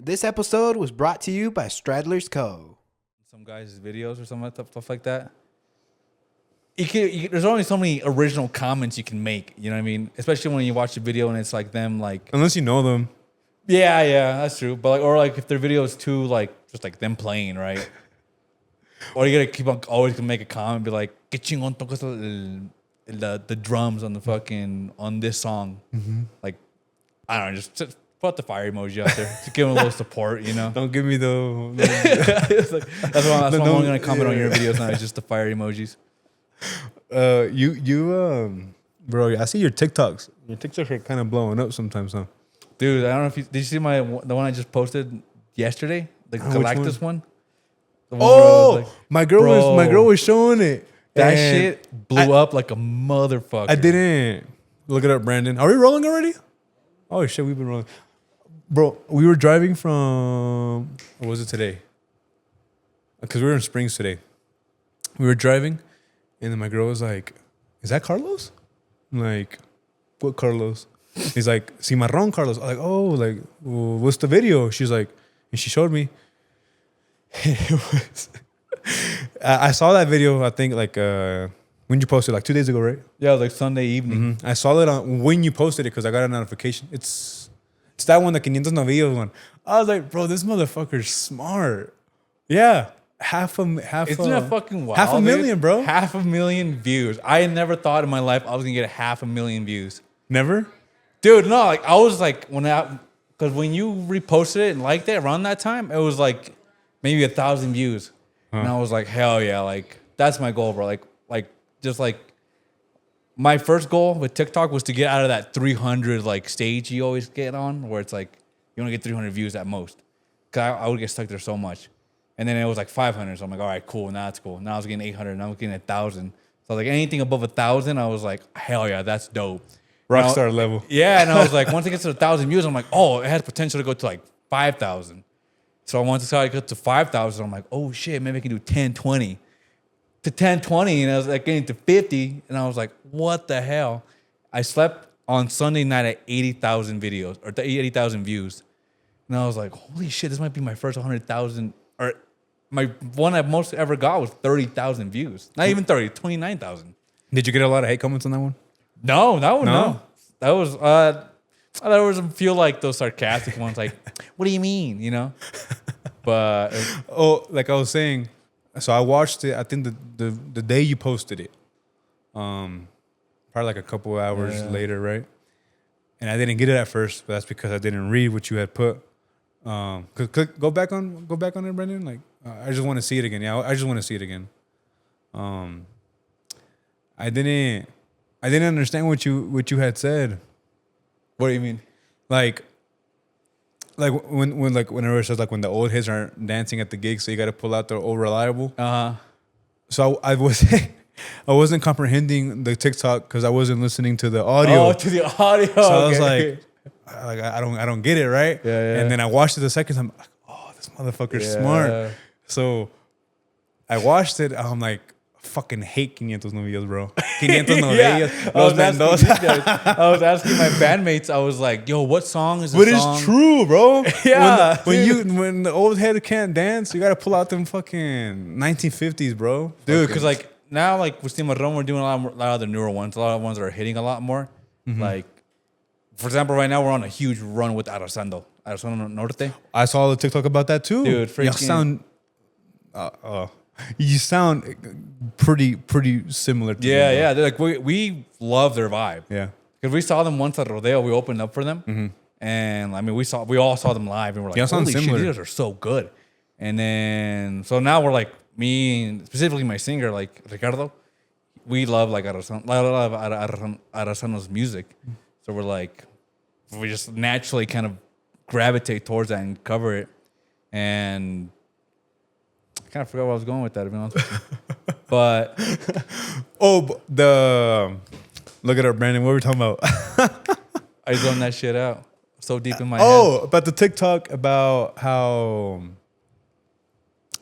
This episode was brought to you by Stradler's Co. Some guys' videos or stuff like that. There's only so many original comments you can make. You know what I mean? Especially when you watch a video and it's like them, like Unless you know them. yeah, that's true. But or if their video is too just like them playing, right? Or you gotta keep on always gonna make a comment, and be like, "Que chingón tocas the drums on the fucking on this song." Mm-hmm. Like I don't know, just put the fire emoji out there. Just give them a little support, you know. Don't give me the That's why I'm only gonna comment on your videos now. It's just the fire emojis. Bro, I see your TikToks. Your TikToks are kind of blowing up sometimes, huh? Dude, I don't know if did you see the one I just posted yesterday, the Galactus one? The one where I was like, my girl was showing it. that shit blew up like a motherfucker. I didn't look it up, Brandon. Are we rolling already? Oh shit, we've been rolling, bro. We were driving from. What was it today? Because we were in Springs today. We were driving, and then my girl was like, "Is that Carlos?" I'm like, "What Carlos?" He's like, "Cimarron Carlos." I'm like, "Oh, like, well, what's the video?" She's like, and she showed me. It was. I saw that video. I think when you posted, like 2 days ago, right? Yeah, it was like Sunday evening. Mm-hmm. I saw it on when you posted it because I got a notification. It's that one, the 500 Navillos one. I was like, bro, this motherfucker's smart. Yeah, Isn't that fucking wild? 500,000, bro. 500,000 views. I never thought in my life I was gonna get 500,000 views. Never. Dude, no, like I was like because when you reposted it and liked it around that time, it was like maybe 1,000 views, and I was like, hell yeah, like that's my goal, bro. Like just like my first goal with TikTok was to get out of that 300 like stage you always get on, where it's like you only get 300 views at most. Cause I would get stuck there so much, and then it was like 500. So I'm like, all right, cool, now that's cool. Now I was getting 800, now I was getting 1,000. So like anything above 1,000, I was like, hell yeah, that's dope. Rockstar level. Yeah, and I was like, once it gets to 1,000 views, I'm like, oh, it has potential to go to like 5,000. So once it started to get to 5,000, I'm like, oh shit, maybe I can do 10, 20. To 10, 20, and I was like getting to 50, and I was like, what the hell? I slept on Sunday night at 80,000 videos, or 80,000 views. And I was like, holy shit, this might be my first 100,000, or my one I most ever got was 30,000 views. Not even 30, 29,000. Did you get a lot of hate comments on that one? No. That was there was a few like those sarcastic ones, like, what do you mean, you know? But like I was saying, so I watched it. I think the day you posted it, probably like a couple hours later, right? And I didn't get it at first, but that's because I didn't read what you had put. Go back on it, Brendan. Like I just want to see it again. Yeah, I just want to see it again. I didn't understand what you had said. what do you mean? Like whenever it says like when the old hits aren't dancing at the gig, so you got to pull out the old reliable. So I wasn't comprehending the TikTok because I wasn't listening to the audio. Oh, to the audio. So I was like I don't get it, right? Yeah. And then I watched it the second time. I'm like, oh, this motherfucker's smart. So I watched it. I'm like, fucking hate 500 Novillos, bro. 500 Novillos. I was asking my bandmates. I was like, "Yo, what song is?" But it's true, bro. Yeah. When the old head can't dance, you gotta pull out them fucking 1950s, bro. Dude, because like now, like with Cimarron, we're doing a lot of the newer ones. A lot of ones that are hitting a lot more. Mm-hmm. Like, for example, right now we're on a huge run with Arrasando Norte. I saw the TikTok about that too. Dude, freaking. You sound pretty similar to them. Yeah. They're like we love their vibe. Yeah. Because we saw them once at Rodeo. We opened up for them, and I mean we all saw them live, and we're like, holy shit, these guys are so good. And then so now we're like me and specifically my singer like Ricardo, we love like Arrasano's music, so we're like we just naturally kind of gravitate towards that and cover it, and I kind of forgot where I was going with that, to be honest with you. But look at our Brandon. What were we talking about? I zoned that shit out so deep in my head. Oh, about the TikTok about how.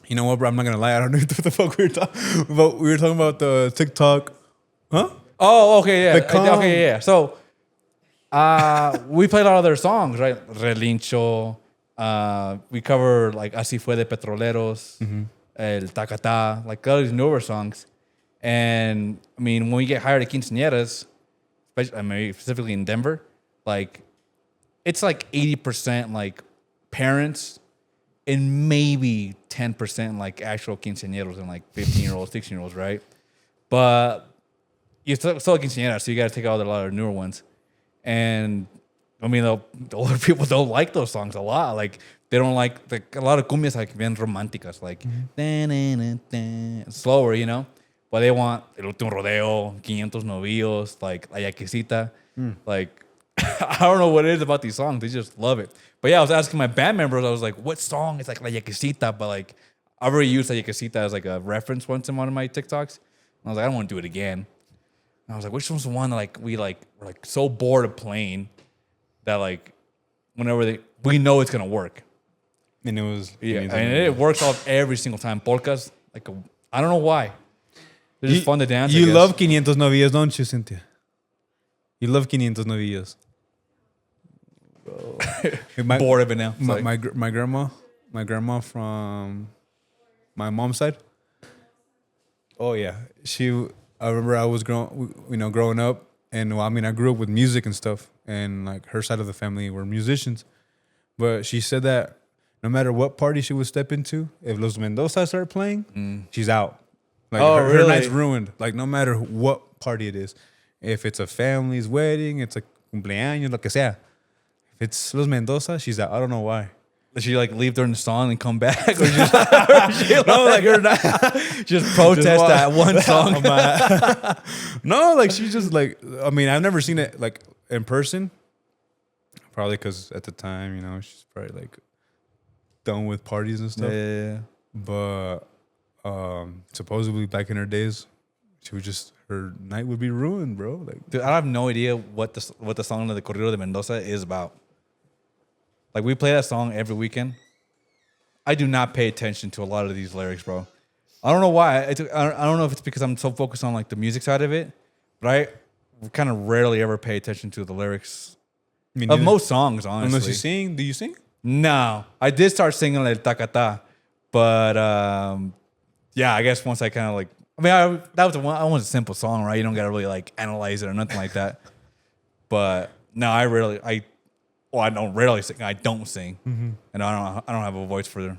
You know what, bro? I'm not gonna lie. I don't know what the fuck we were talking about. We were talking about the TikTok, huh? Oh, okay, yeah. So, we played a lot of their songs, right? Relincho, We cover like Así Fue de Petroleros, El Tacatá, like all these newer songs. And I mean, when we get hired at quinceañeras, especially, I mean, specifically in Denver, like it's like 80% like parents and maybe 10% like actual quinceañeros and like 15-year-olds, 16-year-olds, right? But you're still a quinceañera, so you got to take out a lot of newer ones. And I mean, the older people don't like those songs a lot. Like they don't like a lot of cumbias like bien románticas, like slower, you know. But they want El Último Rodeo, 500 Novillos, like La Yaquecita. Like I don't know what it is about these songs. They just love it. But yeah, I was asking my band members. I was like, "What song is like La Yaquecita?" But like I already used La Yaquecita as like a reference once in one of my TikToks. And I was like, I don't want to do it again. And I was like, which one's the one that like we like we're like so bored of playing that like whenever we know it's gonna work. And it was and it works out every single time. Polkas, like I don't know why. They're just fun to dance. You love 500 Novillos, don't you, Cynthia? You love 500 Novillos. Bored of it now. My grandma from my mom's side. Oh yeah, I remember I was growing up, and I mean I grew up with music and stuff, and like her side of the family were musicians, but she said that no matter what party she would step into, if Los Mendoza start playing, she's out. Like her night's ruined. Like no matter what party it is, if it's a family's wedding, it's a cumpleaños, lo que sea. If it's Los Mendoza, she's out. I don't know why. Does she like leave during the song and come back? Or just protest that one song? No, like she's just like, I mean, I've never seen it like in person. Probably because at the time, she's probably like done with parties and stuff. Yeah. But supposedly back in her days, her night would be ruined, bro. Like, dude, I have no idea what the song of the Corrido de Mendoza is about. Like, we play that song every weekend. I do not pay attention to a lot of these lyrics, bro. I don't know why. I don't know if it's because I'm so focused on, like, the music side of it, but I kind of rarely ever pay attention to the lyrics of most songs, honestly. Unless you sing. Do you sing? No. I did start singing El Tacatá, but, yeah, I guess once I kind of, like... I mean, that was a simple song, right? You don't got to really, like, analyze it or nothing like that. But, no, I don't rarely sing. I don't sing, and I don't have a voice for them.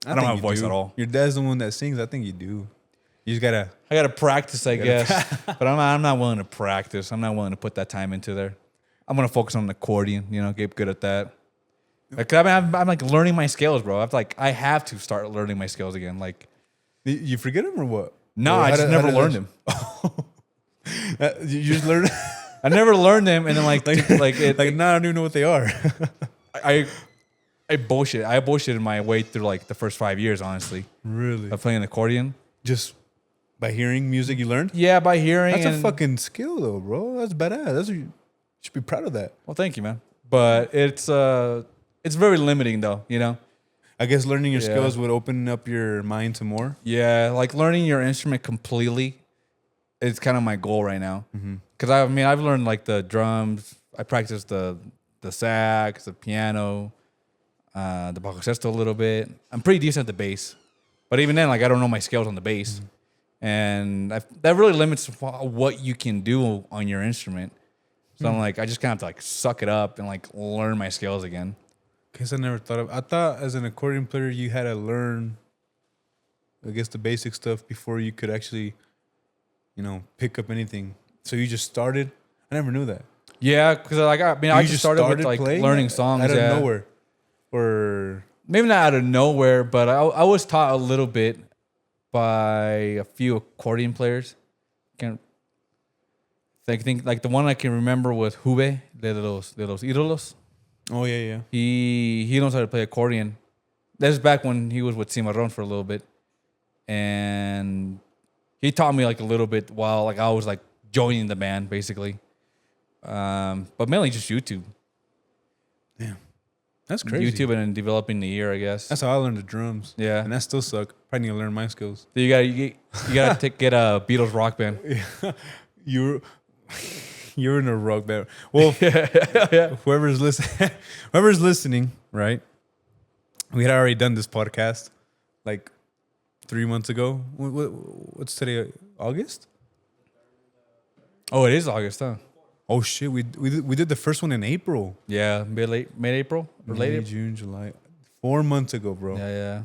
I don't have a voice at all. Your dad's the one that sings. I think you do. You just gotta. I gotta practice, I guess. But I'm not willing to practice. I'm not willing to put that time into there. I'm gonna focus on the accordion. Get good at that. Like I'm like learning my skills, bro. I have to start learning my skills again. Like, you forget them or what? No, I just never learned them. You just learned. I never learned them, and then now I don't even know what they are. I bullshit. I bullshitted my way through like the first 5 years, honestly. Really? Of playing the accordion. Just by hearing music, you learned? Yeah, by hearing. That's a fucking skill, though, bro. That's badass. You should be proud of that. Well, thank you, man. But it's very limiting, though. I guess learning your skills would open up your mind to more. Yeah, like learning your instrument completely is kind of my goal right now. Because I've learned like the drums. I practiced the sax, the piano, the bajo sexto a little bit. I'm pretty decent at the bass, but even then, like I don't know my skills on the bass, and that really limits what you can do on your instrument. So I'm like, I just kind of have to like suck it up and like learn my skills again. Guess I never thought of. I thought as an accordion player, you had to learn, I guess, the basic stuff before you could actually, pick up anything. So you just started. I never knew that. Yeah, because I just started with like learning songs out of nowhere, or maybe not out of nowhere, but I was taught a little bit by a few accordion players. I think like the one I can remember was Juve de los Ídolos. Oh yeah. He knows how to play accordion. That's back when he was with Cimarron for a little bit, and he taught me like a little bit while like I was like joining the band basically. But mainly just YouTube. Yeah, that's crazy. YouTube and then developing the ear, I guess. That's how I learned the drums. Yeah, and that still suck. Probably need to learn my skills. So you gotta get a Beatles rock band. Yeah. You're in a rock band. Well, yeah. whoever's listening, right? we had already done this podcast like 3 months ago. What's today? August? Oh, it is August, huh? Oh shit, we did the first one in April. Yeah, mid-April or late May, April. June, July. 4 months ago, bro. Yeah, yeah.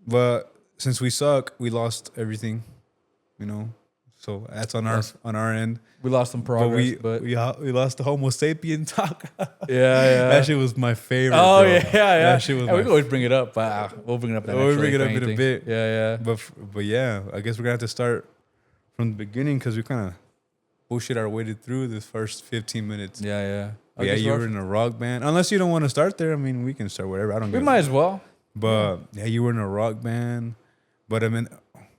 But since we suck, we lost everything. You know, so that's on our end. We lost some progress, but we lost the Homo sapien talk. yeah. That shit was my favorite. Oh bro. yeah. That shit was. We can always bring it up, but we'll bring it up. We'll bring it up in a bit. Yeah. But yeah, I guess we're gonna have to start from the beginning because we kind of bullshit our way through this first 15 minutes. Yeah. Yeah, you were in a rock band. Unless you don't want to start there, I mean, we can start wherever. I don't. We might as well. But yeah, you were in a rock band. But I mean,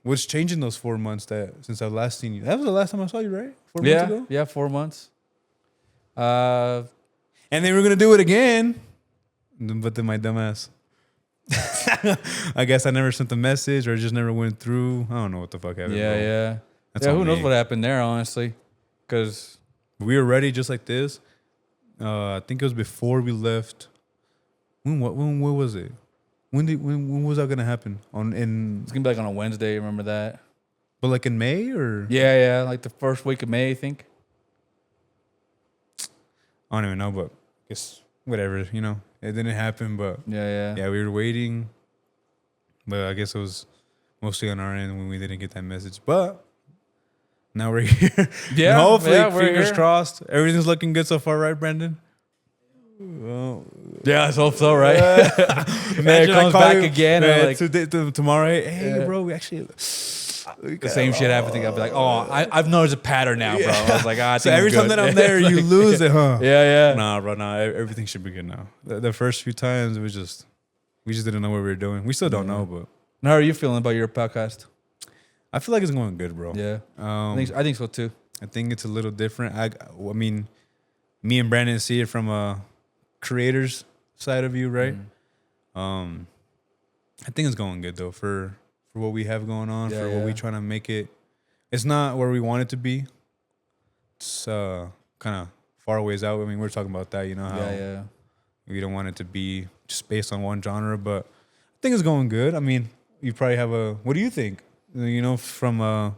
what's changed in those 4 months since I've last seen you? That was the last time I saw you, right? 4 months ago? Yeah, 4 months. And then we're gonna do it again. But then my dumbass. I guess I never sent the message or it just never went through. I don't know what the fuck happened. Yeah. That's Who on knows me. what happened there, honestly? Because We were ready just like this. I think it was before we left. When was it? When was that gonna happen? it's gonna be like on a Wednesday. Remember that? But like in May or Yeah. Like the first week of May, I think. I don't even know, but I guess whatever, you know. It didn't happen, but Yeah. yeah, we were waiting. But I guess it was mostly on our end when we didn't get that message. But now we're here. Yeah, And hopefully, yeah, we're fingers here. crossed. Everything's looking good so far, right, Brandon? Well, Yeah, I hope so, right? imagine it comes I call back you, again, and man, like- tomorrow. Hey, Yeah. bro, we actually The same shit happened. I'll be like, oh, I've noticed a pattern now, bro. I was like, I So think every I'm time good. that I'm there, you lose it, huh? Yeah. Nah, bro, nah. Everything should be good now. The first few times, we just didn't know what we were doing. We still don't know, but And how are you feeling about your podcast? I feel like it's going good, bro. Yeah, I I think so too. think it's a little different. I mean, me and Brandon see it from a creator's side of you, right? I think it's going good though for what we have going on, Yeah, for what we yeah. trying to make it. It's not where we want it to be. It's kind of far ways out. I mean, we're talking about that, you know how Yeah. we don't want it to be just based on one genre, but I think it's going good. I mean, you probably have what do you think? You know, from a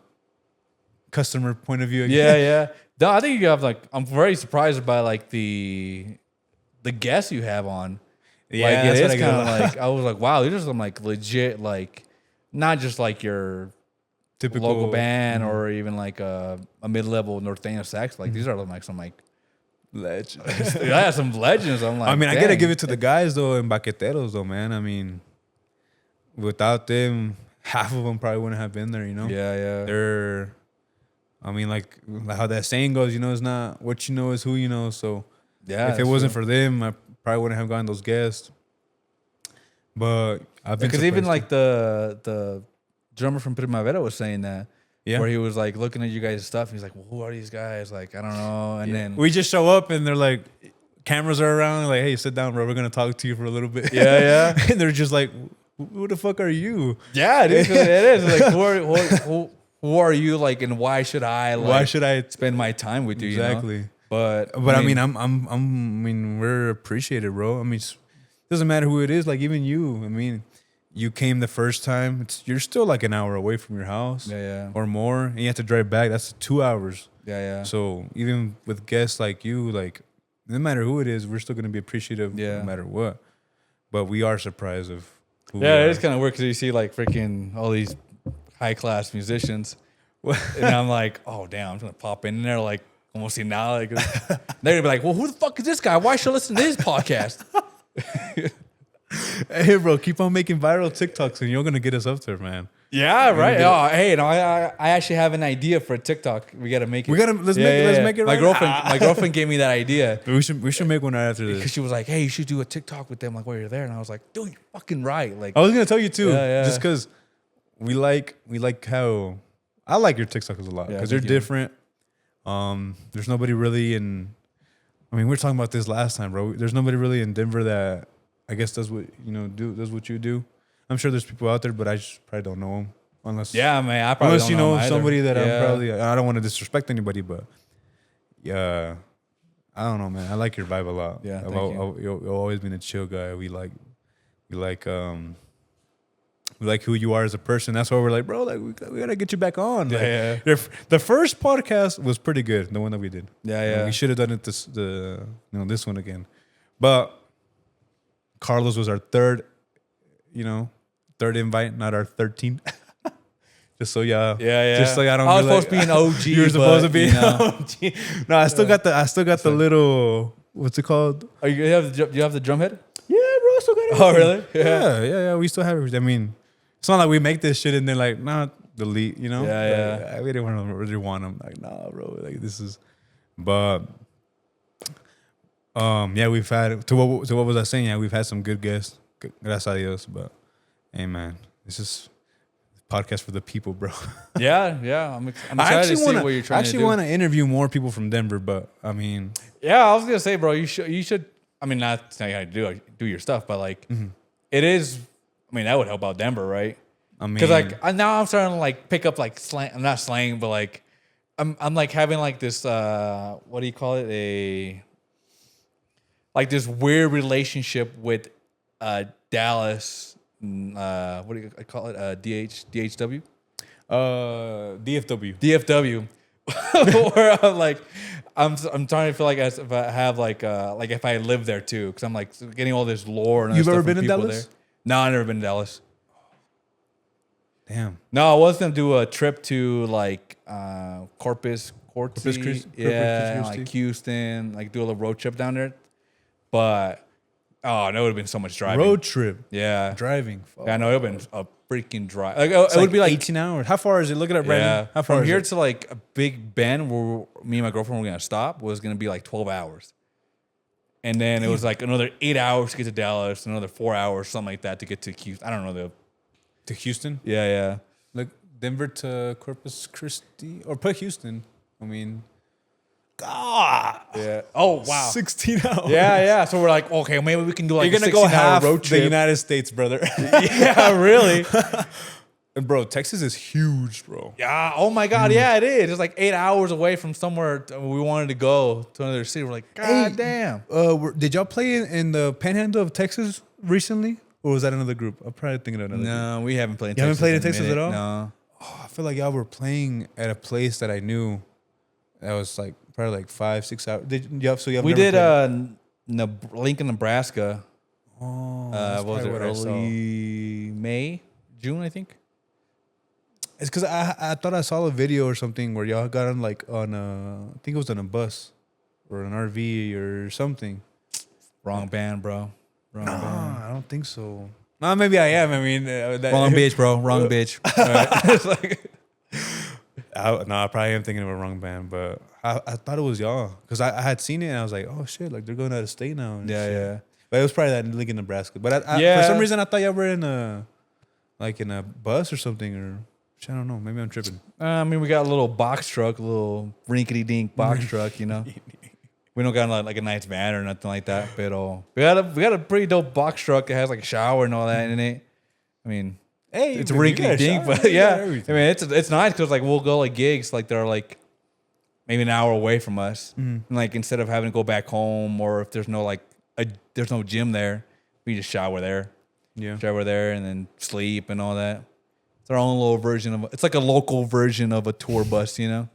customer point of view. Yeah. No, I think you have like. I'm very surprised by like the guests you have on. Yeah, like, that's it what is I get a kind of lot. like I was like, wow, these are some like legit like, not just like your Typical local band or even like a mid-level norteño sax. Like these are like some like legend. yeah, some legends. I'm like, I mean, I gotta dang. give it to the guys though, and baqueteros though, man. I mean, without them, half of them probably wouldn't have been there. You know, Yeah. they're. I mean, like how that saying goes, you know, it's not what you know, is who you know. So Yeah. if it wasn't for them, I probably wouldn't have gotten those guests. But I've been because even surprised like the drummer from Primavera was saying that. Yeah. Where he was like looking at you guys' stuff. He's like, well, who are these guys? Like, I don't know. And then we just show up and they're like, cameras are around, like, hey, sit down, bro. We're gonna talk to you for a little bit. Yeah. And they're just like, who the fuck are you? Yeah, it is. Like, who are you? Like, and why should I? Like, Why should I spend my time with you? exactly? You know? But I mean, we're appreciated, bro. I mean, it doesn't matter who it is. Like even you. I mean, you came the first time. You're still like an hour away from your house, Yeah. or more, and you have to drive back. That's 2 hours. Yeah. So even with guests like you, like no matter who it is, we're still gonna be appreciative, Yeah. no matter what. But we are surprised of who Yeah, we it are. is kind of weird because you see like freaking all these high class musicians, and I'm like, oh damn, I'm gonna pop in there like almost see now. Like, they're gonna be like, well, who the fuck is this guy? Why should I listen to his podcast? Hey, bro, keep on making viral TikToks, and you're gonna get us up there, man. Yeah, right. Oh, hey, no, I actually have an idea for a TikTok. We gotta make it. Let's make it. My right girlfriend gave me that idea. We should make one right after Because this. she was like, "Hey, you should do a TikTok with them, like while you're there." And I was like, "Dude, you're fucking right." Like, I was gonna tell you too, Yeah. just because we like how I like your TikToks a lot Yeah, because they're thank you. different. There's nobody really in. I mean, we were talking about this last time, bro. There's nobody really in Denver that I guess does what does what you do. I'm sure there's people out there, but I just probably don't know them unless yeah, man. I probably unless don't you know know them either. somebody that Yeah. I'm probably. I don't want to disrespect anybody, but yeah, I don't know, man. I like your vibe a lot. Yeah, I've thank you. you've always been a chill guy. We We like who you are as a person. That's why we're like, bro, like we gotta get you back on. Like, the first podcast was pretty good, the one that we did. We should have done it this one again. But Carlos was our third invite, not our 13th. Just so just so I don't. I was be like, supposed to be an OG. You were supposed to be you an know. OG. No, I still got the little, what's it called? Oh, you have the drum head? Yeah, bro, I still got it. Oh, really? Yeah. We still have it. I mean, it's not like we make this shit and then like, nah, delete, you know? Yeah. We didn't really want them. Like, nah, bro. Like, this is, but, we've had, to what was I saying? Yeah, we've had some good guests. Gracias a Dios. But, hey, man, this is podcast for the people, bro. Yeah. I'm excited to see what you're trying to do. I actually want to interview more people from Denver, but, I mean. Yeah, I was going to say, bro, you should, I mean, not saying how to do your stuff, but like, it is, I mean, that would help out Denver, right? I mean, because like now I'm starting to like pick up like slang. I'm not slang, but like I'm like having like this what do you call it? Like this weird relationship with Dallas. What do you call it? DHW. DFW. Where I'm like, I'm trying to feel like as if I have like if I live there too, because I'm like getting all this lore. And you've stuff ever been from in people Dallas? There. No, I've never been to Dallas. Damn. No, I was gonna do a trip to like Corpus Christi, like Houston, like do a little road trip down there. But that would have been so much driving. Road trip. Yeah, Driving. Yeah, I know it would have been a freaking drive. Like it would be like 18 hours. How far is it? Look at it, Brandon. Yeah, How far from is here it? to like a Big Bend, where me and my girlfriend were gonna stop, was gonna be like 12 hours. And then it was like another 8 hours to get to Dallas, another 4 hours, something like that, to get to Houston. I don't know To Houston? Yeah. Like Denver to Corpus Christi, or put Houston. I mean, God. Yeah. Oh wow. 16 hours. Yeah. So we're like, okay, maybe we can do like You're gonna a go 16-hour half road trip. the United States, brother. Yeah, really. And bro, Texas is huge, bro. Yeah. Oh my God. Yeah, it is. It's like 8 hours away from somewhere we wanted to go to another city. We're like, God damn. Did y'all play in the Panhandle of Texas recently, or was that another group? I'm probably thinking of another. No, we haven't played. You haven't played in Texas a minute. at all? No. Oh, I feel like y'all were playing at a place that I knew. That was like probably like 5-6 hours. We did Lincoln, Nebraska. Oh, What was it? what I saw. Early May, June, I think. It's because I thought I saw a video or something where y'all got on I think it was on a bus or an RV or something. Wrong band, bro. Wrong band. I don't think so. No, maybe I am. I mean, Wrong bitch, bro. Wrong bitch. It's like, I probably am thinking of a wrong band, but I thought it was y'all because I had seen it and I was like, oh shit, like they're going out of state now. And shit. yeah. But it was probably that in Lincoln, Nebraska. But Yeah. for some reason I thought y'all were in a bus or something, or I don't know. Maybe I'm tripping. I mean, we got a little box truck, a little rinkety-dink box truck, you know. We don't got like a nice van or nothing like that, but we got a pretty dope box truck that has like a shower and all that in it. I mean, Hey, it's but you got a rinkety-dink, shower, but you yeah. got everything. I mean, it's nice because like we'll go like gigs like they're like maybe an hour away from us. And, like instead of having to go back home, or if there's no there's no gym there, we just shower there. Yeah. Shower there and then sleep and all that. It's our own little version of it's like a local version of a tour bus, you know.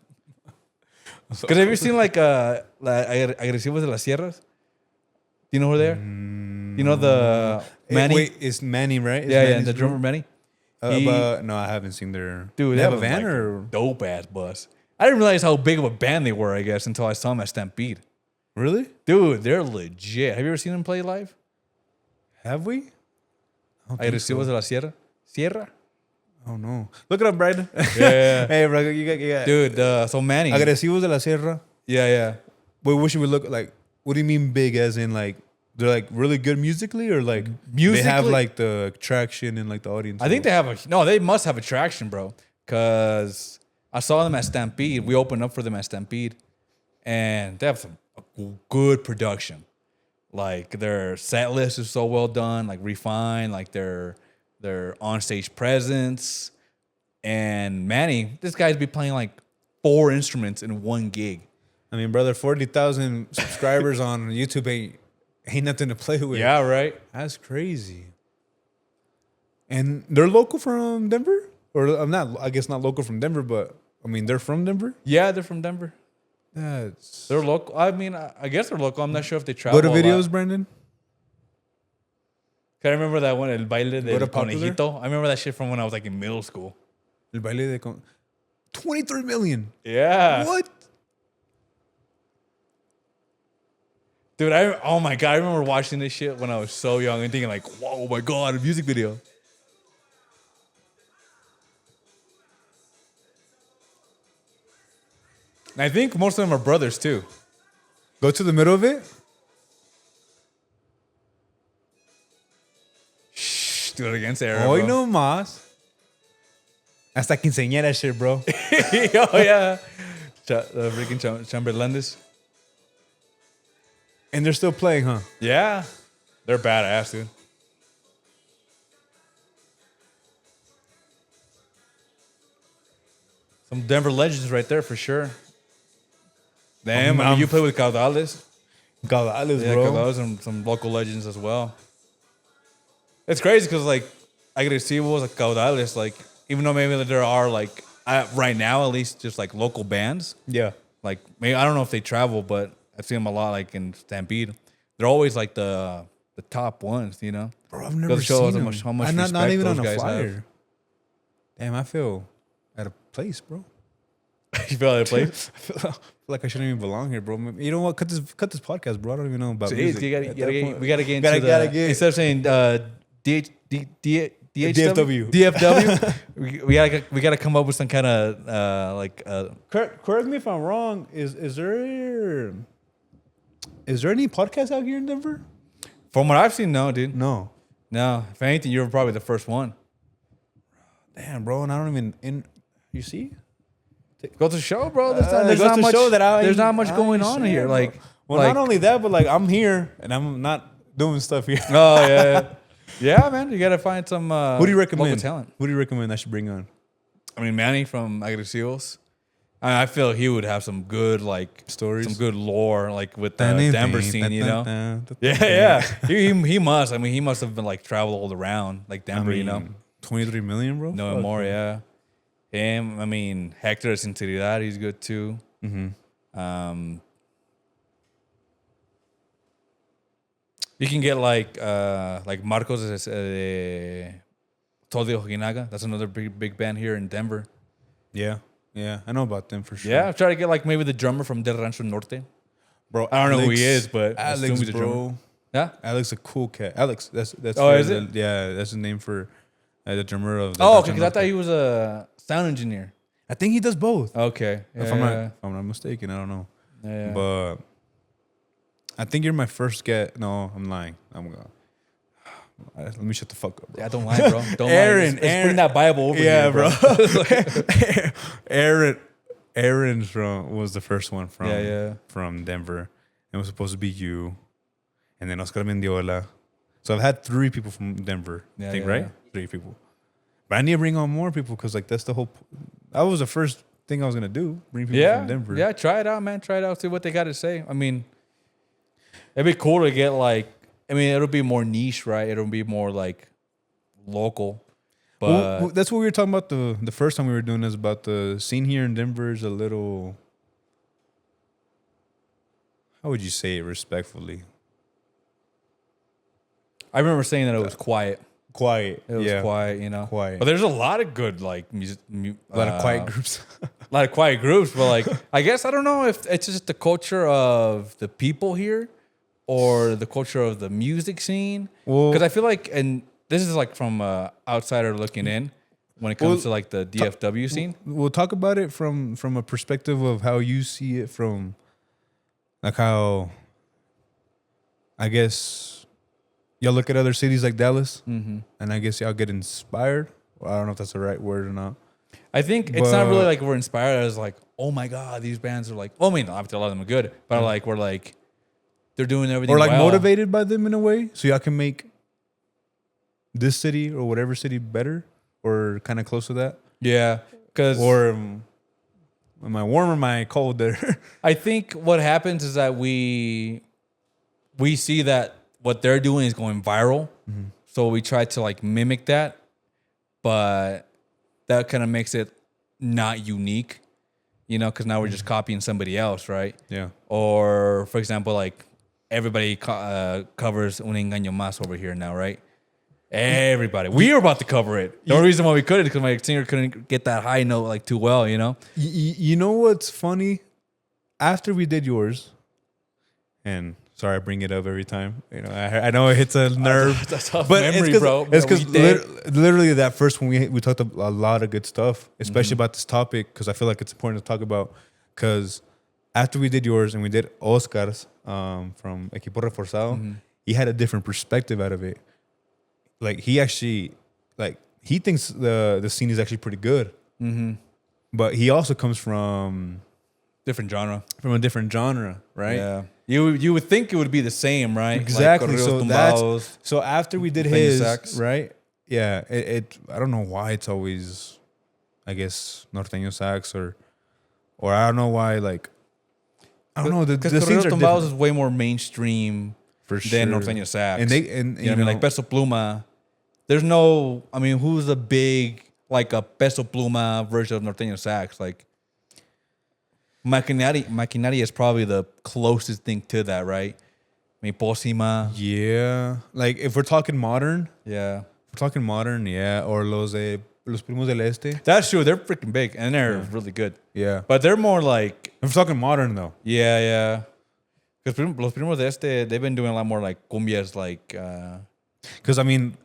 Because have you seen like Agresivos de las Sierras? Do you know who they're? You know the Manny? Wait, it's Manny, right? It's Yeah, Manny's the drummer group? Manny. But no, I haven't seen their. Dude, they have a van or dope ass bus. I didn't realize how big of a band they were, I guess, until I saw them at Stampede. really? Dude, they're legit. Have you ever seen them play live? Have we? I don't think Agresivos de la Sierra? Oh no! Look it up, Brandon. Yeah. Hey, bro, you got. Dude, so Manny. Agresivos de la Sierra. Yeah. Wait, what should we look like? What do you mean big? As in like they're like really good musically, or like Musically? they have like the traction and like the audience? I think they must have attraction, bro. Cause I saw them at Stampede. We opened up for them at Stampede, and they have some good production. Like their set list is so well done, like refined, like their on-stage presence. And Manny, this guy's be playing like 4 instruments in one gig. I mean, brother, 40,000 subscribers on YouTube ain't nothing to play with. Yeah, right. That's crazy. And they're local from Denver? Or I'm not, I guess not local from Denver, but I mean, they're from Denver? Yeah, they're from Denver. That's. They're local. I mean, I guess they're local. I'm not sure if they travel. Go to a videos, lot. Brandon? Can I remember that one, El Baile del Go to Popular? Conejito? I remember that shit from when I was like in middle school. El baile de 23 million. Yeah. What? Dude, oh my God, I remember watching this shit when I was so young and thinking like, whoa, oh my God, a music video. And I think most of them are brothers too. Go to the middle of it? Shh, do it again, Sarah. Hoy bro. no más. Hasta quinceañera shit, bro. Oh, yeah. The freaking Chamberlaindes. And they're still playing, huh? Yeah. They're badass, dude. Some Denver legends right there for sure. Damn, I mean, you play with Caudales. Caudales, Yeah, bro. Caudales and some local legends as well. It's crazy because, like, Agresivos, like Caudales, like, even though maybe there are, like, right now at least, just like local bands. Yeah. Like, maybe I don't know if they travel, but I've seen them a lot, like in Stampede. They're always like the top ones, you know. Bro, I've never show seen us them. how much I'm respect not even those on a guys flyer. have. Damn, I feel at a place, bro. You feel out of place? I feel like I shouldn't even belong here, bro. You know what? Cut this podcast, bro. I don't even know about So, music. we At that point. gotta get into Gotta get- instead of saying DFW, we gotta come up with some kind of Correct me if I'm wrong. Is there any podcast out here in Denver? From what I've seen, no, dude. No. No. If anything, you're probably the first one. Damn, bro, and I don't even. You see? Go to the show, bro. Goes There's to not much. show that I There's not ain't- much I going ain't on saying, here. bro. Like, Well, like, not only that, but like I'm here and I'm not doing stuff here. oh yeah, yeah, man. You gotta find some. Who do you recommend? Local talent. Who do you recommend I should bring on? I mean, Manny from Agresivos. I feel he would have some good Stories? some good lore, like with the Denver scene, you know. Yeah, yeah. He must. I mean, he must have been like traveled all around, like Denver, you know. 23 million, bro. No Fuck, more, man. yeah. Him. I mean, Hector Sinceridad, he's good too. You can get like Marcos de Todio Hoginaga. That's another big band here in Denver. Yeah, I know about them for sure. Yeah, I've tried to get like maybe the drummer from Del Rancho Norte. bro. I don't know who he is, but I assume Alex, he's a drummer. bro. Yeah. Alex, a cool cat. Alex, that's. Oh, for is it? Yeah, that's the name for the drummer of. The Oh, Rancho okay. Because I thought Norte. he was a sound engineer. I think he does both. Okay. If I'm not mistaken, I don't know. Yeah. But I think you're my first get. No, I'm lying. I'm gonna. Let me shut the fuck up, bro. Yeah, don't lie, bro. Don't Aaron, lie. Let's bring that Bible over Yeah, here, bro. Aaron was the first one Yeah. from Denver. It was supposed to be you, and then Oscar Mendiola. So I've had 3 people from Denver. Yeah, I think, yeah, right? yeah. 3 people. But I need to bring on more people because like that's the whole. That was the first thing I was gonna do. Bring people Yeah. from Denver. Yeah, try it out, man. Try it out. See what they got to say. I mean, it'd be cool to get like, I mean, it'll be more niche, right? It'll be more like local. But Well, that's what we were talking about the first time we were doing this about the scene here in Denver is a little. How would you say it respectfully? I remember saying that it was quiet. Quiet. It was quiet, you know. Quiet. But there's a lot of good like music. A lot of quiet groups. A lot of quiet groups, but like I guess I don't know if it's just the culture of the people here or the culture of the music scene. Well- Because I feel like, and this is like from outsider looking in when it comes Well, to like the DFW scene. We'll talk about it from a perspective of how you see it from, like how. I guess y'all look at other cities like Dallas, and I guess y'all get inspired. Well, I don't know if that's the right word or not. I think it's not really But- like we're inspired as like, oh my God, these bands are like, well, I mean, obviously a lot of them are good, but like we're like, they're doing everything Or like well. motivated by them in a way, so y'all can make this city or whatever city better or kind of close to that. Yeah. Because Or am I warm or am I cold there? I think what happens is that we see that what they're doing is going viral. So we try to like mimic that. but that kind of makes it not unique, you know, because now we're just copying somebody else, right? Yeah. Or, for example, like everybody covers Un Engaño Más over here now, right? Everybody. We were about to cover it. The only reason why we couldn't is because my singer couldn't get that high note like too well, you know? You know what's funny? After we did yours, and sorry I bring it up every time. You know, I know it hits a nerve. That's a tough but memory, bro. It's because literally that first one we talked a lot of good stuff, especially about this topic, because I feel like it's important to talk about. Because after we did yours and we did Oscar's from Equipo Reforzado, he had a different perspective out of it. Like he actually, like he thinks the scene is actually pretty good, but he also comes from different genre. From a different genre, right? Yeah. You would think it would be the same, right? Exactly. Like so after we did Norteño his, sax. right? Yeah. It I don't know why it's always, I guess, Norteño sax or I don't know why. Like I don't know. The scenes are Tumbados different. is way more mainstream For sure. than Norteño sax. And they you know what I mean, like Peso Pluma. There's no. I mean, who's a big like a Peso Pluma version of Norteño sax? Like Maquinaria is probably the closest thing to that, right? I mean, Posima. Yeah. Like if we're talking modern, Yeah. yeah. Or los Primos del Este. That's true. They're freaking big and they're really good. Yeah. But they're more like. If we're talking modern though. Yeah. Because Los Primos de Este, they've been doing a lot more like cumbias, like. Because I mean.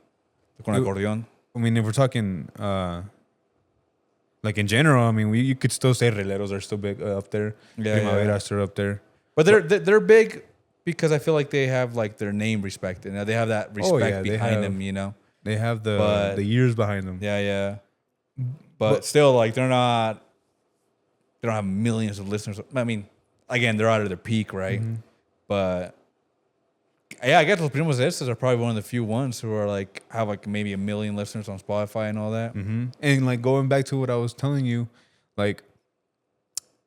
Con accordion. I mean, if we're talking. Like in general, I mean, you could still say Releros are still big up there. Yeah, Primaveras are up there. But they're big because I feel like they have like their name respected. Now they have that respect behind them, you know. They have the years behind them. Yeah. But still, like they don't have millions of listeners. I mean, again, they're out of their peak, right? But yeah, I guess Los Primos de Estes are probably one of the few ones who are like have like maybe 1 million listeners on Spotify and all that. And like going back to what I was telling you, like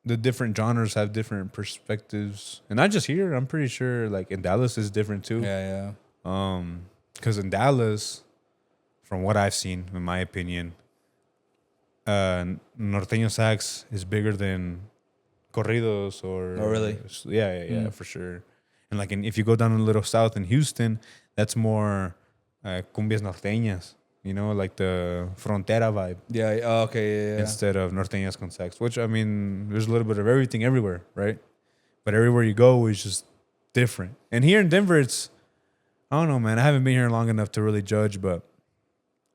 the different genres have different perspectives, and not just here. I'm pretty sure like in Dallas is different too. Yeah. Because in Dallas, from what I've seen, in my opinion, Norteño sax is bigger than corridos or. Oh, really? Yeah, for sure. And like if you go down a little south in Houston, that's more cumbias norteñas, you know, like the frontera vibe. Yeah. Okay. Yeah. Instead of norteñas con sax, which I mean, there's a little bit of everything everywhere, right? But everywhere you go is just different. And here in Denver, it's, I don't know, man. I haven't been here long enough to really judge, but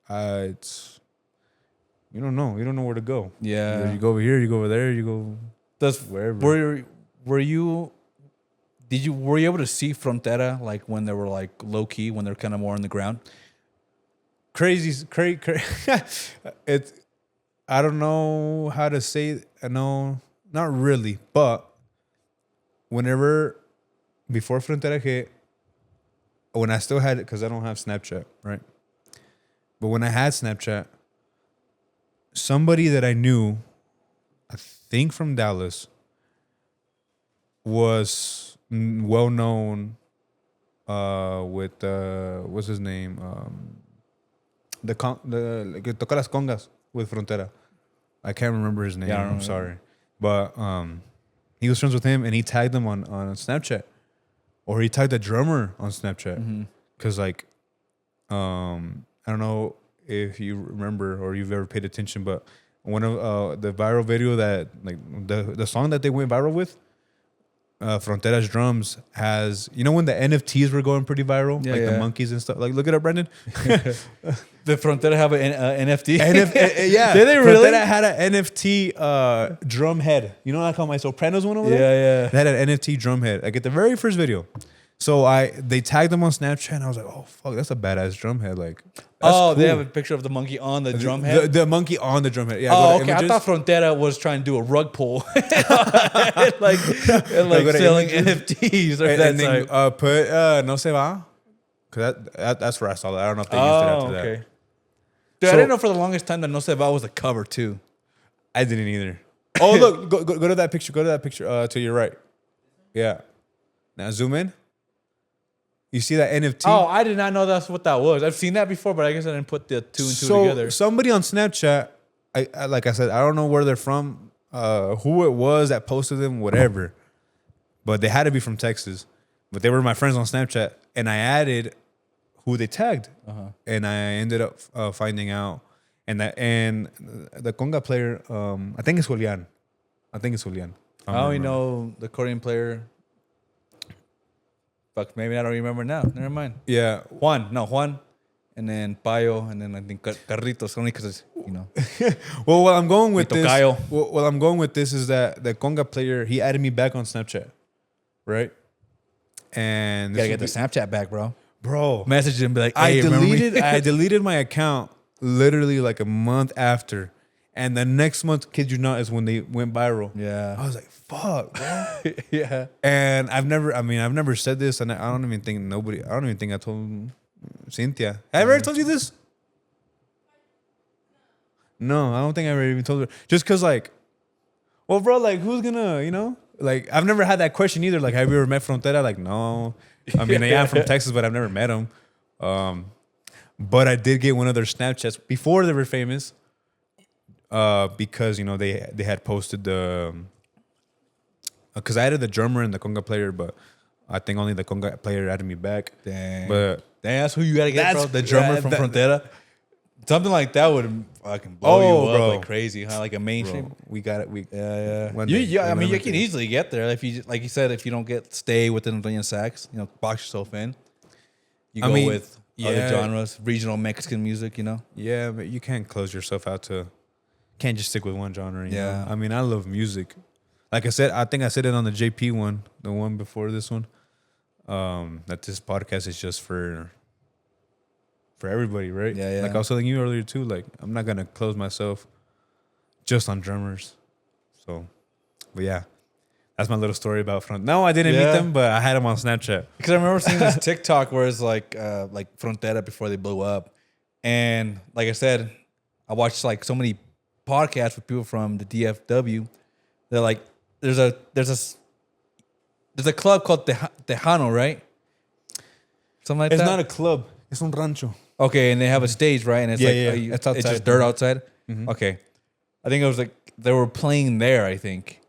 it's, you don't know. You don't know where to go. Yeah. Either you go over here, you go over there, you go wherever. Were you able to see Frontera like when they were like low key, when they're kind of more on the ground? Crazy. It's, I don't know how to say. No, not really. But before Frontera hit, when I still had it, because I don't have Snapchat, right? But when I had Snapchat, somebody that I knew, I think from Dallas, was well known with what's his name? The que toca las congas with Frontera. I can't remember his name. I'm sorry, but he was friends with him, and he tagged them on Snapchat, or he tagged a drummer on Snapchat, because like I don't know if you remember or you've ever paid attention, but one of the viral video that like the song that they went viral with. Frontera's drums has, you know, when the NFTs were going pretty viral, the monkeys and stuff. Like, look it up, Brendan. The Frontera have an NFT? Yeah. Did they really? Frontera had an NFT drum head. You know, like how my Sopranos one over there? Yeah. They had an NFT drum head. Like at the very first video. So they tagged them on Snapchat, and I was like, oh fuck, that's a badass drum head. Like, cool. They have a picture of the monkey on the drum head. The monkey on the drum head. Yeah. Oh, okay. I thought Frontera was trying to do a rug pull, like selling NFTs or and then put No Se Va, because that's where I saw that. I don't know if they used it after that. Dude, I didn't know for the longest time that No Se Va was a cover too. I didn't either. Oh look, go to that picture. Go to that picture to your right. Yeah. Now zoom in. You see that NFT? Oh, I did not know that's what that was. I've seen that before, but I guess I didn't put the two and two together. Somebody on Snapchat, I like I said, I don't know where they're from, who it was that posted them, whatever. But they had to be from Texas. But they were my friends on Snapchat, and I added who they tagged, and I ended up finding out, and the conga player, I think it's Julian. I only know the accordion player. Fuck, maybe I don't remember now. Never mind. Yeah, Juan, and then Payo, and then I think Carritos, only because it's, you know. Well, what I'm going with this, Tocayo. what I'm going with this is that the conga player, he added me back on Snapchat, right? And Gotta get the Snapchat back, bro. Message him, be like, hey, I deleted my account literally like a month after, and the next month, kid you not, is when they went viral. Yeah. I was like, fuck, bro. Yeah. And I've never said this, and I don't even think I told Cynthia. Have I ever told you this? No, I don't think I ever even told her. Just because, like, well, bro, like, who's gonna, you know? Like, I've never had that question either. Like, have you ever met Frontera? Like, no. I mean, yeah, I'm from Texas, but I've never met him. But I did get one of their Snapchats before they were famous, because, you know, they had posted the... Because I added the drummer and the conga player, but I think only the conga player added me back. Dang. But that's who you gotta get, bro. The drummer from Frontera. Something like that would fucking blow you up, bro. like crazy, huh? Like a mainstream. bro, we got it. Yeah. One You, day, yeah, I mean, you remember can this. easily get there if you, like you said, if you don't stay within the sax, you know, box yourself in. You go with other genres, regional Mexican music, you know. Yeah, but you can't close yourself out to. Can't just stick with one genre. You Yeah. know? I mean, I love music. Like I said, I think I said it on the JP one, the one before this one. That this podcast is just for everybody, right? Yeah. Like I was telling you earlier too. Like I'm not gonna close myself just on drummers. So, but yeah, that's my little story about Front. No, I didn't meet them, but I had them on Snapchat. Because I remember seeing this TikTok where it's like Frontera before they blew up, and like I said, I watched like so many podcasts with people from the DFW. They're like, there's a club called Tejano, right? Something like that. It's not a club. It's un rancho. Okay, and they have a stage, right? And it's It's outside. It's just dirt outside. Okay, I think it was like they were playing there. I think,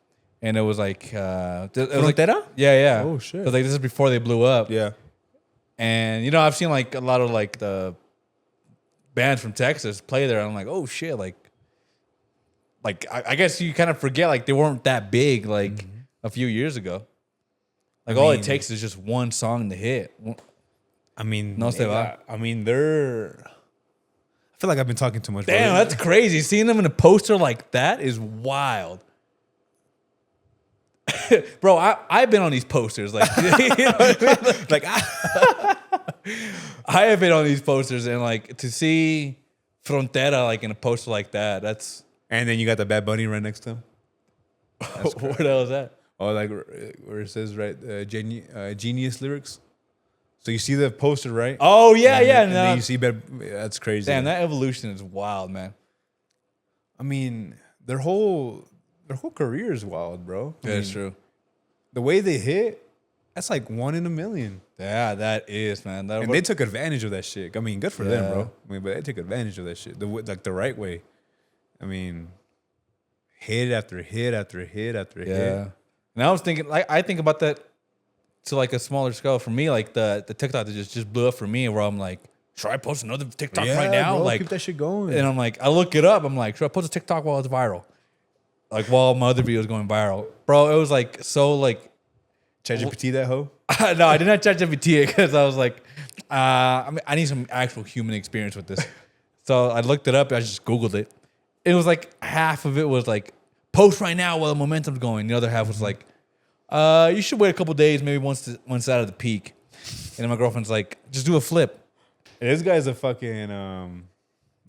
and it was like it was like, Frontera? yeah. Oh, shit. It was like this is before they blew up. Yeah. And you know, I've seen like a lot of like the bands from Texas play there. And I'm like, oh shit, like I guess you kind of forget like they weren't that big like a few years ago. Like all it takes is just one song to hit. I mean, No se va. I mean, I feel like I've been talking too much. Damn, bro. that's crazy. Seeing them in a poster like that is wild. Bro, I've been on these posters. Like, you know what I mean? Like I have been on these posters, and like to see Frontera like in a poster like that, that's... And then you got the Bad Bunny right next to him. What the hell is that? Oh, like where it says, right, Genius lyrics. So you see the poster, right? Oh, yeah, and yeah. Then, and then you see that's crazy. Damn, that evolution is wild, man. I mean, their whole career is wild, bro. That's true. The way they hit, that's like 1 in a million. Yeah, that is, man. And they took advantage of that shit. I mean, good for them, Yeah. bro. I mean, but they took advantage of that shit, the right way. I mean, hit after hit after hit after hit. Yeah. And I was thinking, like, I think about that to like a smaller scale. For me, like the TikTok that just blew up for me, where I'm like, should I post another TikTok right now? Bro, Like, keep that shit going. and I'm like, I look it up. I'm like, should I post a TikTok while it's viral? Like while my other videos going viral, bro. It was like so like. ChatGPT that hoe. No, I did not ChatGPT it because I was like, I mean, I need some actual human experience with this. So I looked it up. I just Googled it. It was like half of it was like post right now while the momentum's going. The other half was like, you should wait a couple days, maybe once it's out of the peak. And then my girlfriend's like, just do a flip. This guy's a fucking You know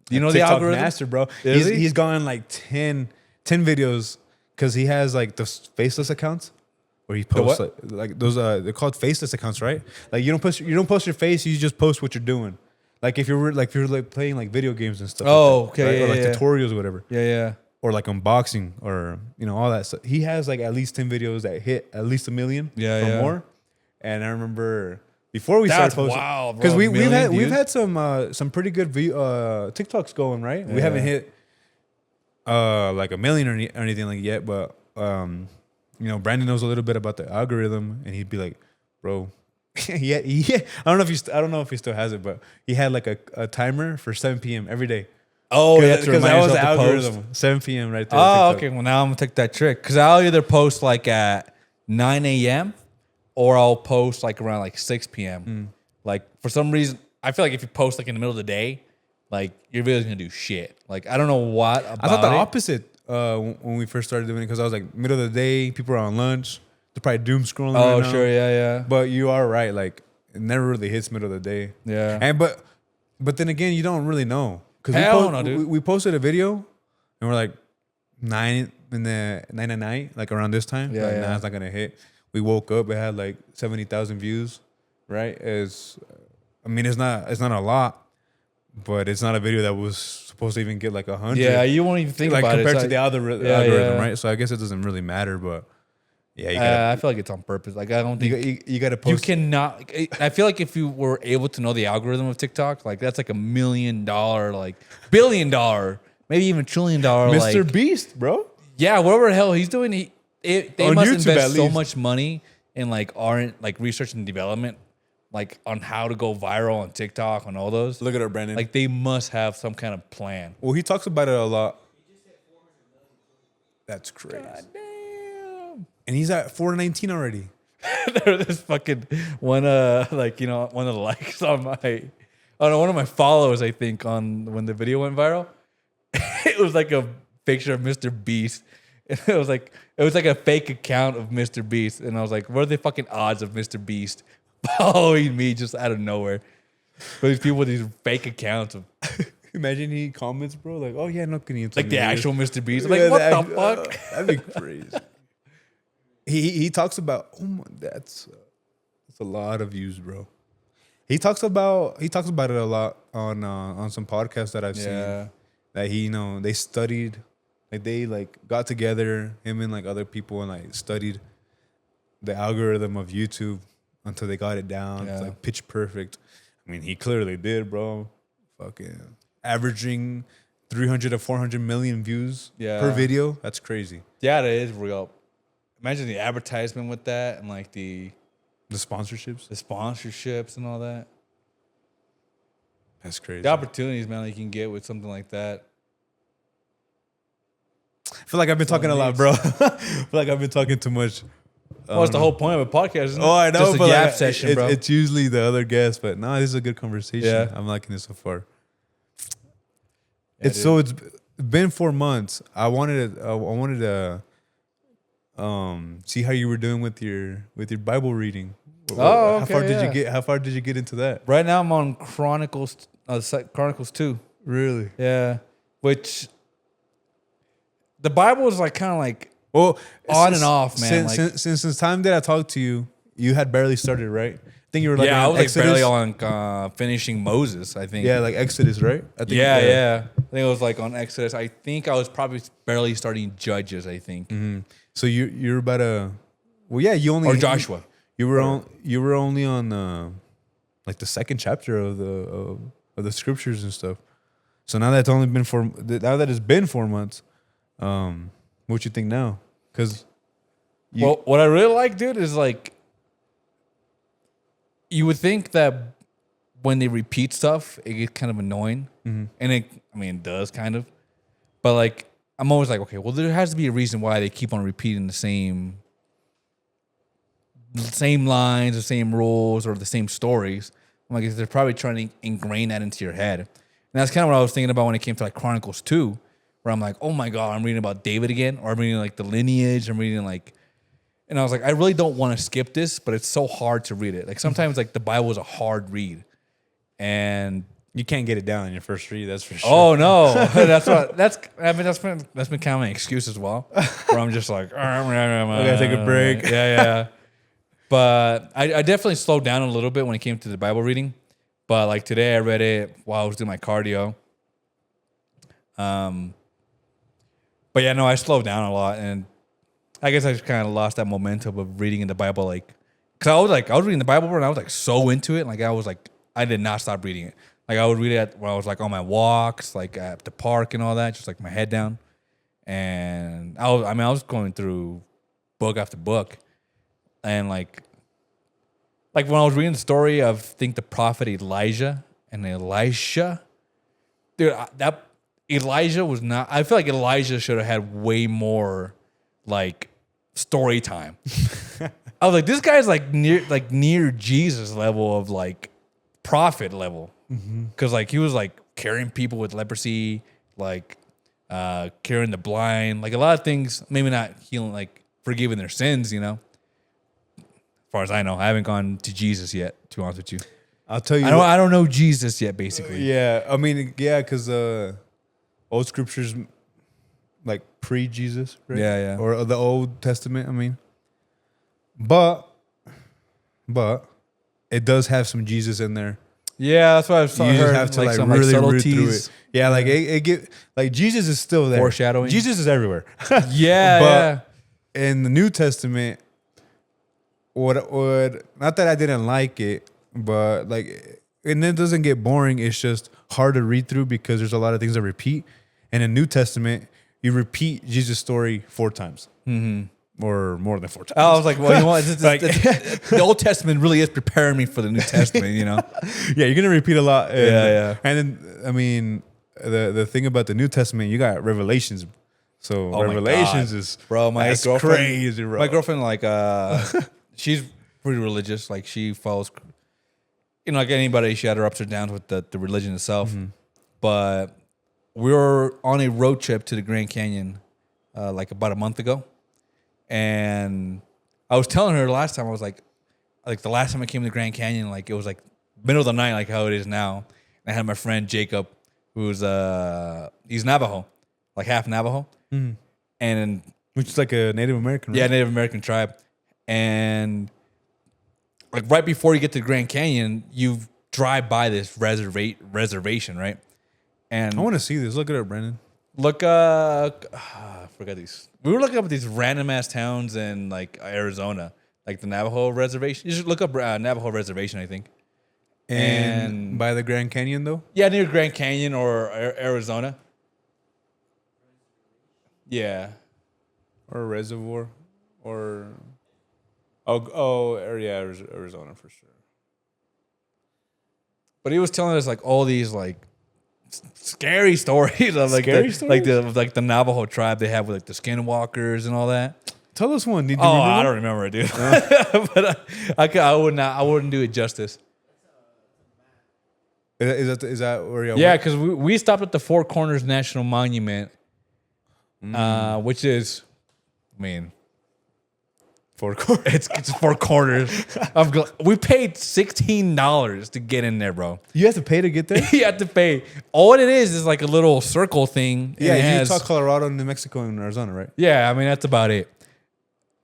the TikTok algorithm, master, bro. Is he? He's gone like 10 videos because he has like the faceless accounts where he posts like those they're called faceless accounts, right? Like you don't post your face, you just post what you're doing. Like if you're playing like video games and stuff. Oh, like that, okay, right? yeah, Or like yeah. tutorials or whatever. Yeah. Or like unboxing or all that stuff. He has like at least 10 videos that hit at least 1 million Yeah, or yeah. more. And I remember before we That's started posting. wild, bro. Because we've Million we've views? had some pretty good TikToks going, right? We haven't hit like a million or anything like yet, but Brandon knows a little bit about the algorithm, and he'd be like, bro. Yeah, I don't know if he still has it, but he had like a timer for 7 p.m. every day. Oh, yeah, Because that was the algorithm. 7 p.m. right there. Oh, TikTok. okay. Well, now I'm gonna take that trick because I'll either post like at 9 a.m. or I'll post like around like 6 p.m. Like for some reason, I feel like if you post like in the middle of the day, like your video's gonna do shit. Like I don't know what about I thought the it. opposite when we first started doing it, because I was like middle of the day, people are on lunch, they're probably doom scrolling. Oh, right now. sure, yeah. But you are right, like it never really hits middle of the day. Yeah. And but then again, you don't really know, because Hell no, dude. we posted a video and we're like 9 at night, like around this time. Yeah, like, yeah. nah, it's not gonna hit. We woke up, it had like 70,000 views, right? It's not a lot, but it's not a video that was supposed to even get like 100. Yeah, you won't even think like about compared it. to the algorithm, yeah. right? So I guess it doesn't really matter, but yeah, you gotta, I feel like it's on purpose. Like I don't think you gotta you post. cannot. I feel like if you were able to know the algorithm of TikTok, like that's like $1 million, like $1 billion, maybe even $1 trillion. Mr. Like, Beast, bro. yeah, whatever the hell he's doing, they On must YouTube, invest at so least. much money in like research and development, like on how to go viral on TikTok, on all those. Look at her, Brandon. Like they must have some kind of plan. Well, he talks about it a lot. That's crazy. Damn. And he's at 419 already. There's this fucking one one of the likes on one of my followers, I think, on when the video went viral. It was like a picture of Mr. Beast. And it was like a fake account of Mr. Beast. And I was like, what are the fucking odds of Mr. Beast following me just out of nowhere? But these people with these fake accounts of Imagine he comments, bro, like, oh yeah, no, can you like the actual Mr. Beast. I'm like, what the fuck? That'd be crazy. He talks about, oh my, that's a lot of views, bro. He talks about it a lot on some podcasts that I've Yeah. seen, that they studied, like they like got together, him and like other people, and like studied the algorithm of YouTube until they got it down. It's Yeah. like pitch perfect. I mean, he clearly did, bro. Fucking averaging 300 to 400 million views per video. That's crazy. Yeah, that is real. Imagine the advertisement with that and like the sponsorships. sponsorships and all that. That's crazy. The opportunities, man, that you can get with something like that. I feel like I've been talking a lot, bro. I feel like I've been talking too much. Well, that's the whole point of a podcast, isn't it? Oh, I know. Just a but gap like, session, bro. It's usually the other guest, but no, this is a good conversation. Yeah. I'm liking it so far. Yeah, It's been 4 months. I wanted to see how you were doing with your Bible reading. Oh, How far okay, did you yeah. get? How far did you get into that? Right now I'm on Chronicles 2. Really? Yeah. Which the Bible is like kind of like Well, on and off, man. Since the time that I talked to you, you had barely started, right? I think you were like I on was like Exodus. barely on finishing Moses, I think. Yeah, like Exodus, right? I think, Yeah. I think it was like on Exodus. I think I was probably barely starting Judges, I think. Mm-hmm. So you're about to, well, yeah, you only Or Joshua. You were only on like the second chapter of the scriptures and stuff. So now that it's been 4 months, what you think now? Because Well, what I really like, dude, is like you would think that when they repeat stuff, it gets kind of annoying, and it does kind of. But like, I'm always like, okay, well, there has to be a reason why they keep on repeating the same lines, the same rules, or the same stories. I'm like, they're probably trying to ingrain that into your head, and that's kind of what I was thinking about when it came to like Chronicles 2, where I'm like, oh my god, I'm reading about David again, or I'm reading like the lineage, I'm reading like. And I was like, I really don't want to skip this, but it's so hard to read it. Like sometimes like the Bible is a hard read. And you can't get it down in your first read, that's for sure. oh no. that's been kind of my excuse as well. Where I'm just like, I gotta take a break. Yeah. But I definitely slowed down a little bit when it came to the Bible reading. But like today I read it while I was doing my cardio. But yeah, no, I slowed down a lot, and I guess I just kind of lost that momentum of reading in the Bible like Cause I was reading the Bible, bro, and I was like so into it. Like I did not stop reading it. Like I would read it when I was like on my walks, like at the park and all that, just like my head down. And I was going through book after book, and like when I was reading the story of, I think, the prophet Elijah and Elisha, dude, that Elijah was not. I feel like Elijah should have had way more like story time. I was like, this guy's like near Jesus level of like prophet level, because like he was like carrying people with leprosy, like curing the blind, like a lot of things. Maybe not healing, like forgiving their sins. You know, as far as I know, I haven't gone to Jesus yet. To be honest with you, I'll tell you. I don't know Jesus yet. Basically, Yeah, I mean, yeah, because old scriptures, like pre-Jesus, right? Yeah. Or the Old Testament. I mean, but it does have some Jesus in there. yeah, that's what I've You heard. just have to like some really read through subtleties. it. Yeah, like it get like Jesus is still there. Foreshadowing. Jesus is everywhere. Yeah, But in the New Testament, what not that I didn't like it, but like, and it doesn't get boring. It's just hard to read through because there's a lot of things that repeat. And in New Testament, you repeat Jesus' story 4 times. Or more than 4 times. I was like, well, you know what? Like- The Old Testament really is preparing me for the New Testament, you know? Yeah, you're gonna repeat a lot. And, Yeah. And then, I mean, the thing about the New Testament, you got Revelations. So Oh my Revelations God. is Bro, my that's girlfriend, crazy, bro. My girlfriend, like, she's pretty religious. Like, she follows, you know, like anybody, she had her ups or downs with the religion itself. But we were on a road trip to the Grand Canyon, like about a month ago. And I was telling her last time, I was like the last time I came to the Grand Canyon, like it was like middle of the night, like how it is now. And I had my friend Jacob, who's he's Navajo, like half Navajo, and Which is like a Native American, right? yeah, Native American tribe. And like right before you get to the Grand Canyon, you drive by this reservation, right? And I want to see this. Look it up, Brandon. look, I forgot these. We were looking up these random ass towns in like Arizona, like the Navajo reservation. You should look up Navajo reservation, I think. And by the Grand Canyon, though? Yeah, near Grand Canyon or Arizona. Yeah. Or a reservoir? Or... or yeah, Arizona for sure. But he was telling us like all these like scary stories of like Scary the Navajo tribe they have with like the skinwalkers and all that. Tell us one. Did you Oh, remember I one? don't remember it, dude. But I wouldn't do it justice. Is that where y'all Yeah, went? because we stopped at the Four Corners National Monument, which is, I mean, Four Corners. it's Four Corners. We paid $16 to get in there, bro. You have to pay to get there? You have to pay. All it is like a little circle thing. and Yeah, it has- Utah, Colorado, New Mexico, and Arizona, right? Yeah, I mean that's about it.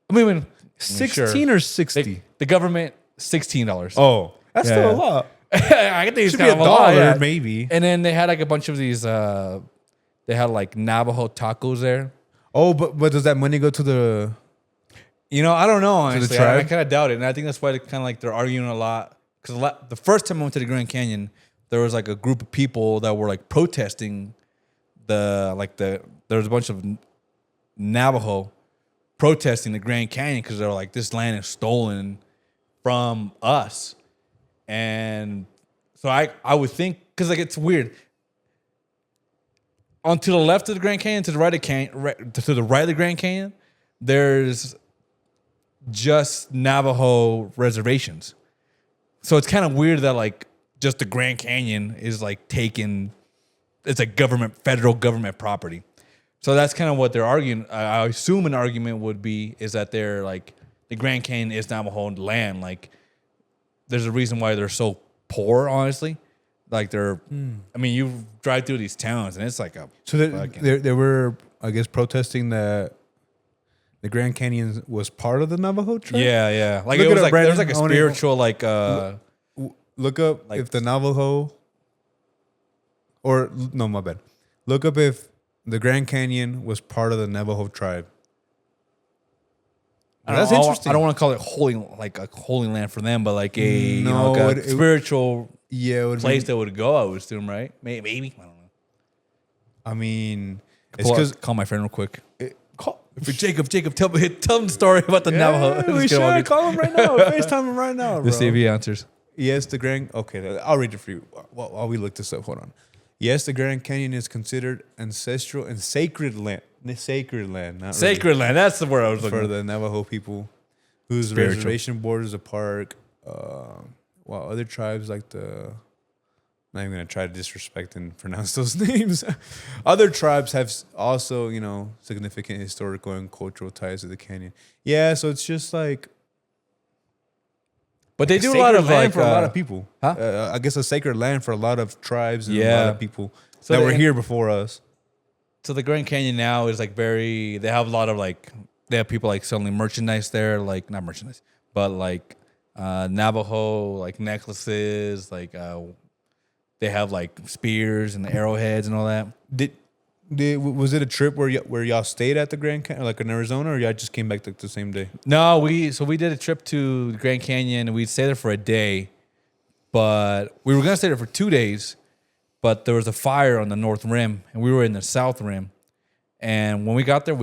I mean, 16 or 60? the government $16. Oh, that's Yeah. still a lot. I think it's Should be kind of $1, a lot, yeah. maybe. And then they had like a bunch of these. They had like Navajo tacos there. Oh, but does that money go to the... You know, I don't know. Honestly, I tribe? kind of doubt it, and I think that's why they're arguing a lot. Because the first time I went to the Grand Canyon, there was like a group of people that were like protesting there was a bunch of Navajo protesting the Grand Canyon because they were like, this land is stolen from us. And so I would think, because like it's weird. On to the left of the Grand Canyon, to the right of the Grand Canyon, there's just Navajo reservations. So it's kind of weird that like just the Grand Canyon is like taken, it's like federal government property. So that's kind of what they're arguing. I assume an argument would be is that they're like the Grand Canyon is Navajo land. Like there's a reason why they're so poor, honestly. Like they're, I mean, you drive through these towns and it's like a. So they were, I guess, protesting that the Grand Canyon was part of the Navajo tribe? Yeah. Like Look it it was up, like Brandon. there's like a I wanna- spiritual like Look up Like- if the Navajo... Or, no, my bad. Look up if the Grand Canyon was part of the Navajo tribe. That's know, interesting. I don't want to call it holy, like a holy land for them, but like a No, like a it- spiritual Yeah, it would place be, that would go. I would assume, right? Maybe. I don't know. I mean, it's because Call my friend real quick. Jacob, tell him the story about the Navajo. we should call him right now. FaceTime him right now, bro. Let's see if he answers. Yes, the Grand. Okay, I'll read it for you while we look this up. Hold on. Yes, the Grand Canyon is considered ancestral and sacred land. Sacred land, not Sacred land. That's the word I was really, looking for the Navajo people, whose Spiritual. reservation borders the park. While other tribes like the, not even gonna try to disrespect and pronounce those names. Other tribes have also, significant historical and cultural ties to the canyon. Yeah, so it's just like. But they do a Sacred lot of land like for a lot of people. Huh? I guess a sacred land for a lot of tribes and a Yeah. lot of people So that they- were here before us. So the Grand Canyon now is like very. They have a lot of like. They have people like selling merchandise there, like not merchandise, but like Navajo like necklaces, like they have like spears and arrowheads and all that. Was it a trip where y'all stayed at the Grand Canyon, like in Arizona, or y'all just came back like the same day? No, we did a trip to the Grand Canyon and we'd stay there for a day, but we were gonna stay there for 2 days, but there was a fire on the North Rim and we were in the South Rim, and when we got there,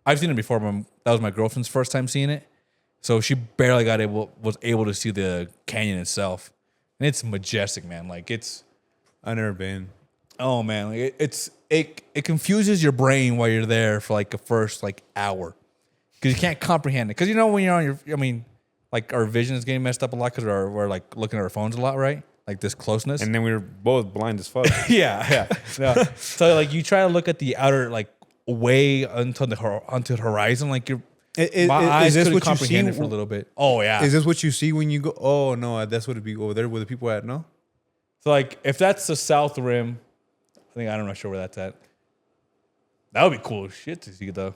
I've seen it before, but that was my girlfriend's first time seeing it, so she barely was able to see the canyon itself, and it's majestic, man. Like it's, I never been. oh man, like it confuses your brain while you're there for like the first like hour. Because you can't comprehend it. Because when you're on like our vision is getting messed up a lot because we're like looking at our phones a lot, right? Like this closeness. And then we were both blind as fuck. yeah. No. So like you try to look at the outer like way onto the horizon, like my eyes couldn't comprehend it for a little bit. Oh yeah. Is this what you see when you go? Oh no, that's what it'd be over there where the people at. No. So like if that's the South Rim, I'm not sure where that's at. That would be cool as shit to see though.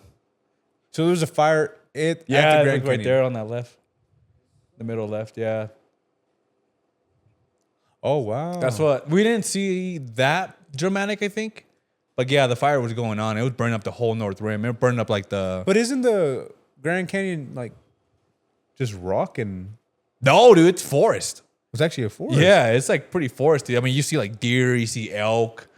So there's a fire at the Yeah, Grand like right Canyon. there on that left, the middle left. Yeah. Oh wow. That's what we didn't see that dramatic, I think. But yeah, the fire was going on. It was burning up the whole North Rim. It burned up like the. But isn't the Grand Canyon like just rock and No, dude, it's forest. it's actually a forest? Yeah, it's like pretty foresty. I mean, you see like deer, you see elk.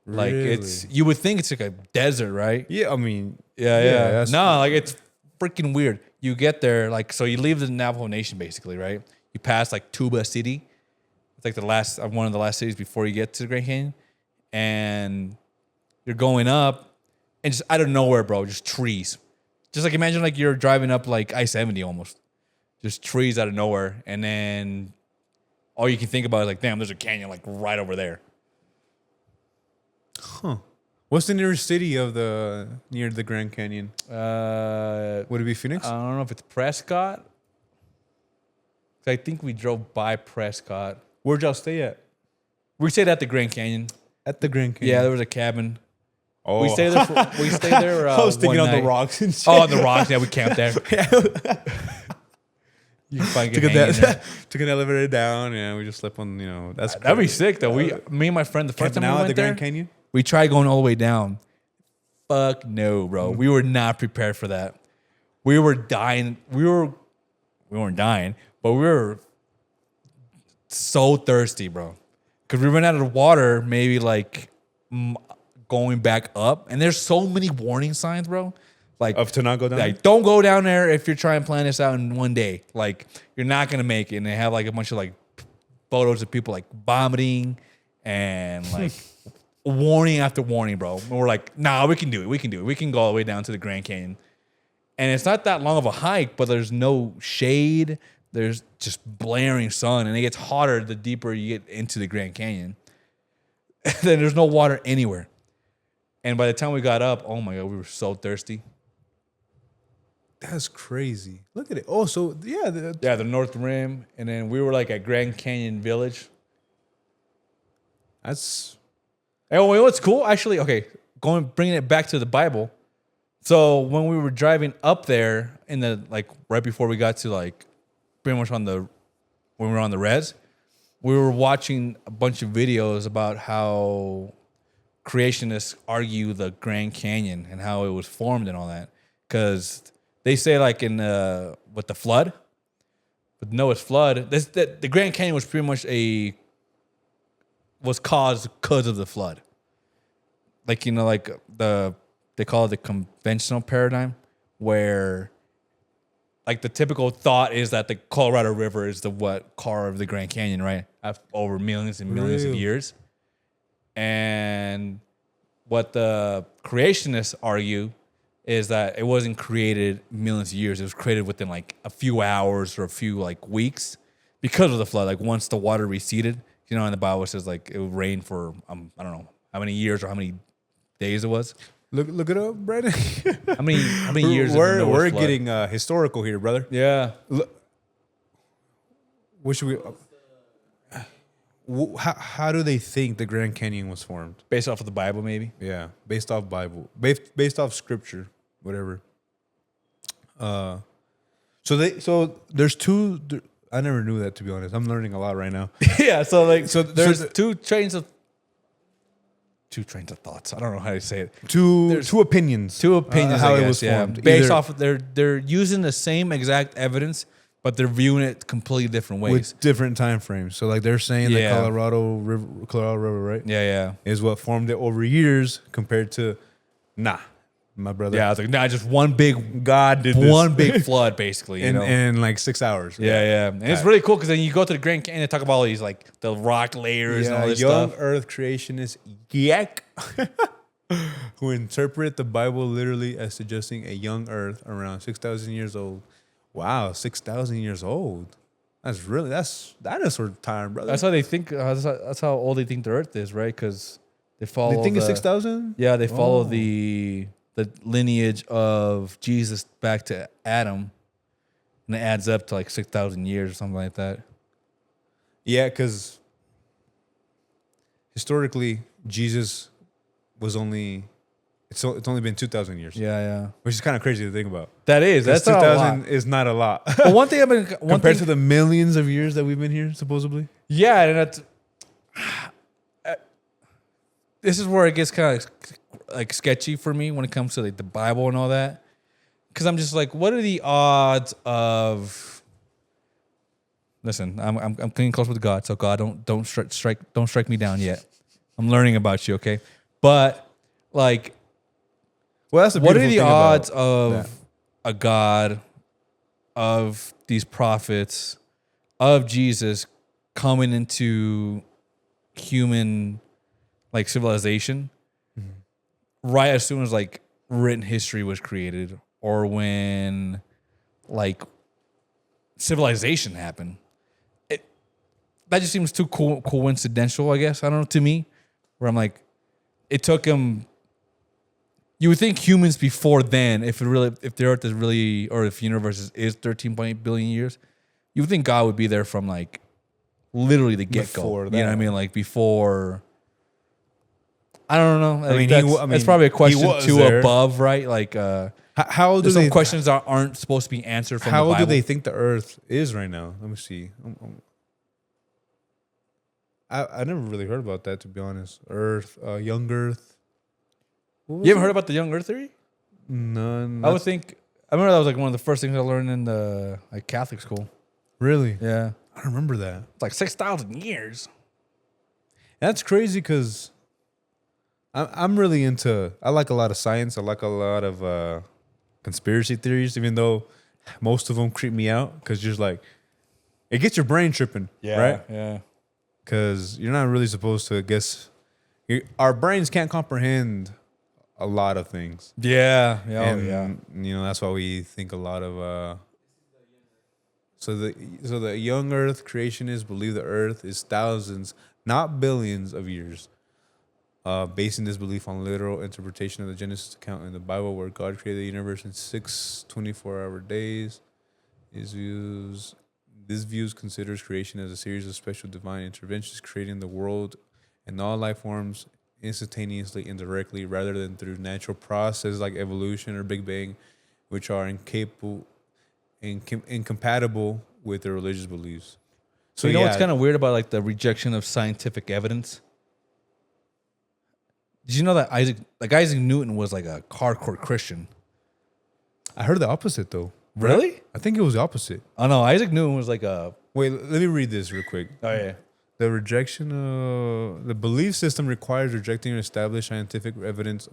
Like Really? you would think it's like a desert, right? Yeah, I mean, Yeah. that's- No, like it's freaking weird. You get there, like, so you leave the Navajo Nation basically, right? You pass like Tuba City. It's like one of the last cities before you get to the Grand Canyon. And you're going up and just out of nowhere, bro, just trees. Just like imagine like you're driving up like I-70 almost. Just trees out of nowhere. And then all you can think about is like, damn, there's a canyon like right over there. Huh. What's the nearest city near the Grand Canyon? Would it be Phoenix? I don't know if it's Prescott. 'Cause I think we drove by Prescott. Where'd y'all stay at? We stayed at the Grand Canyon. At the Grand Canyon. Yeah, there was a cabin. Oh. We stayed there. We stayed there. I was thinking one on the night. rocks and shit. Oh, on the rocks. Yeah, we camped there. You can fucking took, hang in there. took an elevator down. Yeah, we just slept on. That's That'd be crazy. sick though. Me and my friend, the first Camping time we out at went the there, Grand Canyon. we tried going all the way down. Fuck no, bro. We were not prepared for that. We were dying. We weren't dying, but we were so thirsty, bro. Because we ran out of water, maybe like going back up. And there's so many warning signs, bro. Like, Of to not go down. like, don't go down there if you're trying to plan this out in one day. Like, you're not gonna make it. And they have like a bunch of like photos of people like vomiting and like warning after warning, bro. And we're like, nah, we can do it. We can do it. We can go all the way down to the Grand Canyon. And it's not that long of a hike, but there's no shade. There's just blaring sun, and it gets hotter the deeper you get into the Grand Canyon. Then there's no water anywhere. And by the time we got up, oh my God, we were so thirsty. That's crazy. Look at it. Oh, so yeah. Yeah, the North Rim. And then we were like at Grand Canyon Village. That's And you know what's cool? Actually, okay, bringing it back to the Bible. So when we were driving up there in the, like, right before we got to like, pretty much when we were on the res, we were watching a bunch of videos about how creationists argue the Grand Canyon and how it was formed and all that. Because they say like in with the flood, with Noah's flood, the Grand Canyon was pretty much was caused because of the flood. Like, you know, like they call it the conventional paradigm, where like the typical thought is that the Colorado River is the carved the Grand Canyon, right? Over millions and millions of years. And what the creationists argue is that it wasn't created millions of years. It was created within like a few hours or a few like weeks because of the flood. Like once the water receded, you know, in the Bible it says like it would rain for I don't know how many years or how many days it was. Look it up, Brandon. How many years? We're getting historical here, brother. Yeah. What should we? How do they think the Grand Canyon was formed? Based off of the Bible, maybe. Yeah, based off Bible, based off Scripture, whatever. So there's two. I never knew that, to be honest. I'm learning a lot right now. Yeah. So there's two trains of thoughts. I don't know how to say it. Two opinions. Two opinions. How I guess, it was formed. Based off of they're using the same exact evidence, but they're viewing it completely different ways with different time frames. So like they're saying the Colorado River, right? Yeah. Is what formed it over years compared to my brother. Yeah, I was like, just one big God did this. One big flood, basically. in like 6 hours. Yeah. And it's really cool because then you go to the Grand Canyon and talk about all these like the rock layers and all this young stuff. Earth creationists, yak, who interpret the Bible literally as suggesting a young Earth around 6,000 years old. Wow, 6,000 years old. That's dinosaur time, brother. That's how they think. That's how old they think the Earth is, right? Because they follow. They think it's 6,000. Yeah, they follow the lineage of Jesus back to Adam, and it adds up to like 6,000 years or something like that. Yeah, because historically, Jesus was only. It's only been 2,000 years. Yeah. Which is kind of crazy to think about. That's 2,000 is not a lot. But one thing I've been compared to the millions of years that we've been here, supposedly. Yeah, and that's this is where it gets kind of like sketchy for me when it comes to like the Bible and all that, because I'm just like, what are the odds of? Listen, I'm getting close with God, so God don't strike me down yet. I'm learning about you, okay? But like. Well, that's what are the odds of a God, of these prophets, of Jesus coming into human like civilization right as soon as like written history was created, or when like civilization happened? That just seems too coincidental, I guess. I don't know, to me, where I'm like, it took him. You would think humans before then, if the Earth is really, or if the universe is 13.8 billion years, you would think God would be there from like literally the get-go. You know what I mean? Like before. I don't know. Like that's probably a question too above, right? Like, how do some questions that aren't supposed to be answered from the Bible. How do they think the Earth is right now? Let me see. I never really heard about that, to be honest. Earth, young Earth. You haven't heard about the young Earth theory? None. I remember that was like one of the first things I learned in the like Catholic school. Really? Yeah. I don't remember that. It's like 6,000 years. That's crazy because I'm really into. I like a lot of science. I like a lot of conspiracy theories, even though most of them creep me out because just like it gets your brain tripping. Yeah. Right. Yeah. Because you're not really supposed to guess. Our brains can't comprehend a lot of things. Yeah. You know, that's why we think a lot of. So the young Earth creationists believe the Earth is thousands, not billions of years. Basing this belief on literal interpretation of the Genesis account in the Bible, where God created the universe in 6 24-hour days. This view considers creation as a series of special divine interventions, creating the world and all life forms instantaneously, indirectly, rather than through natural processes like evolution or Big Bang, which are incompatible with their religious beliefs. So you know what's kind of weird about like the rejection of scientific evidence? Did you know that Isaac Newton was like a hardcore Christian? I heard the opposite though. Really? I think it was the opposite. Oh no, Isaac Newton was like a. Wait, let me read this real quick. Oh yeah. The rejection of the belief system requires rejecting established scientific evidence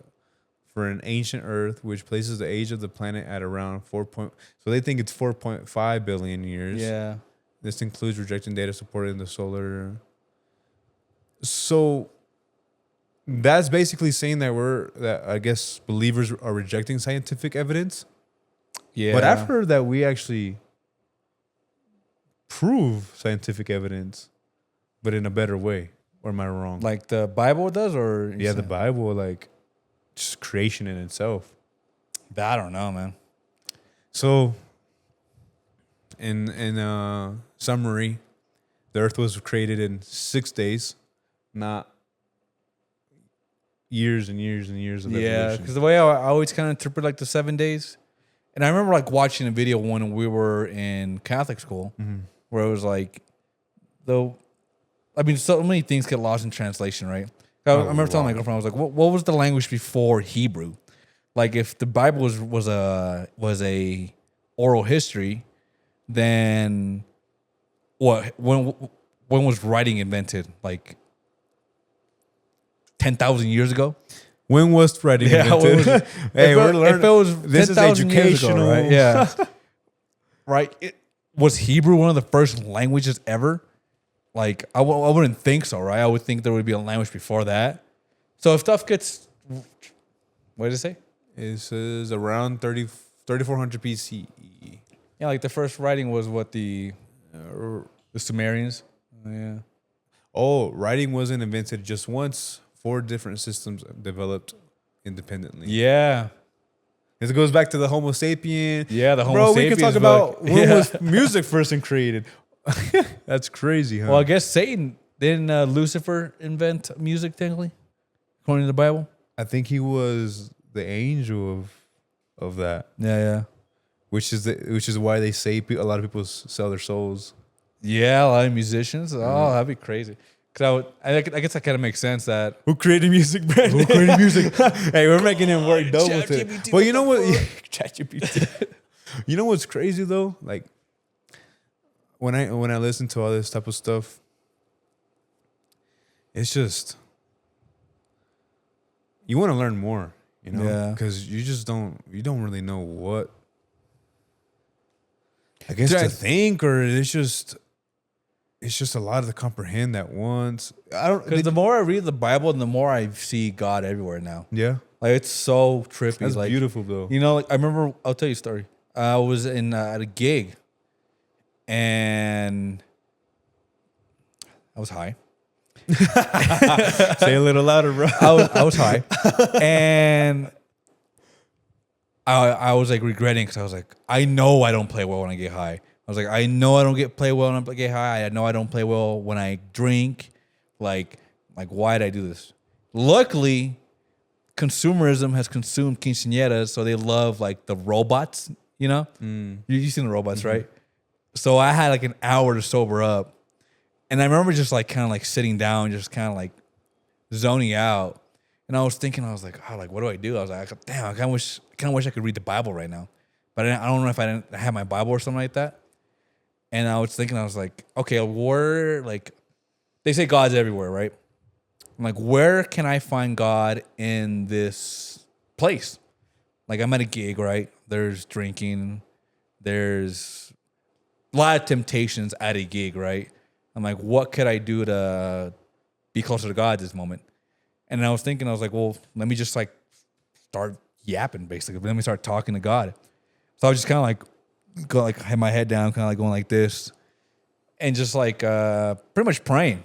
for an ancient Earth, which places the age of the planet at around 4. So they think it's 4.5 billion years. Yeah. This includes rejecting data supporting the solar. So that's basically saying that I guess believers are rejecting scientific evidence. Yeah. But I've heard that we actually prove scientific evidence, but in a better way. Or am I wrong? Like the Bible does, or Yeah, the Bible, like just creation in itself. I don't know, man. So, in summary, the Earth was created in 6 days, not years and years and years of Yeah, evolution. because the way I always kind of interpret like the 7 days, and I remember like watching a video when we were in Catholic school, where it was like, though, I mean, so many things get lost in translation, right? I remember telling my girlfriend, I was like, what was the language before Hebrew? Like, if the Bible was a oral history, then what? When was writing invented? Like 10,000 years ago? When was writing invented? Hey, we're learning. If it was This is 10,000 years ago, educational. right? Yeah. Right. Was Hebrew one of the first languages ever? Like, I wouldn't think so, right? I would think there would be a language before that. So if stuff gets, what did it say? It says around 3400 BCE. Yeah, like the first writing was what the Sumerians. Yeah. Oh, writing wasn't invented just once. 4 different systems developed independently. Yeah. This goes back to the Homo sapien. Yeah, the Homo Bro, sapiens we can talk book. about when Yeah. was music first created. That's crazy, huh? Well, I guess Satan, didn't Lucifer invent music technically, according to the Bible? I think he was the angel of that, Yeah. which is why they say a lot of people sell their souls. Yeah, a lot of musicians. Oh, that'd be crazy. Because I guess that kind of makes sense that. Who created music, Brandon? Who created music? Hey, we're making him work double with it. ChatGPT, But you know what what? the ChatGPT. You know what's crazy though? Like when I listen to all this type of stuff, it's just you want to learn more, you know? Yeah. Because you don't really know what I guess Yeah. to think, or it's just a lot to comprehend at once. I don't. Because the more I read the Bible, the more I see God everywhere now. Yeah, Like, it's so trippy. that's like, beautiful though. You know, like, I remember, I'll tell you a story. I was at a gig, and I was high. Say a little louder, bro. I was high, and I was like regretting because I was like, I know I don't play well when I get high. I was like, I know I don't play well when I get high. I know I don't play well when I drink. Like why did I do this? Luckily, consumerism has consumed quinceañeras, so they love like the robots. You know, you seen the robots, right? So I had like an hour to sober up, and I remember just like kind of like sitting down, just kind of like zoning out. And I was thinking, I was like, oh, like what do I do? I was like, damn, I kind of wish I could read the Bible right now, but I don't know if I didn't have my Bible or something like that. And I was thinking, I was like, okay, where, like, they say God's everywhere, right? I'm like, where can I find God in this place? Like, I'm at a gig, right? There's drinking. There's a lot of temptations at a gig, right? I'm like, what could I do to be closer to God at this moment? And I was thinking, I was like, well, let me just, like, start yapping, basically. Let me start talking to God. So I was just kind of like, had my head down, kind of like going like this, and just like pretty much praying.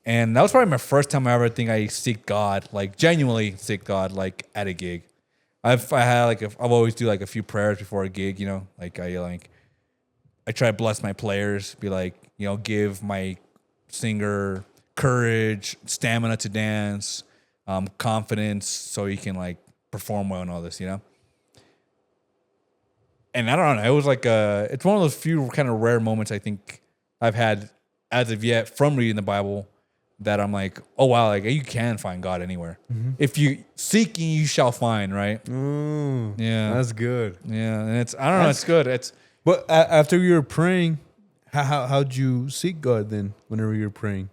And that was probably my first time I ever think I seek God, like genuinely seek God, like at a gig. I've always do like a few prayers before a gig, you know, like I try to bless my players, be like, you know, give my singer courage, stamina to dance, confidence, so he can like perform well and all this, you know. And I don't know, it was like it's one of those few kind of rare moments I think I've had as of yet from reading the Bible that I'm like, oh wow, like you can find God anywhere. If you seeking, you shall find, right? Yeah, That's good. yeah, and it's I don't know, it's good. It's But after you were praying, how'd you seek God then? Whenever you were praying,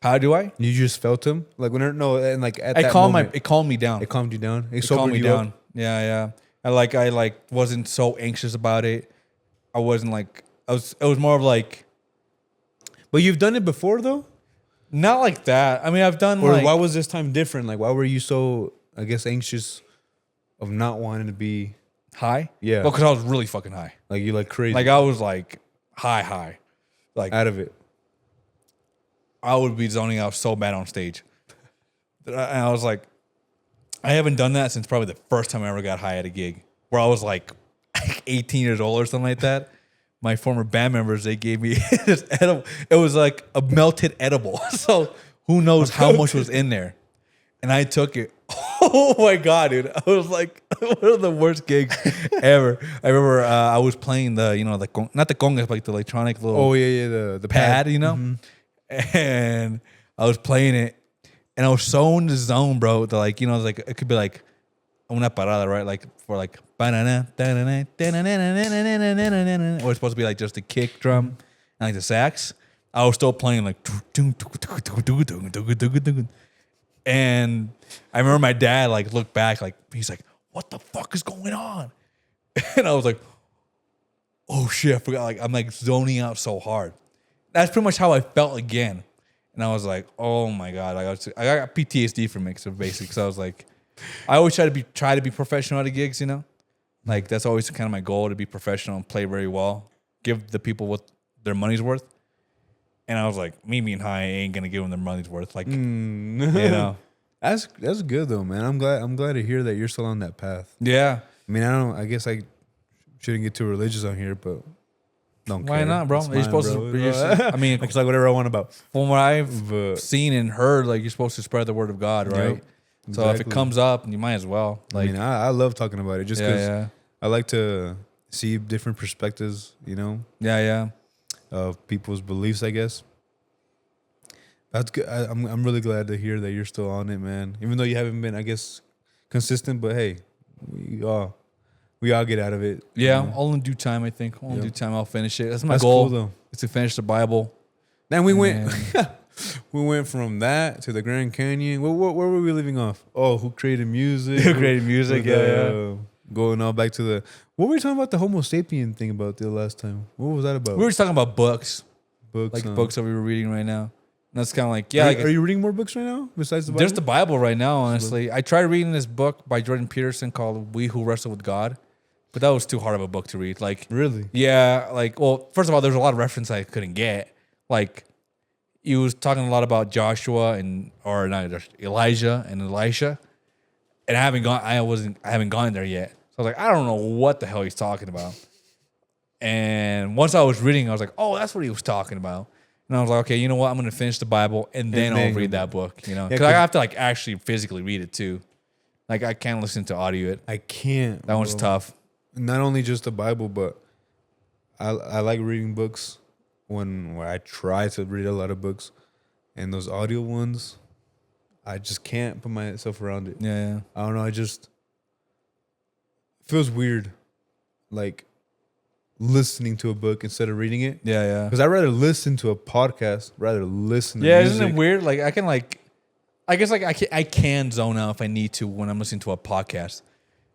how do I? you just felt Him, like whenever and like at I that calm moment, it calmed me down. it calmed you down. It It sobered calmed me you down. up. Yeah, yeah. I like wasn't so anxious about it. I wasn't like I was. It was more of like But you've done it before though, not like that. I mean, I've done or like why was this time different? Like why were you so, I guess, anxious of not wanting to be high. Yeah. Well, because I was really fucking high. like you like crazy, Like I was like high. Like out of it? I would be zoning out so bad on stage. And I was like, I haven't done that since probably the first time I ever got high at a gig, where I was like 18 years old or something like that. My former band members, they gave me this edible. It was like a melted edible. So who knows how much was in there. And I took it. Oh my God, dude. I was like, one of the worst gigs ever. I remember I was playing the, not the congas, but like the electronic little Oh yeah, the pad, And I was playing it, and I was so in the zone, bro. That like, like it could be like una parada, right? Like for like banana, or it's supposed to be like just the kick drum and like the sax. I was still playing like, and I remember my dad like looked back, like he's like, "What the fuck is going on?" And I was like, "Oh shit, I forgot." Like I'm like zoning out so hard. That's pretty much how I felt again. And I was like, oh my God. Like I got PTSD from it, so basically. Because I was like, I always try to be professional at the gigs, Like that's always kind of my goal, to be professional and play very well. Give the people what their money's worth. And I was like, me being high, I ain't gonna give them their money's worth. Like, That's good though, man. I'm glad to hear that you're still on that path. Yeah. I mean, I guess I shouldn't get too religious on here, but don't Why care. not, bro? It's You're fine, supposed bro. to. I mean, It's like whatever I want about. from what I've But seen and heard, like you're supposed to spread the word of God, right? Yep, So if it exactly. comes up, you might as well. Like, I mean, I love talking about it just because yeah. I like to see different perspectives, Yeah. of people's beliefs, I guess. That's good. I'm really glad to hear that you're still on it, man. Even though you haven't been, I guess, consistent, but hey, we all get out of it. Yeah, all in due time, I think. All in due time, I'll finish it. That's my That's goal. cool though. Is to finish the Bible. Then we went we went from that to the Grand Canyon. Where were we leaving off? Oh, who created music? Who created music, With, yeah. Going all back to the, what were we talking about, the Homo sapien thing about the last time? What was that about? We were just talking about books, Books. like huh? books that we were reading right now. And that's kind of like, Are you reading more books right now besides the Bible? there's the Bible right now, honestly. I tried reading this book by Jordan Peterson called We Who Wrestle with God, but that was too hard of a book to read. Like, Really? yeah, like, well, first of all, there's a lot of reference I couldn't get. Like, he was talking a lot about Joshua Elijah and Elisha, and I haven't gone there yet. So I was like, I don't know what the hell he's talking about. And once I was reading, I was like, oh, that's what he was talking about. And I was like, okay, you know what? I'm gonna finish the Bible and then I'll read that book. Because I have to like actually physically read it too. Like I can't listen to audio it. I can't. That one's tough. Not only just the Bible, but I like reading books where I try to read a lot of books, and those audio ones, I just can't put myself around it. Yeah. I don't know. I just feels weird, like listening to a book instead of reading it. Yeah. Because I'd rather listen to a podcast rather than listen to Yeah, music. isn't it weird? Like I guess I can zone out if I need to when I'm listening to a podcast.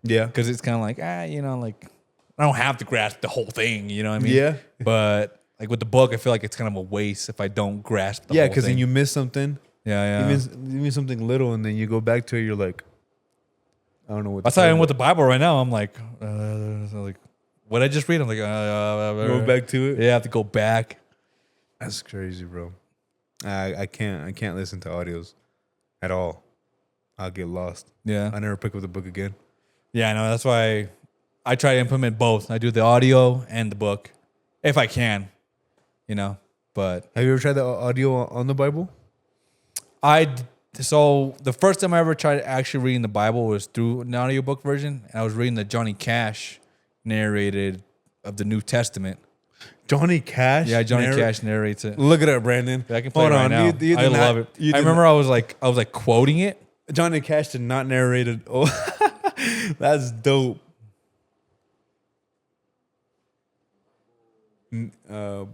Yeah. Because it's kind of like, like I don't have to grasp the whole thing, you know what I mean? Yeah. But like with the book, I feel like it's kind of a waste if I don't grasp the whole thing. Yeah, because then you miss something. Yeah. Even something little, and then you go back to it, you're like, I don't know what. That's how I am with the Bible right now. I'm like, what I just read? I'm like, Go back to it. Yeah, I have to go back. That's crazy, bro. I can't listen to audios at all. I'll get lost. Yeah. I never pick up the book again. Yeah, I know. That's why I try to implement both. I do the audio and the book if I can, but Have you ever tried the audio on the Bible? So the first time I ever tried actually reading the Bible was through an audiobook version, and I was reading the Johnny Cash narrated of the New Testament. Johnny Cash. Yeah, Johnny Cash narrates it. Look at it, Brandon. I can play it right now. I love it. I remember I was like quoting it. Johnny Cash did not narrate it. Oh, that's dope.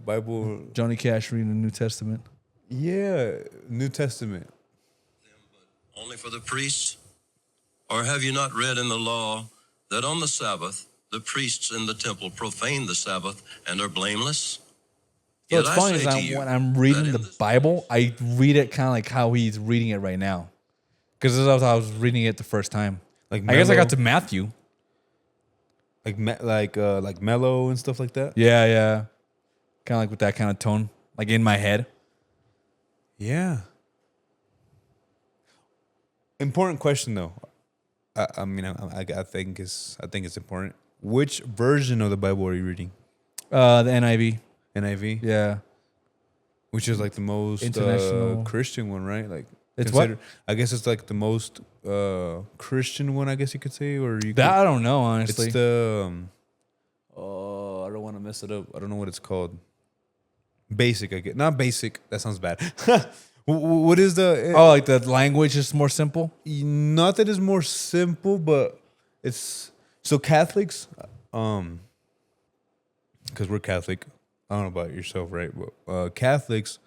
Bible. Johnny Cash reading the New Testament. Yeah, New Testament. Only for the priests? Or have you not read in the law that on the Sabbath the priests in the temple profane the Sabbath and are blameless? So Yet it's I funny say is to you when I'm reading that the in this Bible, I read it kind of like how he's reading it right now. Because this is how I was reading it the first time. Like I guess I mellow? got to Matthew. Like mellow and stuff like that. Yeah, yeah. Kind of like with that kind of tone, like in my head. Yeah. Important question though. I mean, I think it's important. Which version of the Bible are you reading? The NIV. NIV, Yeah. which is like the most International. Christian one, right? Like It's what? I guess it's like the most Christian one, I guess you could say, or you. That I could, don't know, honestly. it's the. Oh, I don't want to mess it up. I don't know what it's called. Basic, I guess. Not basic. That sounds bad. What is the? Oh, like the language is more simple? Not that it's more simple, but it's so Catholics, because we're Catholic. I don't know about yourself, right? But Catholics,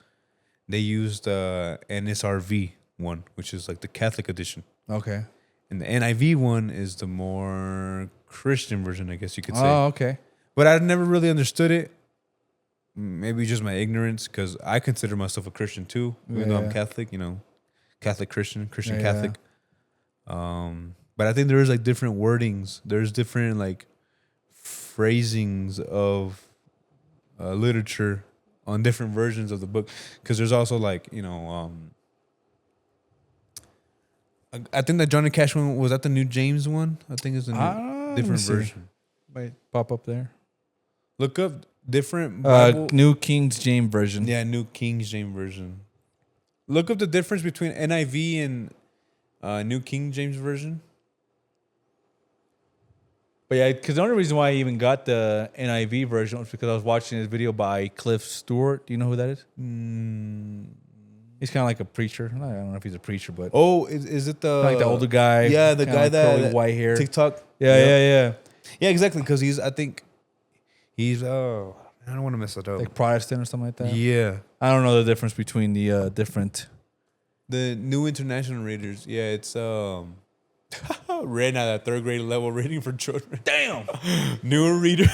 they used NSRV one, which is like the Catholic edition, Okay. and the NIV one is the more Christian version, I guess you could say. Oh, okay. But I never really understood it. Maybe just my ignorance, because I consider myself a Christian too, even though I'm Yeah. Catholic. Catholic Christian, Christian Yeah, Catholic. But I think there is like different wordings. There's different like phrasings of literature on different versions of the book. Because there's also like I think that Johnny Cash one was that the New James one. I think it's a Let different me see. version. Might pop up there. Look up different Bible. New King James Version. Yeah, New King James Version. Look up the difference between NIV and New King James Version. But yeah, because the only reason why I even got the NIV version was because I was watching this video by Cliff Stewart. Do you know who that is? He's kind of like a preacher. I don't know if he's a preacher, but Oh, is it the like the older guy. Yeah, the kinda guy like that curly white hair. TikTok. Yeah, Yep. yeah. Yeah, exactly. Because I think he's I don't want to mess it up. Like Protestant or something like that. Yeah, I don't know the difference between the different. the New International Readers. Yeah, it's ran at a third grade level reading for children. Damn. Newer reader.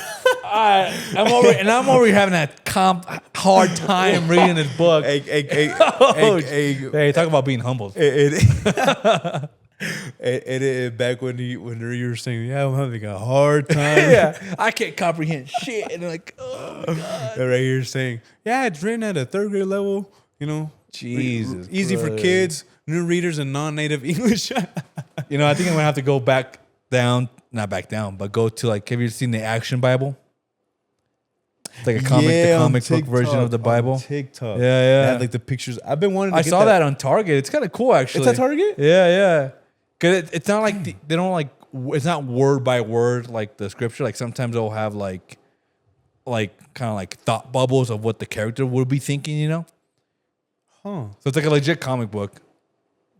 I'm already having that hard time reading this book. Hey, talk about being humbled. Back when you were saying, yeah, I'm having a hard time. Yeah, I can't comprehend shit. And they're like, oh my God. Right here saying, yeah, it's written at a third grade level. Jesus easy for Christ. kids, new readers, and non-native English. I think I'm gonna have to go back down, not back down, but go to like. Have you seen the Action Bible? It's like a the comic book version of the Bible. On TikTok. Yeah, yeah. They had, like the pictures. I've been wanting to I get saw that on Target. It's kind of cool, actually. It's at Target? Yeah, yeah. Cause it's not like they don't like. It's not word by word like the scripture. Like sometimes they'll have like kind of like thought bubbles of what the character would be thinking. Huh. So it's like a legit comic book,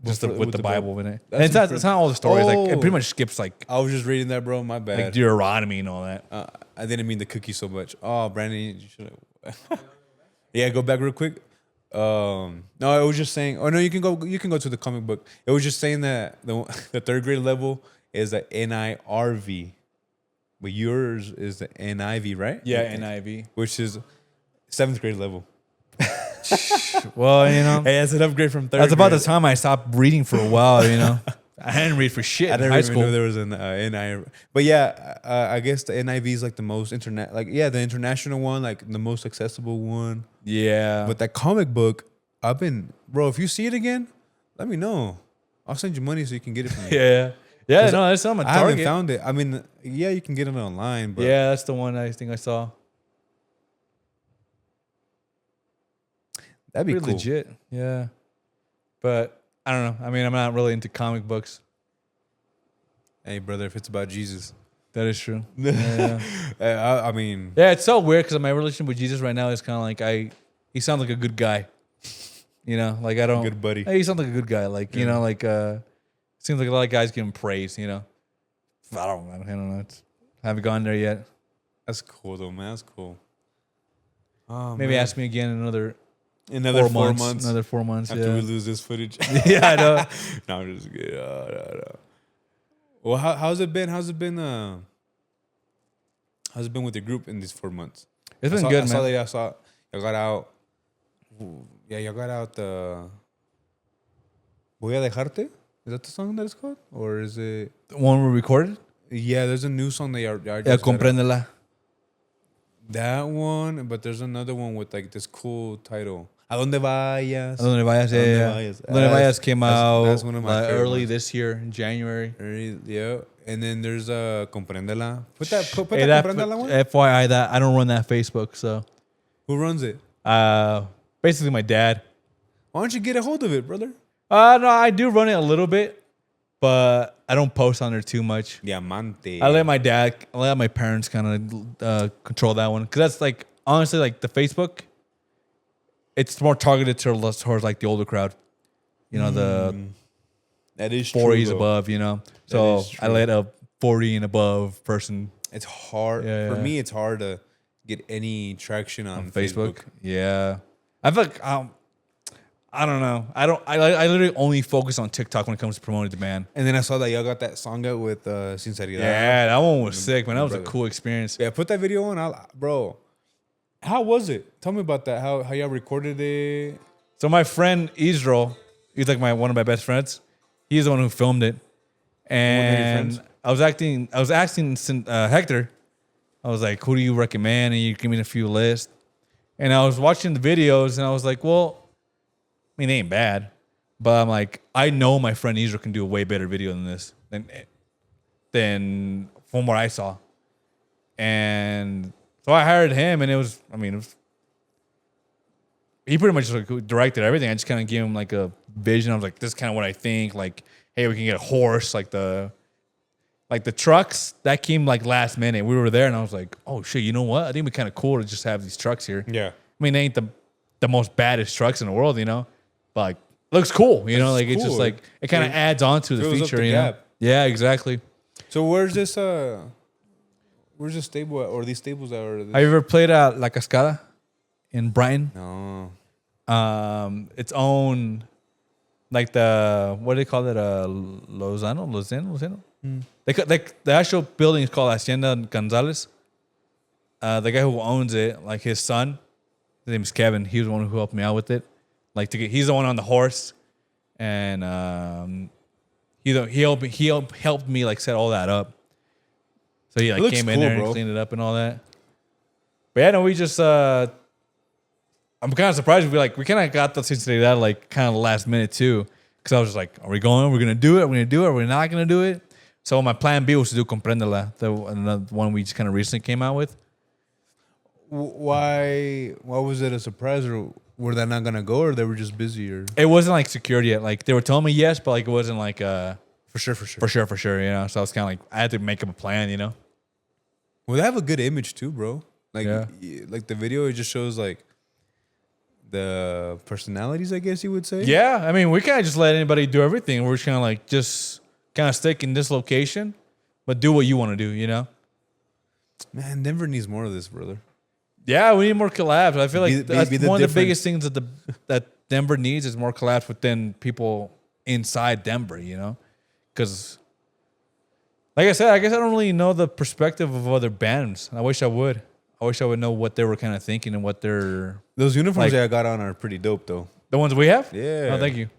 just With with the the Bible in it. That's And it's not all the stories. Like it Oh. pretty much skips like I was just reading that, bro. My bad. Deuteronomy and all that. I didn't mean the cookie so much. Oh, Brandon, you should have. Yeah, go back real quick. No, I was just saying. Oh no, you can go. You can go to the comic book. It was just saying that the third grade level is the NIRV, but yours is the NIV, right? Yeah, NIV. Which is 7th grade level. Well, Hey, that's an upgrade from third. that's about the grade. time I stopped reading for a while. I didn't read for shit I in didn't high even know school. there was an NIV. But yeah, I guess the NIV is like the most the international one, like the most accessible one. Yeah, But that comic book, bro, if you see it again, let me know. I'll send you money so you can get it from me. yeah. No, there's some at I haven't Target. found it. I mean, yeah, you can get it online, but Yeah, that's the one I think I saw. that'd be Pretty cool. legit. Yeah, but I don't know. I mean, I'm not really into comic books. Hey, brother, if it's about Jesus, That is true. Yeah. I mean, Yeah, it's so weird because my relationship with Jesus right now is kind of like he sounds like a good guy. You know, like I don't. good buddy. Hey, he sounds like a good guy. Like you know, like seems like a lot of guys give him praise. You know, I don't know. I haven't gone there yet. that's cool though, man. That's cool. Oh, Maybe man. ask me again in another 4 months. Another 4 months. After Yeah. we lose this footage. Yeah, I know. No, I'm just kidding. No. Well, how's it been? How's it been with the group in these 4 months? It's been I good, saw man. that y'all got out. Yeah, y'all got out the Voy a dejarte? Is that the song that it's called? Or is it? The one we recorded. Yeah, there's a new song that y'all Yeah, just got out. compréndela. That one, but there's another one with like this cool title. ¿A dónde vayas? A Donde Vayas. A Yeah, Donde yeah. Vayas. A Donde Vayas came out That's one of my favorite early ones. this year in January. Yeah, and then there's Compréndela. Put that Hey, that, Compréndela one. FYI, that I don't run that Facebook, so Who runs it? basically my dad. Why don't you get a hold of it, brother? No, I do run it a little bit, but I don't post on there too much. Diamante. I let my parents kind of control that one because that's like honestly like the Facebook. It's more targeted towards like the older crowd, you know, the That is true. 40s though. above, you know. So is I true. let a 40 and above person It's hard. Yeah, For yeah. me, it's hard to get any traction on Facebook. Yeah, I feel like I don't know. I literally only focus on TikTok when it comes to promoting the band. And then I saw that y'all got that song out with Sinceridad. Yeah, that one was sick, man. That was a brother. cool experience. Yeah, put that video on. Bro, how was it? Tell me about that. How y'all recorded it? So my friend Israel, he's like one of my best friends. He's the one who filmed it, and friends? I was asking Hector. I was like, "Who do you recommend?" And you give me a few lists. And I was watching the videos, and I was like, "Well, I mean, they ain't bad, but I'm like, I know my friend Israel can do a way better video than this, than from what I saw." And so I hired him, and it was he pretty much like directed everything. I just kind of gave him like a vision. I was like, this is kind of what I think. Like, hey, we can get a horse. Like the trucks that came like last minute. We were there, and I was like, oh shit, you know what? I think it'd be kind of cool to just have these trucks here. Yeah. I mean, they ain't the most baddest trucks in the world, you know, but like looks cool. You know, like it's just cool. like it kind of adds on to the fills up feature. the You know? gap. Yeah, exactly. So where's this stable at, or these stables at? Or this? Have you ever played at La Cascada in Brighton? No. Its own, like what do they call it? Lozano. The actual building is called Hacienda Gonzalez. The guy who owns it, like his son, his name is Kevin. He was the one who helped me out with it. Like he's the one on the horse, and he helped me like set all that up. So he like looks came in cool, there and bro. cleaned it up and all that. But yeah, no, we just I'm kind of surprised we kind of got the Cincinnati like kind of last minute too, because I was just like, are we going? We're gonna do it. We're gonna do it. We're not gonna do it. So my plan B was to do Comprendela, the one we just kind of recently came out with. Why was it a surprise, or were they not gonna go, or they were just busy, or It wasn't like secured yet. Like they were telling me yes, but like it wasn't like for sure. for sure. You know, so I was kind of like I had to make up a plan. You know. Well, they have a good image too, bro. Like, Yeah. like the video, it just shows like the personalities, I guess you would say. Yeah, I mean, we can't just let anybody do everything. We're just kind of like just kind of stick in this location, but do what you want to do. You know. Man, Denver needs more of this, brother. Yeah, we need more collabs. I feel like that's be the one of the difference. biggest things that Denver needs is more collabs within people inside Denver, you know? Because, like I said, I guess I don't really know the perspective of other bands. I wish I would. I wish I would know what they were kind of thinking and what they're... Those uniforms Like- that I got on are pretty dope, though. The ones we have? Yeah. Oh, thank you.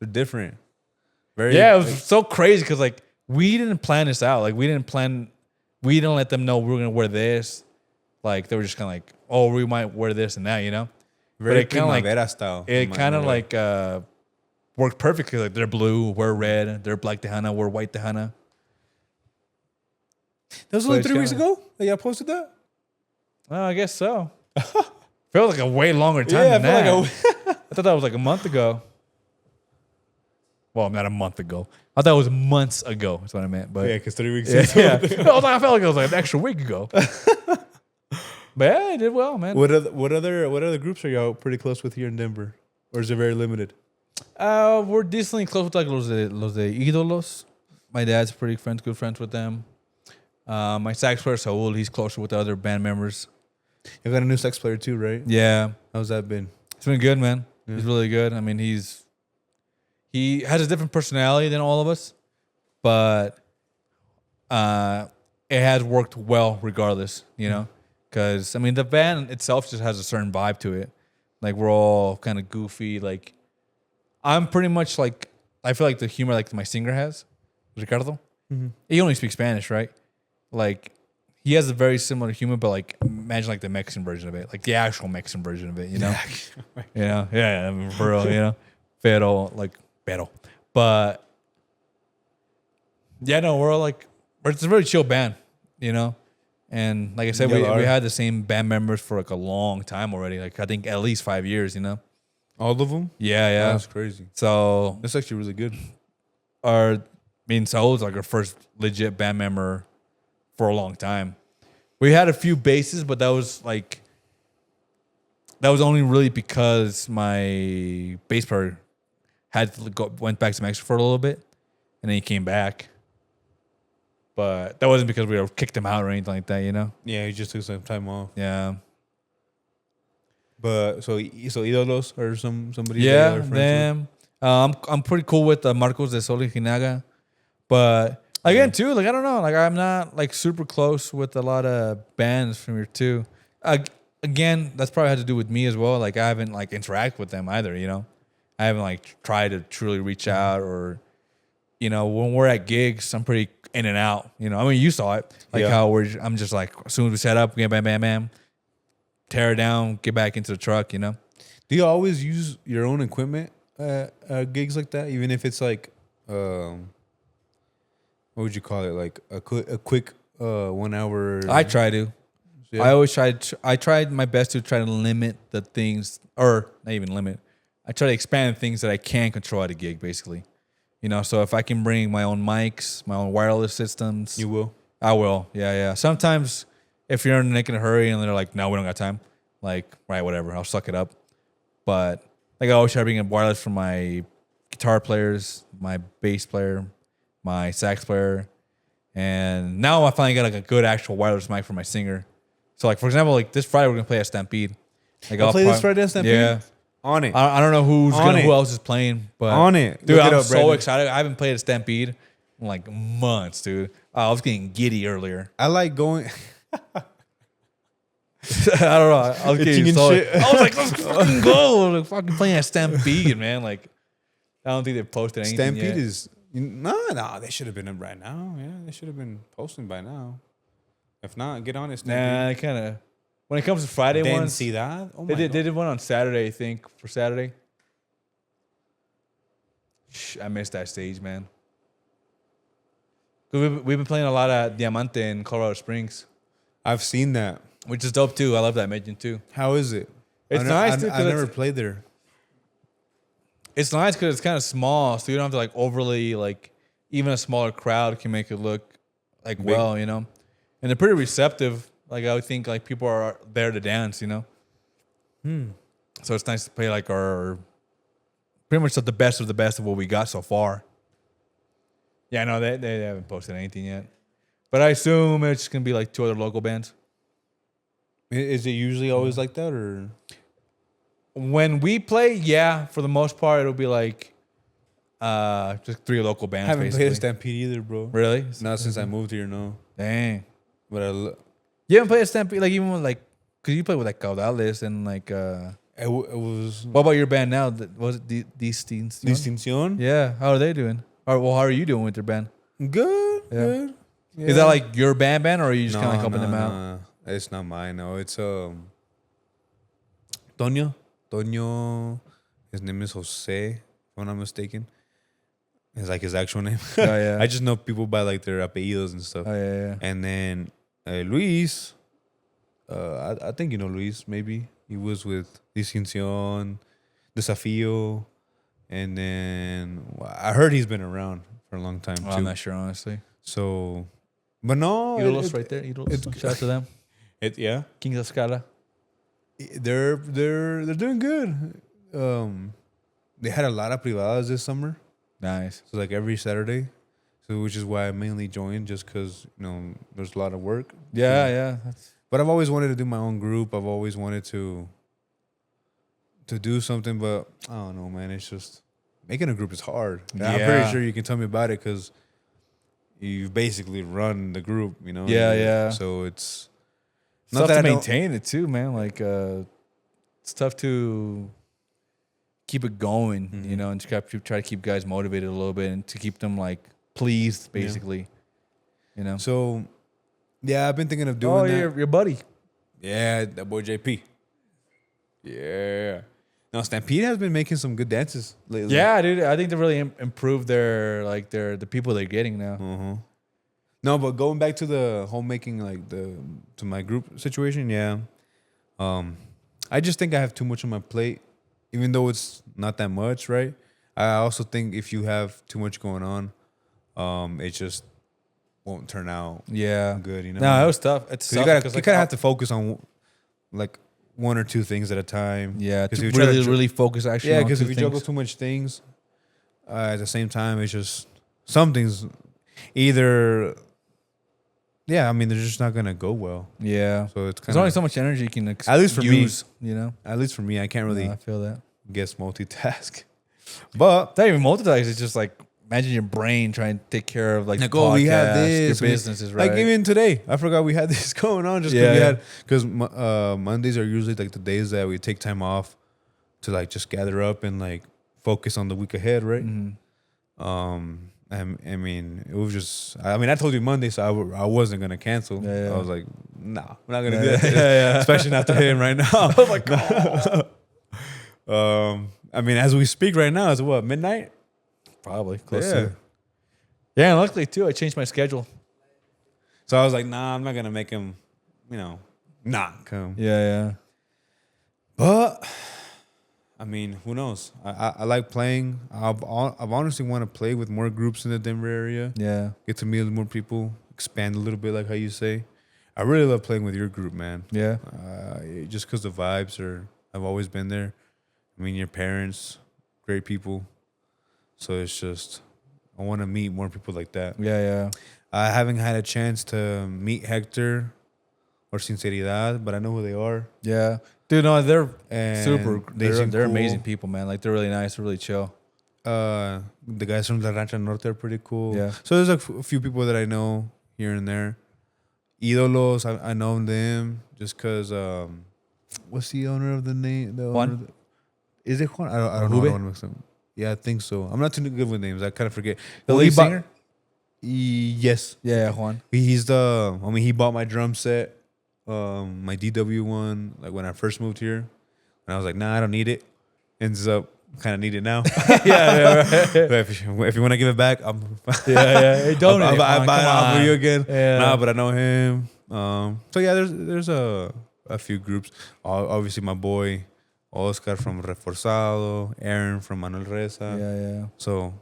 They're different. Very. Yeah, it was so crazy because, like, we didn't plan this out. Like, we didn't let them know we were going to wear this. Like, they were just kind of like, oh, we might wear this and that, you know? very it kinda like- Primavera style. It kind of like worked perfect because like they're blue, we're red, they're black Tejana, we're white Tejana. That was only But it's 3 weeks kinda- ago that y'all posted that? Well, I guess so. Feels like a way longer time than I that. feel like I thought that was like a month ago. Well, not a month ago. I thought it was months ago. That's what I meant. But Yeah, because 3 weeks. yeah. I felt like it was like an extra week ago. But yeah, I did well, man. What other groups are y'all pretty close with here in Denver, or is it very limited? We're decently close with like los de Ídolos. My dad's pretty good friends with them. My sax player Saul, he's closer with the other band members. You got a new sax player too, right? Yeah, How's that been? it's been good, man. Yeah. He's really good. I mean, he has a different personality than all of us, but it has worked well regardless. You know, because I mean, the band itself just has a certain vibe to it. Like we're all kind of goofy. Like I'm pretty much like I feel like the humor like my singer has, Ricardo. He only speaks Spanish, right? Like he has a very similar humor, but like imagine like the Mexican version of it, like the actual Mexican version of it, you know? You know, yeah, I mean, for real, you know, pero, but yeah, no, we're all like, it's a really chill band, you know, and like I said, we had the same band members for like a long time already, like I think at least 5 years, you know. All of them? Yeah. That's crazy. So That's actually really good. Saul's like our first legit band member for a long time. We had a few basses, but that was only really because my bass player went back to Mexico for a little bit, and then he came back. But that wasn't because we kicked him out or anything like that, you know? Yeah, he just took some time off. Yeah. But so Ídolos or somebody. Yeah, that you're friends them. I'm pretty cool with Marcos de Sol y Ginaga. But again, too, like I don't know, like I'm not like super close with a lot of bands from here too. Again, that's probably had to do with me as well. Like I haven't like interacted with them either, you know. I haven't like tried to truly reach out or, you know, when we're at gigs, I'm pretty in and out. You know, I mean, you saw it, like how I'm just like as soon as we set up, bam, tear it down, get back into the truck. You know. Do you always use your own equipment at gigs like that, even if it's like what would you call it? Like a quick 1 hour. I try to. Yeah. I tried my best to try to limit the things, or not even limit. I try to expand the things that I can control at a gig, basically. You know, so if I can bring my own mics, my own wireless systems, You will. I will. Yeah. Sometimes if you're in a hurry and they're like, no, we don't got time. Like, right, whatever. I'll suck it up. But like I always try to bring in wireless for my guitar players, my bass player, my sax player, and now I finally got like a good actual wireless mic for my singer. So like for example, like this Friday we're gonna play at Stampede. Like I'll play this Friday at Stampede? Yeah. On it. I don't know who it. else is playing, but On it. dude, Look it I'm up, so Brandon. excited. I haven't played at Stampede in like months, dude. I was getting giddy earlier. I like going. I don't know. I was getting Itching and so. shit. I was like, let's fucking go. Like fucking playing at Stampede, man. Like, I don't think they've posted anything Stampede yet. is no. They should have been up right now. Yeah, they should have been posting by now. If not, get on it. Nah, Stampede. I kind of. When it comes to Friday ones, Densidad. Oh they my did one on Saturday, I think, for Saturday. I missed that stage, man. 'Cause we've been playing a lot of Diamante in Colorado Springs, I've seen that. which is dope too. I love that mention too. How is it? It's nice, dude, 'cause I never it's- played there. It's nice because it's kind of small, so you don't have to like overly like. Even a smaller crowd can make it look like Big. well, you know. And they're pretty receptive. Like I would think like people are there to dance, you know. So it's nice to play like our pretty much the best of what we got so far. Yeah, no, they haven't posted anything yet. But I assume it's just gonna be like 2 other local bands. Is it usually always like that, or When we play, yeah, for the most part it'll be like just 3 local I bands. haven't basically. played a Stampede either, bro. Really? Not since I moved here, no. Dang. But You haven't played a Stampede, like even with like, cause you play with like Caudales and like. it was What about your band now? Was it Distinción? Distinción. Yeah. How are they doing? Or well, how are you doing with their band? Good. Yeah. Good. Is that like your band, or are you just kind of like helping them out? No. It's not mine. No, it's Toño. His name is Jose, if I'm not mistaken. It's like his actual name. Oh, yeah. I just know people by like their apellidos and stuff. Oh yeah. And then Luis, I think you know Luis, maybe. He was with Distinción, Desafío, And then I heard he's been around for a long time too. I'm not sure, honestly. So, but no, Ídolos right there. Ídolos. Shout out to them. Yeah, Kings of Scala. they're doing good. They had a lot of privadas this summer, Nice. so like every Saturday. So which is why I mainly joined, just because there's a lot of work. Yeah. But I've always wanted to do my own group. I've always wanted to do something, but I don't know, man. It's just making a group is hard. Yeah. I'm pretty sure you can tell me about it because you basically run the group, Yeah. So it's It's tough that to I don't- maintain it too, man. Like it's tough to keep it going, and try to keep guys motivated a little bit and to keep them like pleased, basically. So yeah, I've been thinking of doing that. your buddy. Yeah, that boy JP. Yeah. No, Stampede has been making some good dances lately. Yeah, dude. I think they really improved the people they're getting now. Uh-huh. No, but going back to the homemaking, to my group situation, yeah. I just think I have too much on my plate, even though it's not that much, right? I also think if you have too much going on, it just won't turn out Yeah, good, No, it was tough. It's 'Cause you tough kind of have to focus on like one or two things at a time. Yeah, 'Cause to if you try really focus actually. Yeah, on because two if you things. juggle too much things at the same time, it's just some things either. Yeah, I mean they're just not gonna go well. Yeah, So it's kind there's only so much energy you can At least for me. use. At least for me, I can't really I feel that. guess multitask. But It's not even multitask. It's just like imagine your brain trying to take care of like the oh, we have podcast, this, your businesses, right? Like even today, I forgot we had this going on just because Mondays are usually like the days that we take time off to like just gather up and like focus on the week ahead, right? I mean, it was just. I mean, I told you Monday, so I wasn't gonna cancel. Yeah. I was like, nah, we're not gonna do that. Today. Especially not to him right now. I was like, I mean, as we speak right now, it's what, midnight? Probably close Yeah. to. Yeah, and luckily too, I changed my schedule. So I was like, nah, I'm not gonna make him, not come. Yeah. But I mean, who knows? I like playing. I've honestly want to play with more groups in the Denver area. Yeah. Get to meet more people, expand a little bit, like how you say. I really love playing with your group, man. Yeah. Just because the vibes have always been there. I mean, your parents, great people. So it's just, I want to meet more people like that. Yeah. I haven't had a chance to meet Hector or Sinceridad, but I know who they are. Yeah. Dude, no, they're And super. they They're seem cool. amazing people, man. Like they're really nice, they're really chill. The guys from La Rancha Norte are pretty cool. Yeah. So there's a few people that I know here and there. Ídolos, I know them just because. What's the owner of the name? The Juan? owner of is it Juan? I don't know. I Rube? don't wanna mix them. Yeah, I think so. I'm not too good with names. I kind of forget. The Well, lead he bought- singer? Yes. Yeah, Juan. He bought my drum set, my DW one, like when I first moved here. And I was like, nah, I don't need it. Ends up kind of need it now. Yeah, right. But if you want to give it back, I'm Yeah. Hey, donate. I Juan, buy it come off for on. you again. Yeah. Nah, but I know him. So yeah, there's a few groups. Obviously, my boy Oscar from Reforzado, Aaron from Manuel Reza. Yeah. So,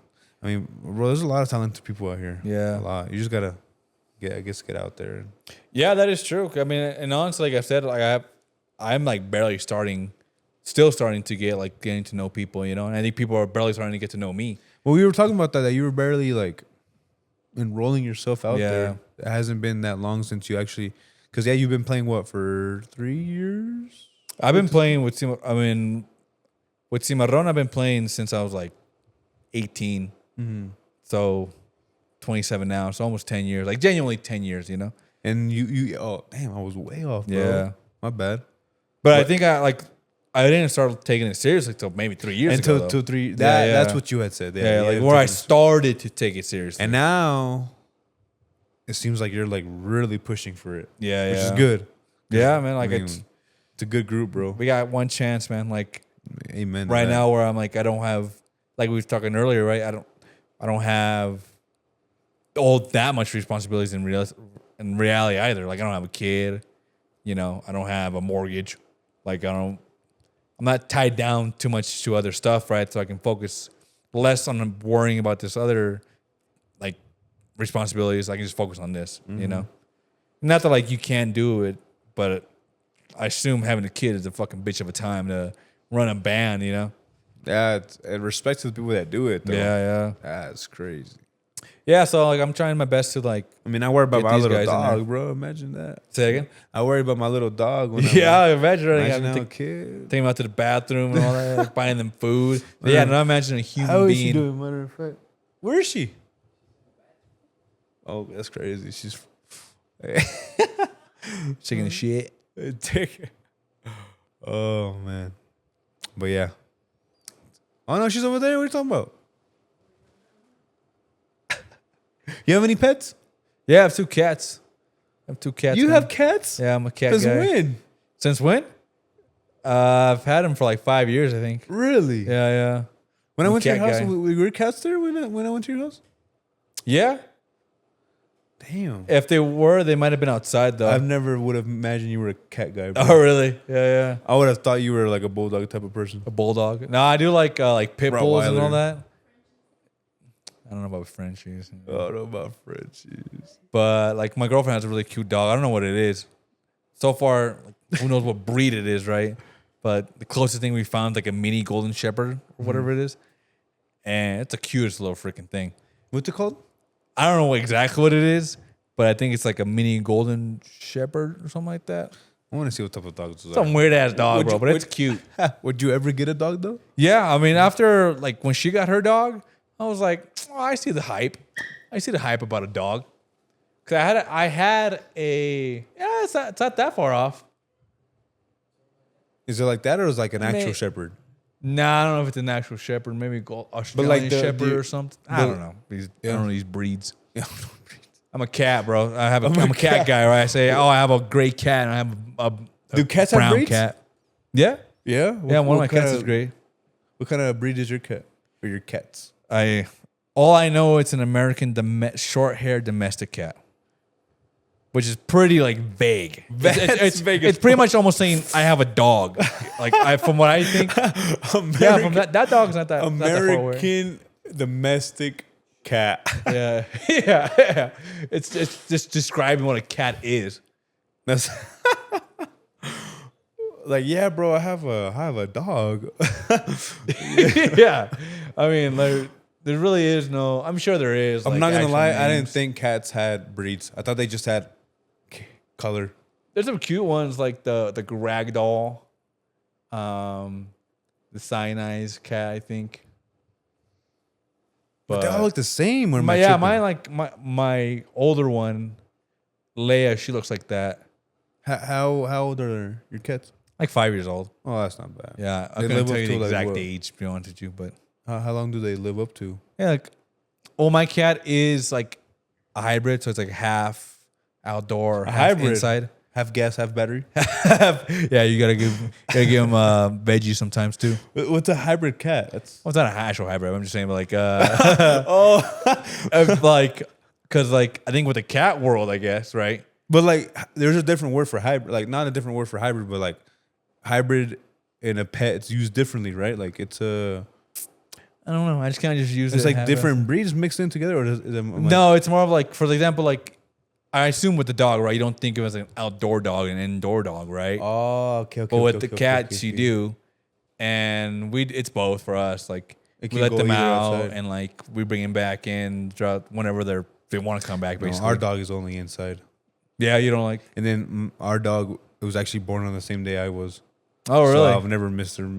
I mean, bro, there's a lot of talented people out here. Yeah. A lot. You just gotta get out there. Yeah, that is true. I mean, and honestly, like I said, like I'm like barely still starting to getting to know people, and I think people are barely starting to get to know me. Well, we were talking about that you were barely like enrolling yourself out Yeah. there. It hasn't been that long since you actually, because you've been playing what for 3 years? I've been playing with with Cimarron. I've been playing since I was like 18. So 27 now. So almost 10 years. Like genuinely 10 years, And you oh damn, I was way off, bro. Yeah. My bad. But I think I didn't start taking it seriously until maybe 3 years ago. Until 2, 3. Yeah. That's what you had said. Yeah, like you where I took it- started to take it seriously. And now it seems like you're like really pushing for it. Yeah, Which yeah. is good. Yeah, man. I Like mean, it's it's a good group, bro. we got one chance, man. Like Amen. to right that. now where I'm like I don't have, like we were talking earlier, right? I don't have all that much responsibilities in reality either. Like I don't have a kid, I don't have a mortgage. Like I'm not tied down too much to other stuff, right? So I can focus less on worrying about this other like responsibilities. I can just focus on this, you know. Not that like you can't do it, but I assume having a kid is a fucking bitch of a time to run a band, you know. Yeah, and respect to the people that do it, though. Yeah. That's crazy. Yeah, so like I'm trying my best to like. I mean, I worry about Get my these little guys in there. dog, bro. Imagine that. Say again. I worry about my little dog. When Yeah, I imagine running out imagine and how a kid. taking them out to the bathroom and all that, like buying them food. But yeah, no, imagine a human being. matter of fact? Where is she? Oh, that's crazy. She's Taking the shit. Oh man, but yeah. Oh no, she's over there. What are you talking about? You have any pets? Yeah, I have 2 cats. I have 2 cats. You man. have cats? Yeah, I'm a cat Since guy. when? Since when? I've had them for like 5 years, I think. Really? Yeah. When I I'm a went to your cat house, guy. were cats there when I went to your house? Yeah. Damn. If they were, they might have been outside though. I've never would have imagined you were a cat guy. Bro. Oh, really? Yeah. I would have thought you were like a bulldog type of person. A bulldog. No, I do like pit bulls and all Rottweiler. that. I don't know about Frenchies. I don't know about Frenchies. But like my girlfriend has a really cute dog. I don't know what it is. So far, like, who knows what breed it is, right? But the closest thing we found is like a mini golden shepherd or whatever it is. And it's the cutest little freaking thing. What's it called? I don't know exactly what it is, but I think it's like a mini golden shepherd or something like that. I want to see what type of dogs those Some weird ass dog, Would bro, you- but it's cute. Would you ever get a dog though? Yeah, I mean, after like when she got her dog, I was like, oh, I see the hype. I see the hype about a dog. Cause I had a yeah, it's not that far off. Is it like that, or is it like an actual May- shepherd? Nah, I don't know if it's an actual shepherd, maybe Australian shepherd or something. I don't know. I don't know these breeds. I'm a cat, bro. I'm a cat guy, right? I say, oh, I have a gray cat, and I have a Do cats have brown breeds? cat. Yeah, Yeah. yeah. One of my cats is gray. What kind of breed is your cat or your cats? All I know, it's an American short-haired domestic cat, which is pretty like vague. It's vague as It's pretty much almost saying I have a dog. Like from what I think, yeah, from that dog's not that not that far away. American domestic cat. Yeah. It's just describing what a cat is. That's like, yeah, bro. I have a dog. Yeah, I mean, like, there really is no. I'm sure there is. I'm like, not gonna actual lie. I didn't names. think cats had breeds. I thought they just had color. There's some cute ones like the ragdoll, the cyanized cat, I think. But they all look the same. Or my older one, Leia, she looks like that. How old are your cats? Like 5 years old. Oh, that's not bad. Yeah, I They couldn't live tell up you to, the like, exact what? age, to be honest with you, but How long do they live up to? yeah, like, my cat is like a hybrid, so it's like half outdoor, half hybrid? inside. Half gas, half battery. Yeah, you gotta give him veggies sometimes too. What's a hybrid cat? That's Well, it's not an actual hybrid. I'm just saying, but like, oh. like, cause like I think with the cat world, I guess, right? But like, there's a different word for hybrid. Like, not a different word for hybrid, but like, hybrid in a pet, it's used differently, right? Like, it's I don't know. I just kind of just use it. it's like have different breeds mixed in together, or No, it's more of like, for example, like I assume with the dog, right? You don't think of it as an outdoor dog and an indoor dog, right? Oh, okay. But with the cats, you do, and it's both for us. Like It we can let go them either out, outside. and like we bring them back in throughout whenever they want to come back. No, Basically, our dog is only inside, Yeah, you don't like. and then our dog was actually born on the same day I was. Oh, really? So I've never missed her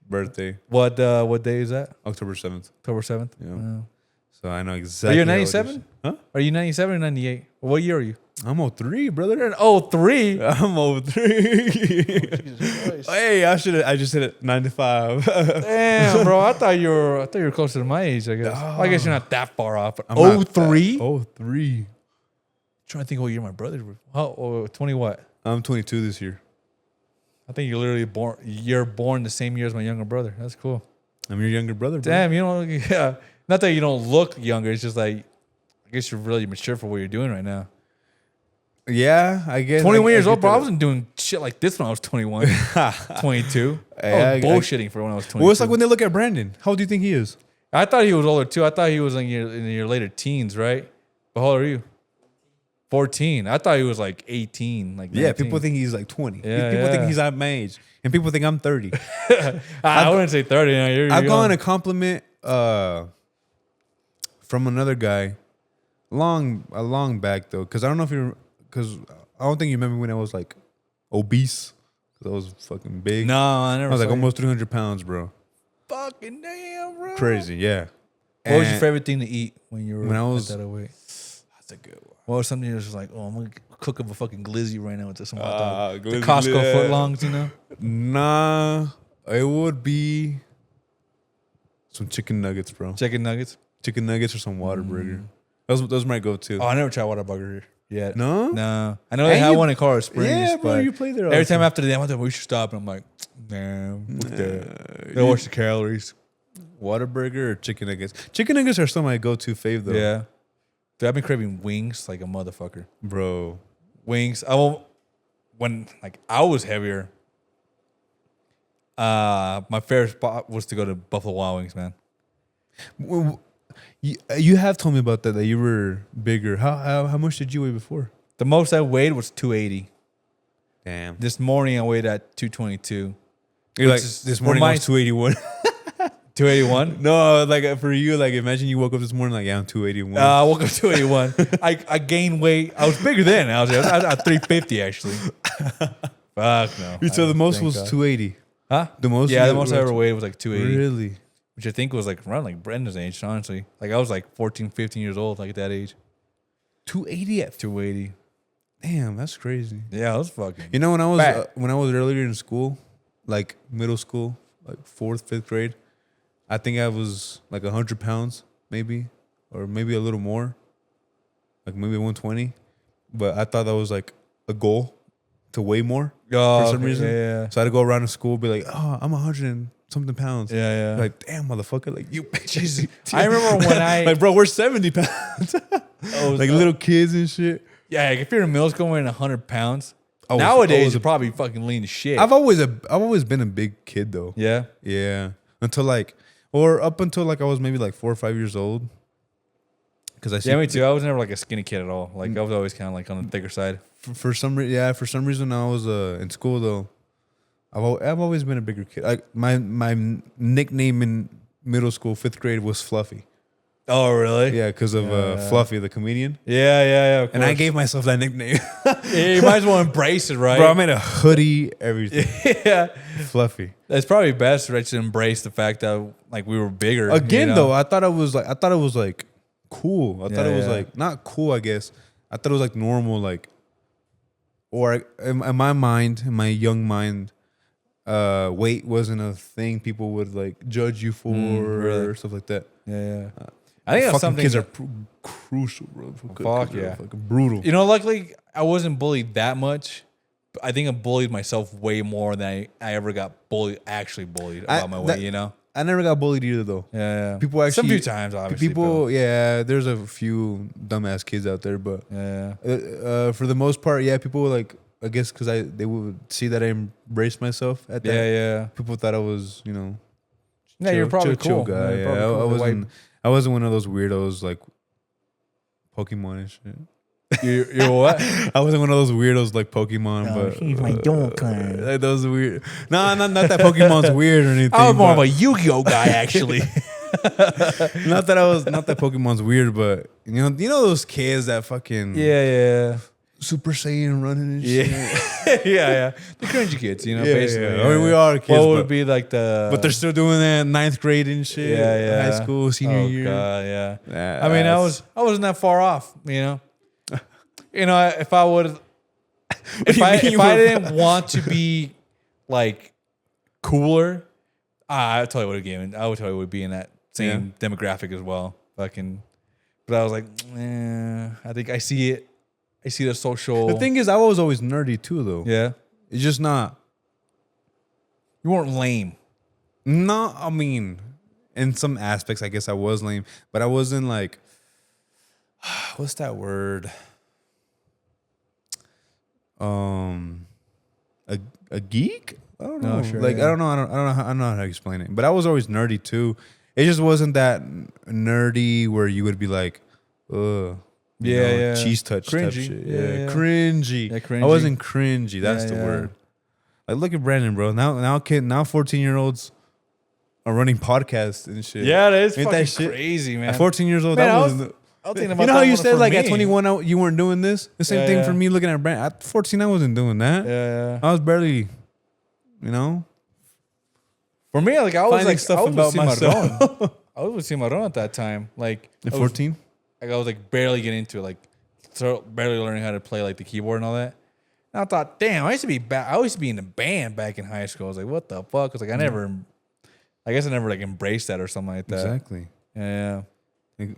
birthday, What day is that? October 7th. October 7th. Yeah. So I know Are exactly. you how it is. 97? Huh? Are you 97 or 98? What year are you? I'm 03, brother. You're an 03. I'm 03. Hey, I just hit it 95. Damn, bro. I thought you were closer to my age, I guess. Well, I guess you're not that far off. But I'm not 03? that- 03. Trying to think what year my brother was. Oh, 20 what? I'm 22 this year. I think you're literally born the same year as my younger brother. That's cool. I'm your younger brother, bro. Damn, you don't yeah. Not that you don't look younger, it's just like I guess you're really mature for what you're doing right now. Yeah, I guess. 21 I years get old, bro. I that. wasn't doing shit like this when I was 21, 22. Yeah, I was bullshitting for when I was 22. Well, it's like when they look at Brandon. How old do you think he is? I thought he was older too. I thought he was in your later teens, right? But how old are you? 14. I thought he was like 18. Like 19. Yeah, people think he's like 20. Yeah, People think yeah. he's at my age. And people think I'm 30. I wouldn't say 30. No, you're I've young. gotten a compliment from another guy a long back though, because I don't know if because I don't think you remember when I was like obese, because I was fucking big. No, I never. I was like saw you. almost 300 pounds, bro. Fucking damn, bro. Crazy, yeah. What was your And favorite thing to eat when you were when I was- at that weight? That's a good one. What was something that was just like, oh, I'm gonna cook up a fucking glizzy right now with some hot dog. The glizzy, Costco yeah. footlongs, you know? Nah, it would be some chicken nuggets, bro. Chicken nuggets. Chicken nuggets or some Whataburger. Those might go too. Oh, I never tried Whataburger yet. No? No. I know they have one in Colorado Springs. Yeah, bro, but you play there. every often. time after the game, I thought we should stop. And I'm like, nah, fuck that. Don't watch the calories. Whataburger or chicken nuggets. Chicken nuggets are still my go-to fave though. Yeah. Dude, I've been craving wings like a motherfucker. Bro. Wings. When like I was heavier, my favorite spot was to go to Buffalo Wild Wings, man. Well, you have told me about that you were bigger. How much did you weigh before? The most I weighed was 280. Damn. This morning I weighed at 222. You're like, Which is- this morning I was 281. 281? No, like for you, like imagine you woke up this morning like, yeah, I'm 281. I woke up 281. I gained weight. I was bigger then. I was at 350 actually. Fuck no. So the most Thank was God. 280. Huh? The most? Yeah, the you- most I ever weighed was like 280. Really? Which I think was like around like Brenda's age, honestly. Like I was like 14, 15 years old, like at that age. 280 at 280. Damn, that's crazy. Yeah, I was fucking. You know, Fat. when I was earlier in school, like middle school, like 4th, 5th grade, I think I was like 100 pounds, maybe, or maybe a little more, like maybe 120. But I thought that was like a goal to weigh more Oh, for some okay, reason. Yeah, So I had to go around to school, be like, oh, I'm 100 and something pounds. yeah. Like, damn, motherfucker, like you bitches. I remember when I like, bro, we're 70 pounds. Like little kids and shit. Yeah, like if you're in middle school weighing 100 pounds, I was- nowadays I was you're probably fucking lean as shit. I've always been a big kid though. yeah. Yeah. Until like, or up until like I was maybe like 4 or 5 years old. Because I see Yeah, me too. I was never like a skinny kid at all. Like I was always kind of like on the thicker side. for some reason I was in school though. I've always been a bigger kid. Like my nickname in middle school, 5th grade, was Fluffy. Oh, really? Yeah, because of Fluffy the comedian. Yeah. Of And I course. gave myself that nickname. Yeah, you might as well embrace it, right? Bro, I made a hoodie, everything. yeah. Fluffy. It's probably best, right, to embrace the fact that like we were bigger. Again, you know? though, I thought it was like cool. I thought it was Yeah. like not cool, I guess. I thought it was like normal, like, or in my mind, in my young mind, weight wasn't a thing people would like judge you for really? or stuff like that. Yeah. I think that's Fucking something. kids are crucial, bro. Fuck Kids are yeah. fucking brutal. You know, luckily I wasn't bullied that much. But I think I bullied myself way more than I ever got actually bullied about my weight. You know. I never got bullied either, though. Yeah. People actually some few times, obviously. People, yeah, there's a few dumbass kids out there, but Yeah. for the most part, yeah, people were like, I guess because they would see that I embraced myself at that. Yeah. People thought I was, you know, Yeah, you're probably chill cool. guy. you're Yeah, probably cool. I wasn't one of those weirdos like Pokemon and shit. You're what? I wasn't one of those weirdos like Pokemon, but he's my dog kind. like those weird. No, not that Pokemon's weird or anything. I was more of but- a Yu-Gi-Oh guy, actually. not that Pokemon's weird, but you know those kids that fucking yeah. Super Saiyan running and Yeah. shit. yeah. The cringy kids, you know, Yeah, basically. yeah. I mean, we are kids, What would but- be like the... But they're still doing that 9th grade and shit. Yeah. High school, senior year. God, yeah. Yeah, I mean, I that's- wasn't that far off, you know? If I would... do you mean If you I were- didn't want to be, like, cooler, I tell you what, I would tell you would be in that same demographic as well. Fucking... But I was like, I think I see it. I see the social... The thing is, I was always nerdy too, though. Yeah. It's just not. You weren't lame. No, I mean, in some aspects, I guess I was lame, but I wasn't like, what's that word? A geek? I don't know. No, sure, like yeah. I don't know how to explain it. But I was always nerdy too, It just wasn't that nerdy where you would be like, ugh. Cheese touch type Cringy. shit. Yeah. Cringy. Yeah, cringy. I wasn't cringy. That's the Yeah. word. Like, look at Brandon, bro. Now 14-year-olds are running podcasts and shit. Yeah, that is Ain't fucking that shit? crazy, man. At 14 years old, Man, that I wasn't. was thinking about You know how that you one said for like at me. 21 you weren't doing this? The same thing for me looking at Brandon. At 14, I wasn't doing that. Yeah. I was barely, you know. For me, like I was Finding like stuff I was about with Cimarron. myself. I was with Cimarron at that time. Like At I was- 14? I was like barely getting into it, like barely learning how to play like the keyboard and all that. And I thought, damn, I used to be in a band back in high school. I was like, what the fuck? I was like, I guess I never like embraced that or something like that. Exactly. Yeah, Like,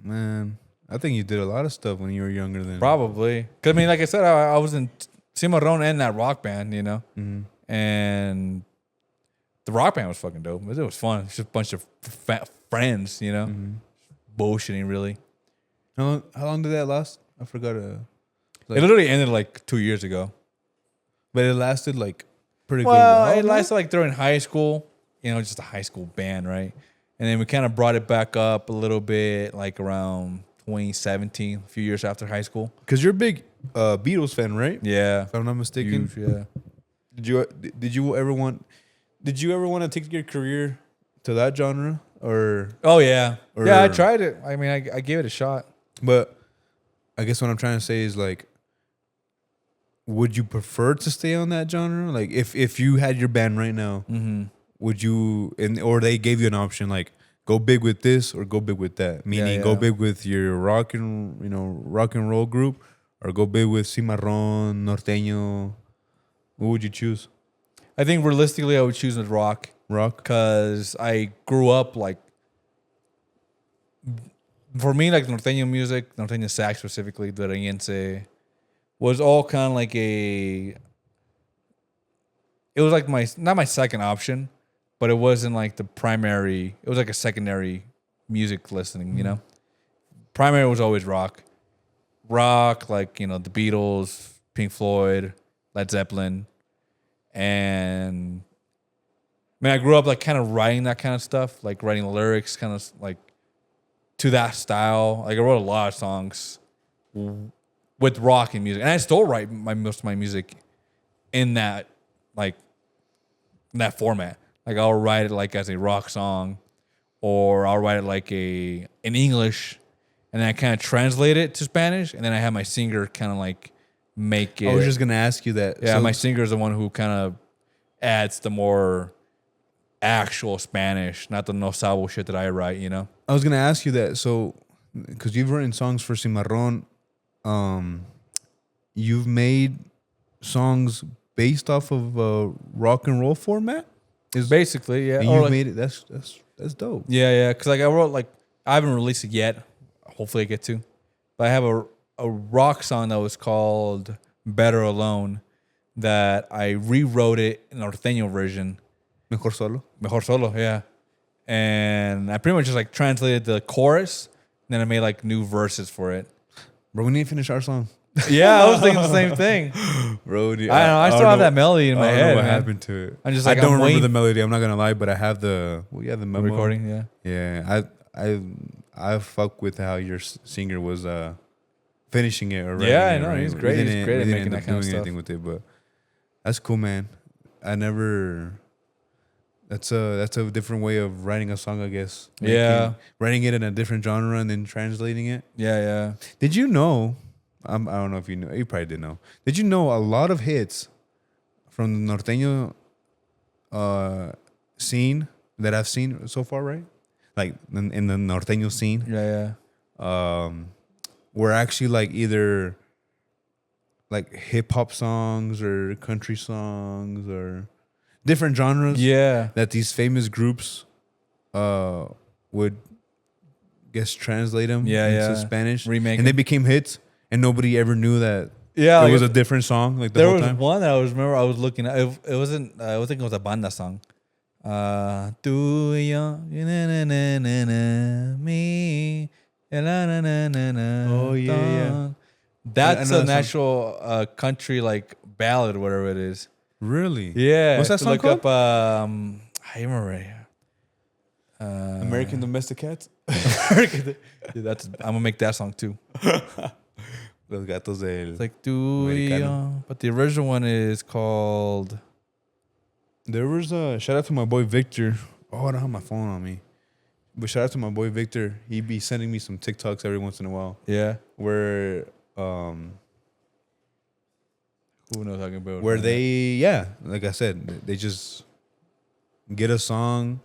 man, I think you did a lot of stuff when you were younger than. probably. Cause I mean, like I said, I was in Cimarron and that rock band, you know, and the rock band was fucking dope. It was fun. It's just a bunch of friends, you know, bullshitting really. How long did that last? I forgot. It literally ended like 2 years ago. But it lasted like pretty good. Well, while, it no? lasted like during high school, you know, just a high school band, right? And then we kind of brought it back up a little bit, like around 2017, a few years after high school. Because you're a big Beatles fan, right? Yeah, If I'm not mistaken. huge, yeah. Did you ever want to take your career to that genre or? Oh yeah, Or- yeah. I tried it. I mean, I gave it a shot. But I guess what I'm trying to say is like, would you prefer to stay on that genre? Like, if you had your band right now, would you or they gave you an option like go big with this or go big with that? Meaning go yeah. big with your rock and roll group or go big with Cimarron, Norteño. What would you choose? I think realistically, I would choose the rock Rock? because I grew up like. For me, like norteño music, norteño sax specifically, duranguense, was all kind of like it was like not my second option, but it wasn't like the primary. It was like a secondary music listening, you know. Primary was always rock, like you know the Beatles, Pink Floyd, Led Zeppelin, and I mean I grew up like kind of writing that kind of stuff, like writing lyrics, kind of like to that style. Like I wrote a lot of songs with rock and music, and I still write most of my music in that format. Like I'll write it like as a rock song, or I'll write it like in English, and then I kind of translate it to Spanish, and then I have my singer kind of like make it. I was just gonna ask you that. Yeah, So- my singer is the one who kind of adds the more actual Spanish, not the no sabo shit that I write, you know? I was gonna ask you that. So, because you've written songs for Cimarron, you've made songs based off of a rock and roll format. Basically, yeah. And Or you've like- made it. That's dope. Yeah. Because like I wrote like I haven't released it yet. Hopefully, I get to. But I have a rock song that was called "Better Alone" that I rewrote it in a norteño version. Mejor solo. Mejor solo, yeah. And I pretty much just like translated the chorus, and then I made like new verses for it. Bro, we need to finish our song. Yeah, I was thinking the same thing. Bro, I don't know. I still have that melody in my I don't head. know what man. happened to it. I'm just I like, don't I'm remember waiting- the melody. I'm not gonna lie, but I have the the memo. Recording, yeah. Yeah, I fuck with how your singer was finishing it already. Yeah, I know. He's great. He's great at we making didn't end that up kind of doing stuff. anything with it, but that's cool, man. That's a different way of writing a song, I guess. Yeah. Writing it in a different genre and then translating it. Yeah. Did you know? I don't know if you know. You probably did know. Did you know a lot of hits from the norteño scene that I've seen so far, right? Like in the norteño scene, Yeah. were actually like either like hip hop songs or country songs or different genres. Yeah. That these famous groups would guess translate them into Spanish, Remake and they them. became hits, and nobody ever knew that. Yeah, it like was a different song. Like the There whole was time. one that I was looking at. It wasn't. I think it was a banda song. Tú y yo, na, na, na, na, na, me, na, na, na, na, na, Oh, yeah. That's I know an that actual country like ballad, whatever it is. Really? Yeah. What's that to song look called? Up, I remember. American Domestic Cats. Dude, I'm gonna make that song too. Los gatos del. It's like do Americano. but the original one is called. There was a shout out to my boy Victor. Oh, I don't have my phone on me. But shout out to my boy Victor. He be sending me some TikToks every once in a while Yeah. where Who knows talking about? where they like I said, they just get a song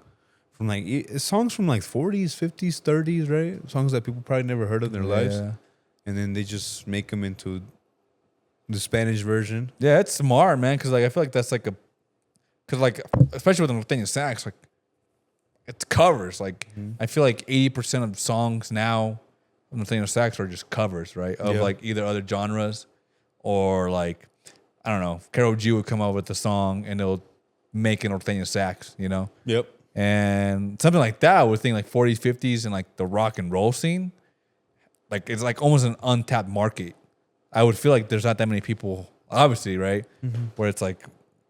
from like songs from like 40s, 50s, 30s, right? Songs that people probably never heard of in their lives, and then they just make them into the Spanish version. Yeah, it's smart, man. Because like I feel like that's like especially with the thing sax, like it's covers. Like I feel like 80% of songs now on the thing of sax are just covers, right? Of like either other genres or like I don't know. Karol G would come up with a song and they'll make an norteño sax, you know? Yep. And something like that, I would think like 40s, 50s, and like the rock and roll scene, like it's like almost an untapped market. I would feel like there's not that many people, obviously, right? Where it's like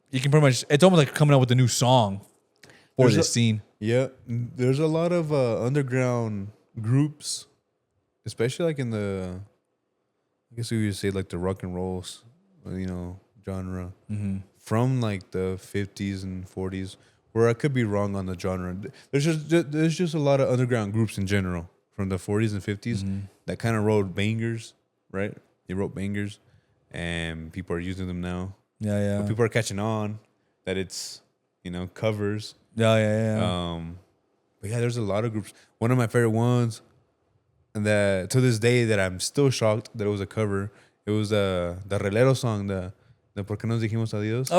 you can pretty much, it's almost like coming up with a new song for this scene. Yeah, there's a lot of underground groups, especially like in the, I guess we would say like the rock and rolls, genre from like the 50s and 40s. Where I could be wrong on the genre. There's just a lot of underground groups in general from the 40s and 50s that kind of wrote bangers, right? They wrote bangers, and people are using them now. Yeah. But people are catching on that it's covers. Yeah. But yeah, there's a lot of groups. One of my favorite ones that to this day that I'm still shocked that it was a cover. It was the Relero song, the ¿Por qué nos dijimos adiós?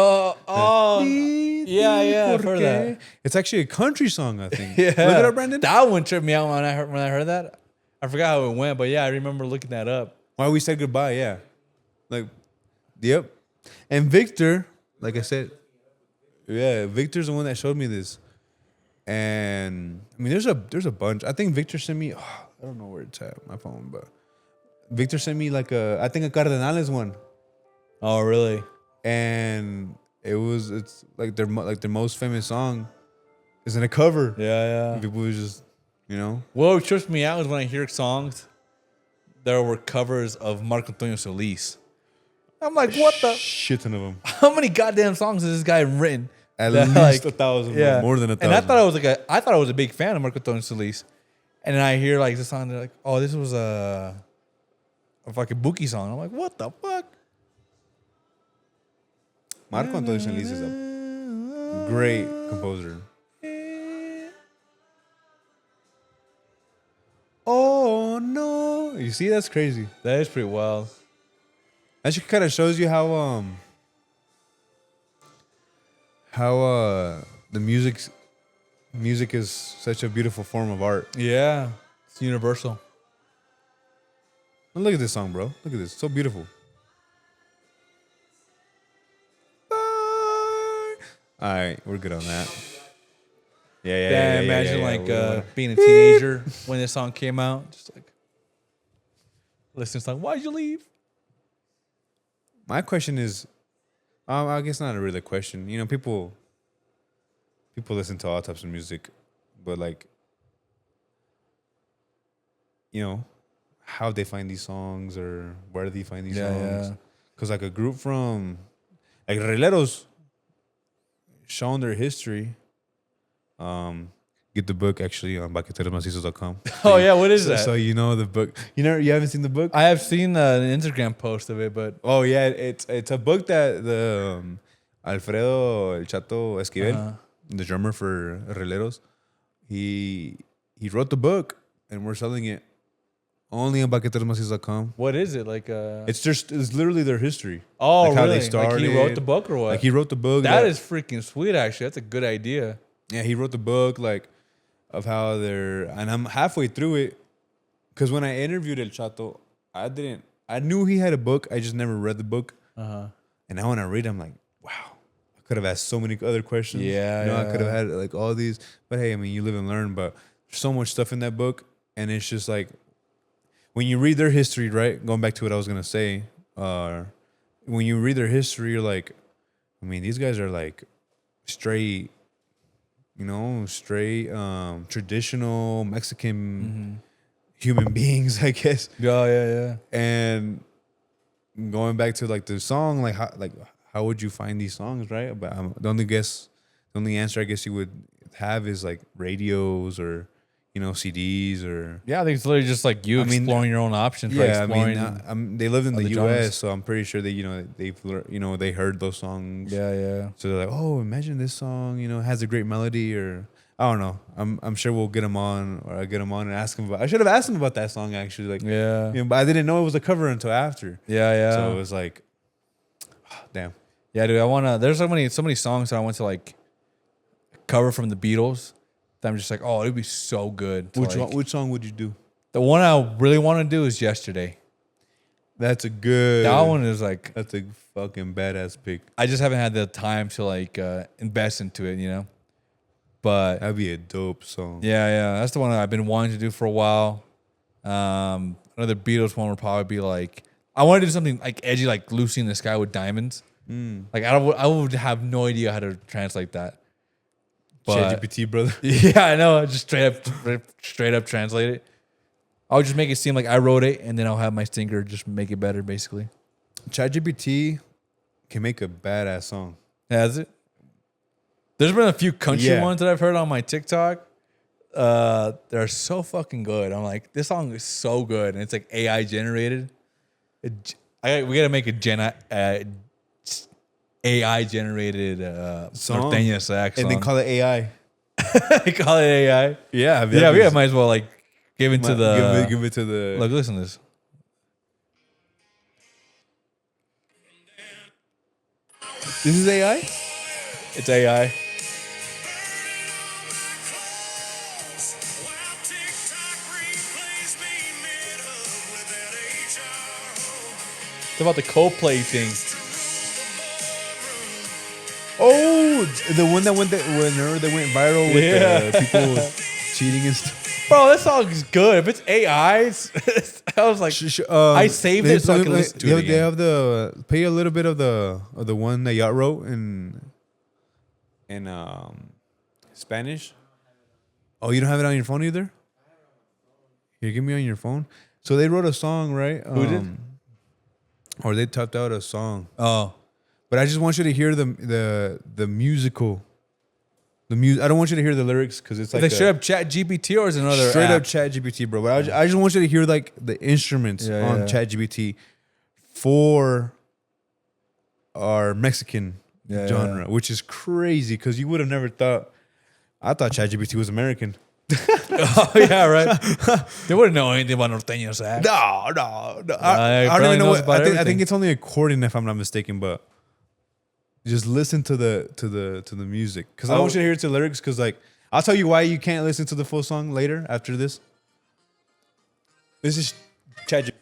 Yeah, I've heard that. It's actually a country song, I think. Yeah. Look it up, Brandon. That one tripped me out when I heard that. I forgot how it went, but yeah, I remember looking that up. Why we said goodbye, yeah. Like, yep. And Victor, like I said, yeah, Victor's the one that showed me this. And I mean, there's a bunch. I think Victor sent me. I don't know where it's at my phone, but Victor sent me like I think a Cardenales one, Oh, really? and it's like their most famous song is in a cover. Yeah. And people was just What trips me out is when I hear songs there were covers of Marco Antonio Solis. I'm like, what the? shit ton of them. How many goddamn songs has this guy written? At That, least like, 1,000, Yeah, more than 1,000. And I thought I was a big fan of Marco Antonio Solis, and then I hear like this song, they're like, oh, this was a fucking Buki song. I'm like, what the fuck? Marco Antonio Solis is a great composer. Oh no! You see, that's crazy. That is pretty wild. That just kind of shows you how the music is such a beautiful form of art. Yeah, it's universal. And look at this song, bro. Look at this, so beautiful. All right, we're good on that. Yeah. Imagine being a teenager when this song came out, just like listening to the song. Why'd you leave? My question is, I guess not a really question. People listen to all types of music, but like, how they find these songs or where do they find these songs? Yeah. Because like a group from like Rileros showing their history. Get the book actually on baqueterosmacizos.com. Oh yeah, what is that? So the book. You haven't seen the book? I have seen an Instagram post of it, but Oh yeah, it's a book that the Alfredo El Chato Esquivel, the drummer for Rileros, he wrote the book and we're selling it only on baqueterosmacizos.com. what is it like? It's literally their history. Oh, like how really? they started. Like he wrote the book or what? Like he wrote the book. That is freaking sweet. Actually, that's a good idea. Yeah, he wrote the book like of how and I'm halfway through it because when I interviewed El Chato, I knew he had a book. I just never read the book. And now when I read it, I'm like, wow, I could have asked so many other questions. Yeah, I could have had like all these. But hey, I mean, you live and learn. But there's so much stuff in that book, and it's just like when you read their history, right? Going back to what I was gonna say, when you read their history, you're like, I mean, these guys are like straight straight traditional Mexican human beings, I guess. Yeah. And going back to like the song, how would you find these songs, right? But the only answer I guess you would have is like radios or CDs or Yeah, I think it's literally just like you exploring your own options. yeah. Exploring They lived in the other U.S., genres. so I'm pretty sure they heard those songs. Yeah. So they're like, oh, imagine this song, has a great melody, or I don't know. I'm sure we'll get them on, or I get them on and ask them about. I should have asked them about that song actually, like Yeah. but I didn't know it was a cover until after. Yeah. So it was like, damn. Yeah, dude. There's so many songs that I want to like cover from the Beatles that I'm just like, oh, it'd be so good. Which song would you do? The one I really want to do is Yesterday. That's a good. That one is like, That's a fucking badass pick. I just haven't had the time to like invest into it, But That'd be a dope song. yeah, that's the one that I've been wanting to do for a while. Another Beatles one would probably be like, I want to do something like edgy, like Lucy in the Sky with Diamonds. Like I would have no idea how to translate that. But ChatGPT, brother. yeah, I know. Just straight up translate it. I'll just make it seem like I wrote it, and then I'll have my stinker just make it better, basically. ChatGPT can make a badass song. Has it? There's been a few country Yeah. ones that I've heard on my TikTok. They're so fucking good. I'm like, this song is so good, and it's like AI generated. We gotta make a AI generated Song? norteña sax And song. then call it AI. Call it AI. Yeah, Yeah, might as well like give it to the. give it to the. Look, listen to this. This is AI. It's AI. It's about the Coldplay thing. Oh, the one that went whenever they went viral with Yeah. the people cheating and stuff. Bro, this song is good. If it's AI, I was like, I saved it so I can listen to it They again. have the play a little bit of the one that y'all wrote in Spanish. Oh, you don't have it on your phone either? Here, give me on your phone. So they wrote a song, right? Who did? Or they typed out a song. Oh, But I just want you to hear the musical. The music. I don't want you to hear the lyrics because it's like they straight up Chat GPT or is it another straight app? up ChatGPT, bro. But I just want you to hear like the instruments Yeah, on yeah. ChatGPT for our Mexican Yeah, genre, which is crazy because you would have never thought. I thought ChatGPT was American. Oh yeah, right. They wouldn't know anything about norteño sax. No. I don't even know what. I think everything. it's only accordion if I'm not mistaken, but just listen to the music because I don't want you to hear the lyrics because like I'll tell you why you can't listen to the full song later after this. This is ChatGPT.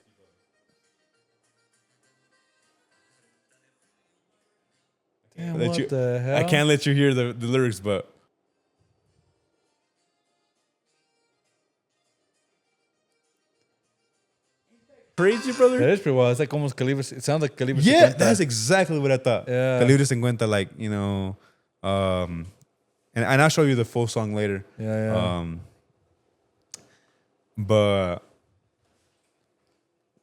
Damn, Let what you- the hell? I can't let you hear the lyrics, but crazy, brother. That is pretty wild. It's like almost Calibre. It sounds like Calibre. Yeah, 50. that's exactly what I thought. Yeah. Calibre 50, like, and I'll show you the full song later. Yeah. But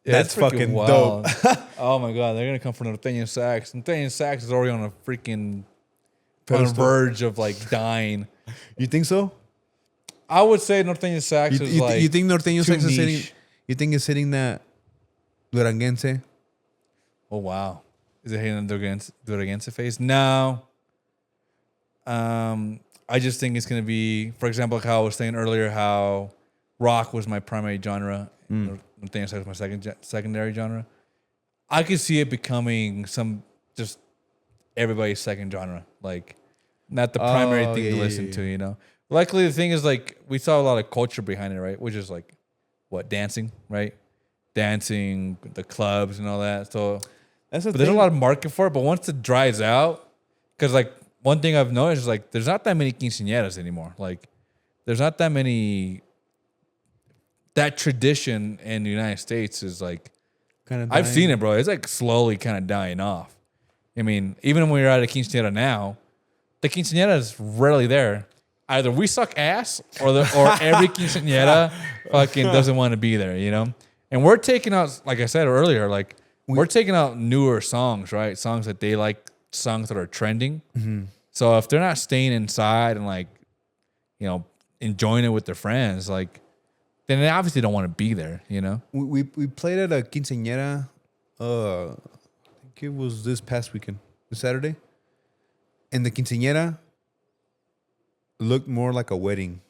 Yeah, that's it's freaking fucking wild. dope. Oh my god, they're gonna come for norteño sax. Norteño sax is already on a freaking on the Pedestal. verge of like dying. You think so? I would say norteño sax is like you think Norteño too Sax is hitting? niche. You think it's hitting that Duranguense? Oh wow, is it hitting the Duranguense face? No. I just think it's gonna be, for example, like how I was saying earlier, how rock was my primary genre, norteño sax was my secondary genre. I could see it becoming just everybody's second genre, like not the primary thing to listen to. Luckily, the thing is, like, we saw a lot of culture behind it, right? Which is like what, dancing, right? Dancing, the clubs and all that. So That's the but there's a lot of market for it. But once it dries out, because like one thing I've noticed is like there's not that many quinceañeras anymore. Like there's not that many. That tradition in the United States is like, kind of. I've seen it, bro. It's like slowly kind of dying off. I mean, even when you're at a quinceañera now, the quinceañera is rarely there. either we suck ass or every quinceañera fucking doesn't want to be there, you know? And we're taking out, like I said earlier, like we're taking out newer songs, right? Songs that they like, songs that are trending. Mm-hmm. So if they're not staying inside and like, you know, enjoying it with their friends, like, then they obviously don't want to be there, you know? We played at a quinceañera. I think it was this past weekend, this Saturday. And the quinceañera looked more like a wedding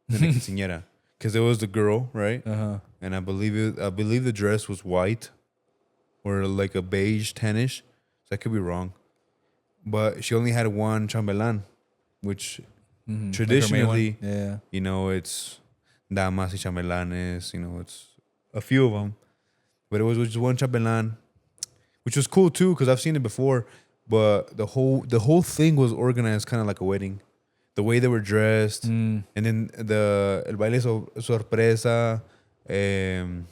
than a quinceañera, because it was the girl, right? Uh-huh. And I believe the dress was white or like a beige tannish. So I could be wrong, but she only had one chambelán, which traditionally, yeah, you know, it's damas y chambelanes. You know, it's a few of them, but it was just one chambelán, which was cool too because I've seen it before. But the whole thing was organized kind of like a wedding. The way they were dressed, and then el baile sorpresa, el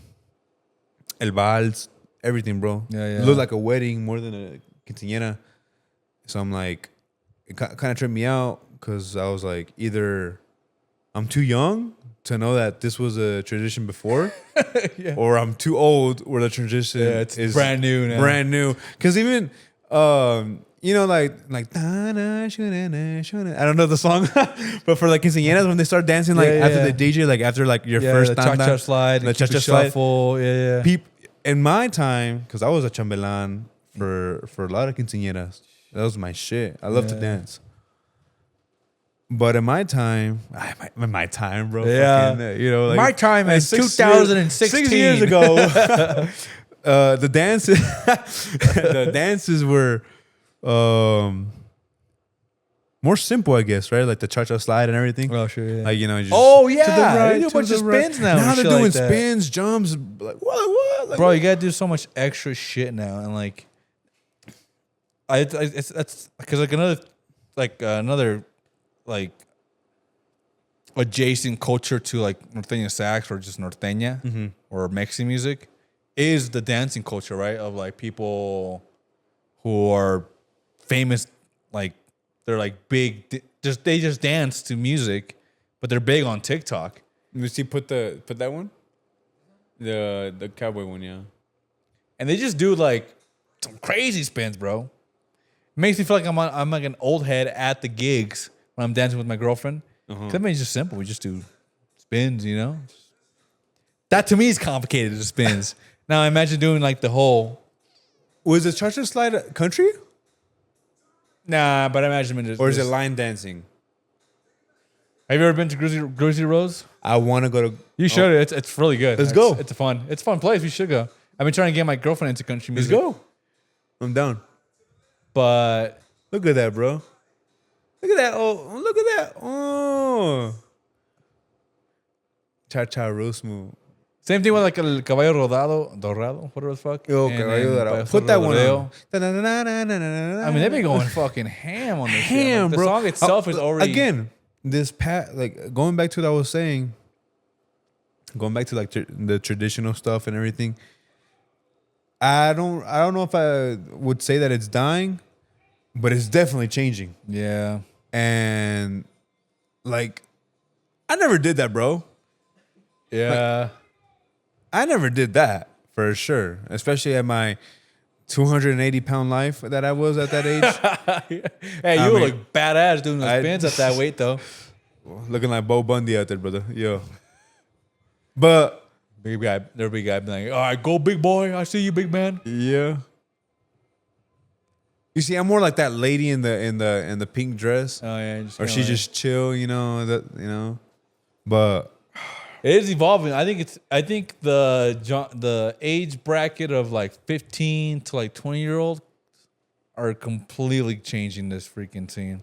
vals, everything, bro. Yeah. It looked like a wedding more than a quinceañera. So I'm like, it kind of tripped me out because I was like, either I'm too young to know that this was a tradition before, or I'm too old where the tradition is brand new now. Brand new. Because even you know, like I don't know the song, but for like quinceañeras when they start dancing like after the DJ, like after like your first the cha-cha slide, the cha-cha slide, shuffle, in my time, because I was a chambelán for a lot of quinceañeras, that was my shit. I love to dance. But in my time, bro. Yeah. Fucking, you know, like my time is 2016. 6 years ago. The dances were more simple, I guess, right? Like the cha-cha slide and everything. Oh, sure, yeah. Like, you know, just they do a bunch of spins now. Now and they're shit doing like that. spins, jumps. Like what? Like, Bro, you gotta do so much extra shit now, and like, it's because like another like adjacent culture to like norteña sax or just norteña or Mexican music is the dancing culture, right? Of like people who are famous, like they're like big, they just dance to music, but they're big on TikTok. Let me see. Put that one. The cowboy one, yeah. And they just do like some crazy spins, bro. Makes me feel like I'm like an old head at the gigs when I'm dancing with my girlfriend. That means just simple. We just do spins, you know. That to me is complicated. The spins. Now I imagine doing like the whole. Was the cha-cha slide country? Nah, but I imagine it just. Or is it line dancing? Have you ever been to Greasy Rose? I want to go to. You should. It's really good. Let's go. It's a fun place. We should go. I've been trying to get my girlfriend into country Let's music. go. I'm down. But Look at that, bro. Look at that. Oh, look at that. Oh. Cha-cha real smooth. same thing with like el caballo dorado, whatever the fuck. Yo, And caballo then dorado. Payaso Put that one Rodeo. on. I I mean, they be going fucking ham on this shit. Ham, Like, the bro. song itself is already Again, like going back to what I was saying, going back to like the traditional stuff and everything. I don't know if I would say that it's dying, but it's definitely changing. Yeah. And like, I never did that, bro. Yeah. I never did that for sure, especially at my 280-pound life that I was at that age. Hey, I you mean, look badass doing those spins at that weight, though. Looking like Bo Bundy out there, brother. Yo. But Big guy, there'll be a guy being like, "All right, go, big boy. I see you, big man." yeah. You see, I'm more like that lady in the pink dress. Oh yeah, Or she just chill, you know. But it is evolving. I think the age bracket of like 15 to like 20-year-old are completely changing this freaking scene.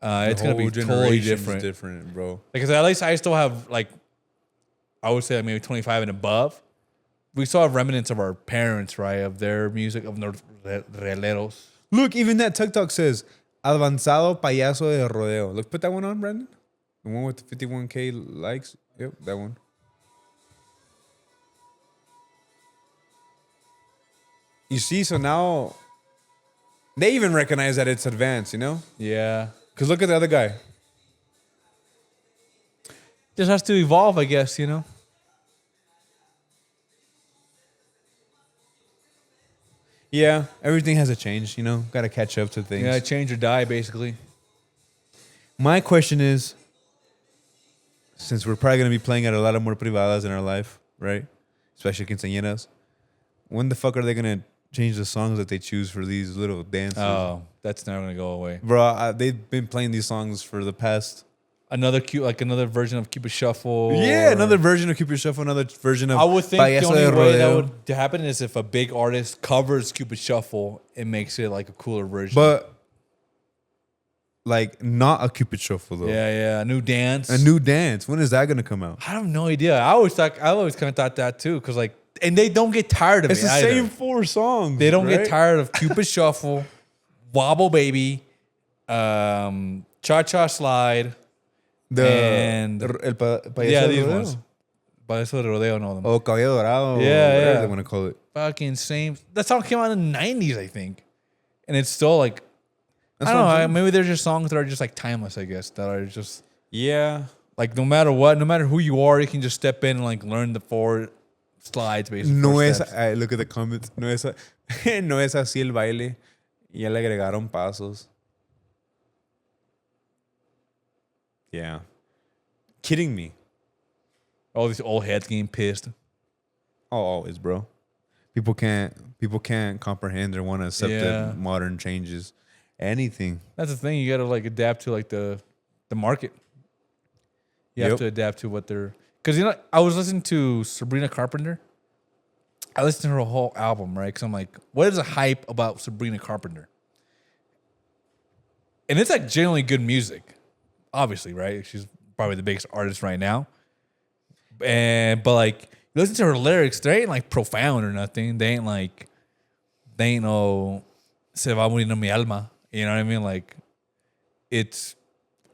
It's gonna be totally different, bro. Because at least I still have like, I would say like maybe 25 and above. We still have remnants of our parents, right? Of their music, of the releros. Look, even that TikTok says "Avanzado payaso de rodeo." Look, put that one on, Brandon. The one with the 51K likes. Yep, that one. You see, so now they even recognize that it's advanced, you know? Yeah. Because look at the other guy. Just has to evolve, I guess, you know? Yeah, everything has to change, you know? Got to catch up to things. Yeah, change or die, basically. My question is, since we're probably going to be playing at a lot of more privadas in our life, right? Especially quinceañeras, when the fuck are they going to change the songs that they choose for these little dances? Oh, that's never going to go away. Bro, they've been playing these songs for the past... Another another version of Cupid Shuffle. Yeah, another version of Cupid Shuffle, another version of... I would think Payaso the only de way that Rodeo. would happen is if a big artist covers Cupid Shuffle and makes it like a cooler version. But, like, not a Cupid Shuffle, though. yeah, a new dance. A new dance. When is that going to come out? I have no idea. I always kind of thought that too, because like, and they don't get tired of It's it the either. same 4 songs. They don't right? get tired of Cupid Shuffle, Wobble Baby, Cha Cha Slide, and Payaso yeah, de these Rodeo. ones. Payaso de Rodeo, know them. Oh, Caballo Dorado. Yeah, whatever yeah. they want to call it. Fucking same. That song came out in the 90s, I think, and it's still like That's I don't what I'm know. saying. Maybe they're just songs that are just like timeless. I guess that are just Yeah. like no matter what, no matter who you are, you can just step in and like learn the 4 slides basically. No 4 es, steps. look at the comments. No es, no es así el baile. Ya le agregaron pasos. Yeah. Kidding me. All these old heads getting pissed. Oh, always, bro. People can't comprehend or want to accept Yeah. the modern changes. Anything. That's the thing. You got to like adapt to like the market. You have Yep. to adapt to what they're. Because you know, I was listening to Sabrina Carpenter. I listened to her whole album, right? Because I'm like, what is the hype about Sabrina Carpenter? And it's like generally good music, obviously, right? She's probably the biggest artist right now. But like, you listen to her lyrics, they ain't like profound or nothing. They ain't no se va muriendo mi alma. You know what I mean? Like, it's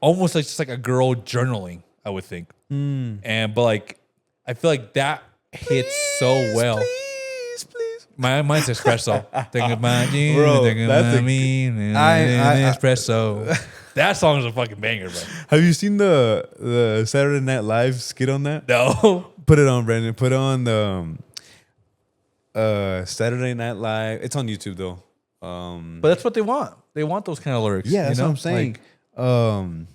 almost like just like a girl journaling, I would think. But like, I feel like that hits so well. Please. Mine's espresso. Think about you, Bro, think that's about a- me, espresso. That song is a fucking banger, bro. Have you seen the Saturday Night Live skit on that? No. Put it on, Brandon. Put on the Saturday Night Live. It's on YouTube though. But that's what they want. They want those kind of lyrics. Yeah, that's you know? what I'm saying.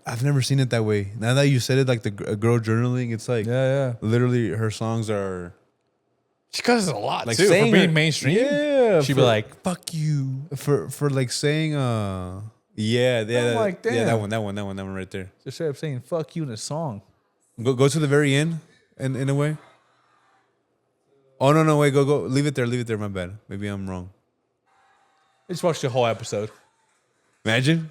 I've never seen it that way. Now that you said it, like a girl journaling, it's like Yeah. literally her songs are She causes a lot, like too. For saying being her- mainstream. Yeah, She'd be like, fuck you. for like saying yeah, I'm like, yeah, damn. that one right there. Just straight up saying fuck you in a song. Go to the very end, in a way. Oh no, wait, go leave it there. My bad. Maybe I'm wrong. I just watched the whole episode. Imagine.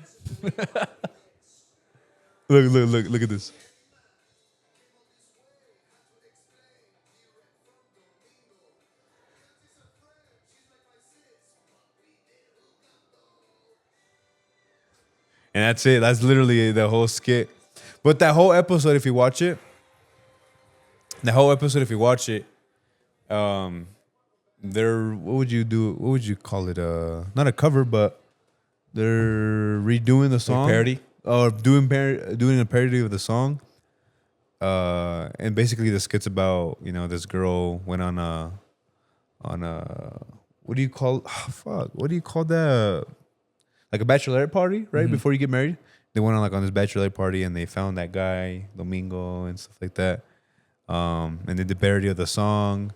Look at this. And that's it. That's literally the whole skit. But that whole episode, if you watch it, they're what would you do? What would you call it? Not a cover, but they're redoing the song. parody? Or doing a parody of the song. And basically the skit's about, this girl went on a what do you call what do you call that? Like a bachelorette party, right? Before you get married. They went on this bachelorette party and they found that guy, Domingo, and stuff like that. And they did the parody of the song.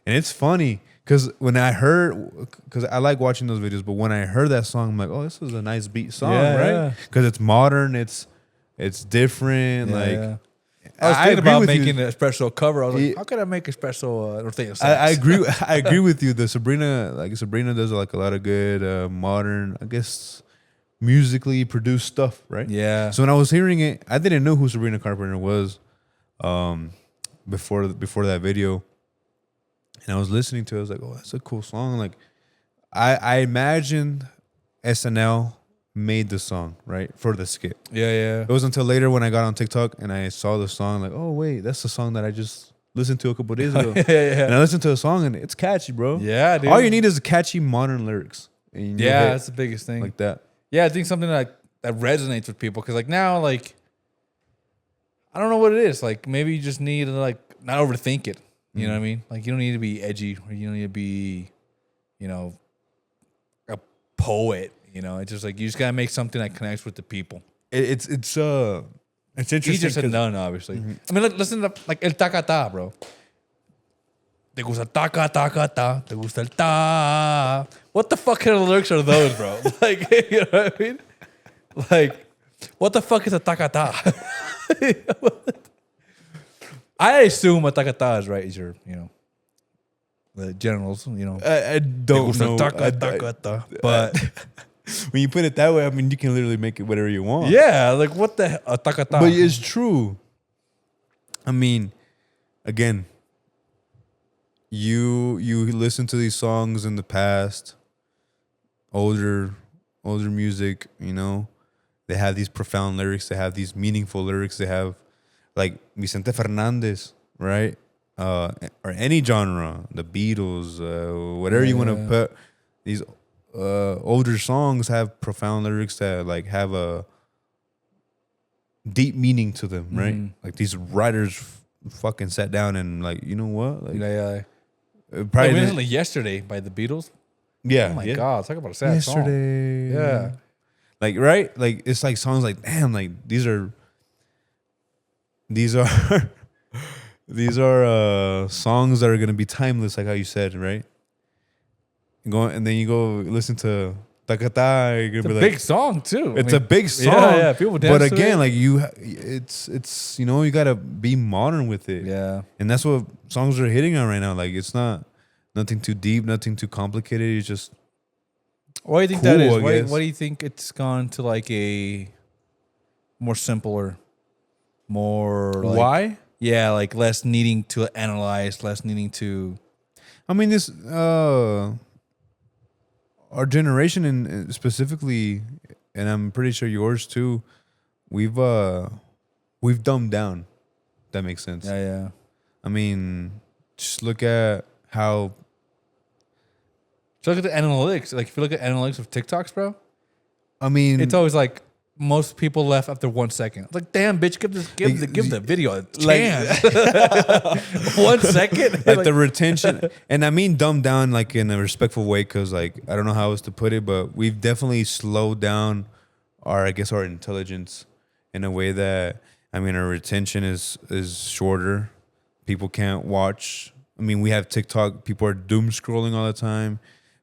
And it's funny because because I like watching those videos, but when I heard that song, I'm like, oh, this is a nice beat song, Yeah, right? yeah. Because it's modern, it's different. Yeah. I was thinking agree about with you. making an espresso cover. I was like, Yeah. how could I make espresso norteño I sax? agree. I agree with you. The Sabrina does like a lot of good modern, I guess, musically produced stuff, right? Yeah. So when I was hearing it, I didn't know who Sabrina Carpenter was before that video, and I was listening to it. I was like, oh, that's a cool song. Like, I imagined SNL made the song right for the skit. Yeah. It was until later when I got on TikTok and I saw the song, like, oh wait, that's the song that I just listened to a couple days ago. Yeah. And I listened to the song and it's catchy, bro. Yeah, dude. All you need is catchy modern lyrics. And Yeah, that's the biggest thing. like that. Yeah, I think something that resonates with people because like now, like I don't know what it is. Like maybe you just need to like not overthink it. You know what I mean? Like you don't need to be edgy or you don't need to be, you know, a poet. You know, it's just like you just gotta make something that connects with the people. It's interesting. Easier said than 'cause- done, obviously. I mean, listen to like el tacata, bro. Te gusta taca taca ta. Te gusta el ta. What the fuck kind of lyrics are those, bro? Like, you know what I mean? Like, what the fuck is a tacata? I assume a tacata is right. Is your, you know, the generals, you know. I don't know. But When you put it that way, I mean, you can literally make it whatever you want. yeah, like what the a tacata? But it's true. I mean, again, you listen to these songs in the past, older music, you know, they have these profound lyrics, they have these meaningful lyrics, they have like Vicente Fernandez, right? Or any genre, the Beatles, whatever you want to put. These older songs have profound lyrics that like have a deep meaning to them, right? Like these writers fucking sat down and like, you know what? Like, Yeah. probably Like, didn't- like yesterday by the Beatles. yeah. Oh my yeah. god, talk about a sad song. Yesterday. Yeah. Like, right? Like it's like songs like, damn, like these are these are songs that are gonna be timeless, like how you said, right? And then you go listen to Takata, you're It's gonna a be big like, song too. it's a big song. Yeah, people dance But to again, it. like it's you know, you gotta be modern with it. Yeah. And that's what songs are hitting on right now. Like it's not nothing too deep, nothing too complicated. It's just Why do you think that Cool, is? I Why guess. do you think it's gone to like a more simpler, more like, why? Yeah, like less needing to analyze, less needing to. I mean, this our generation and specifically, and I'm pretty sure yours too. We've dumbed down. If that makes sense. Yeah. I mean, just look at how. So look at the analytics. Like if you look at analytics of TikToks, bro, I mean, it's always like most people left after 1 second. It's like, damn, bitch, give the video a chance. 1 second, like the retention, and I mean dumbed down like in a respectful way, because like I don't know how else to put it, but we've definitely slowed down our intelligence in a way that, I mean, our retention is shorter. People can't watch. I mean, we have TikTok. People are doom scrolling all the time.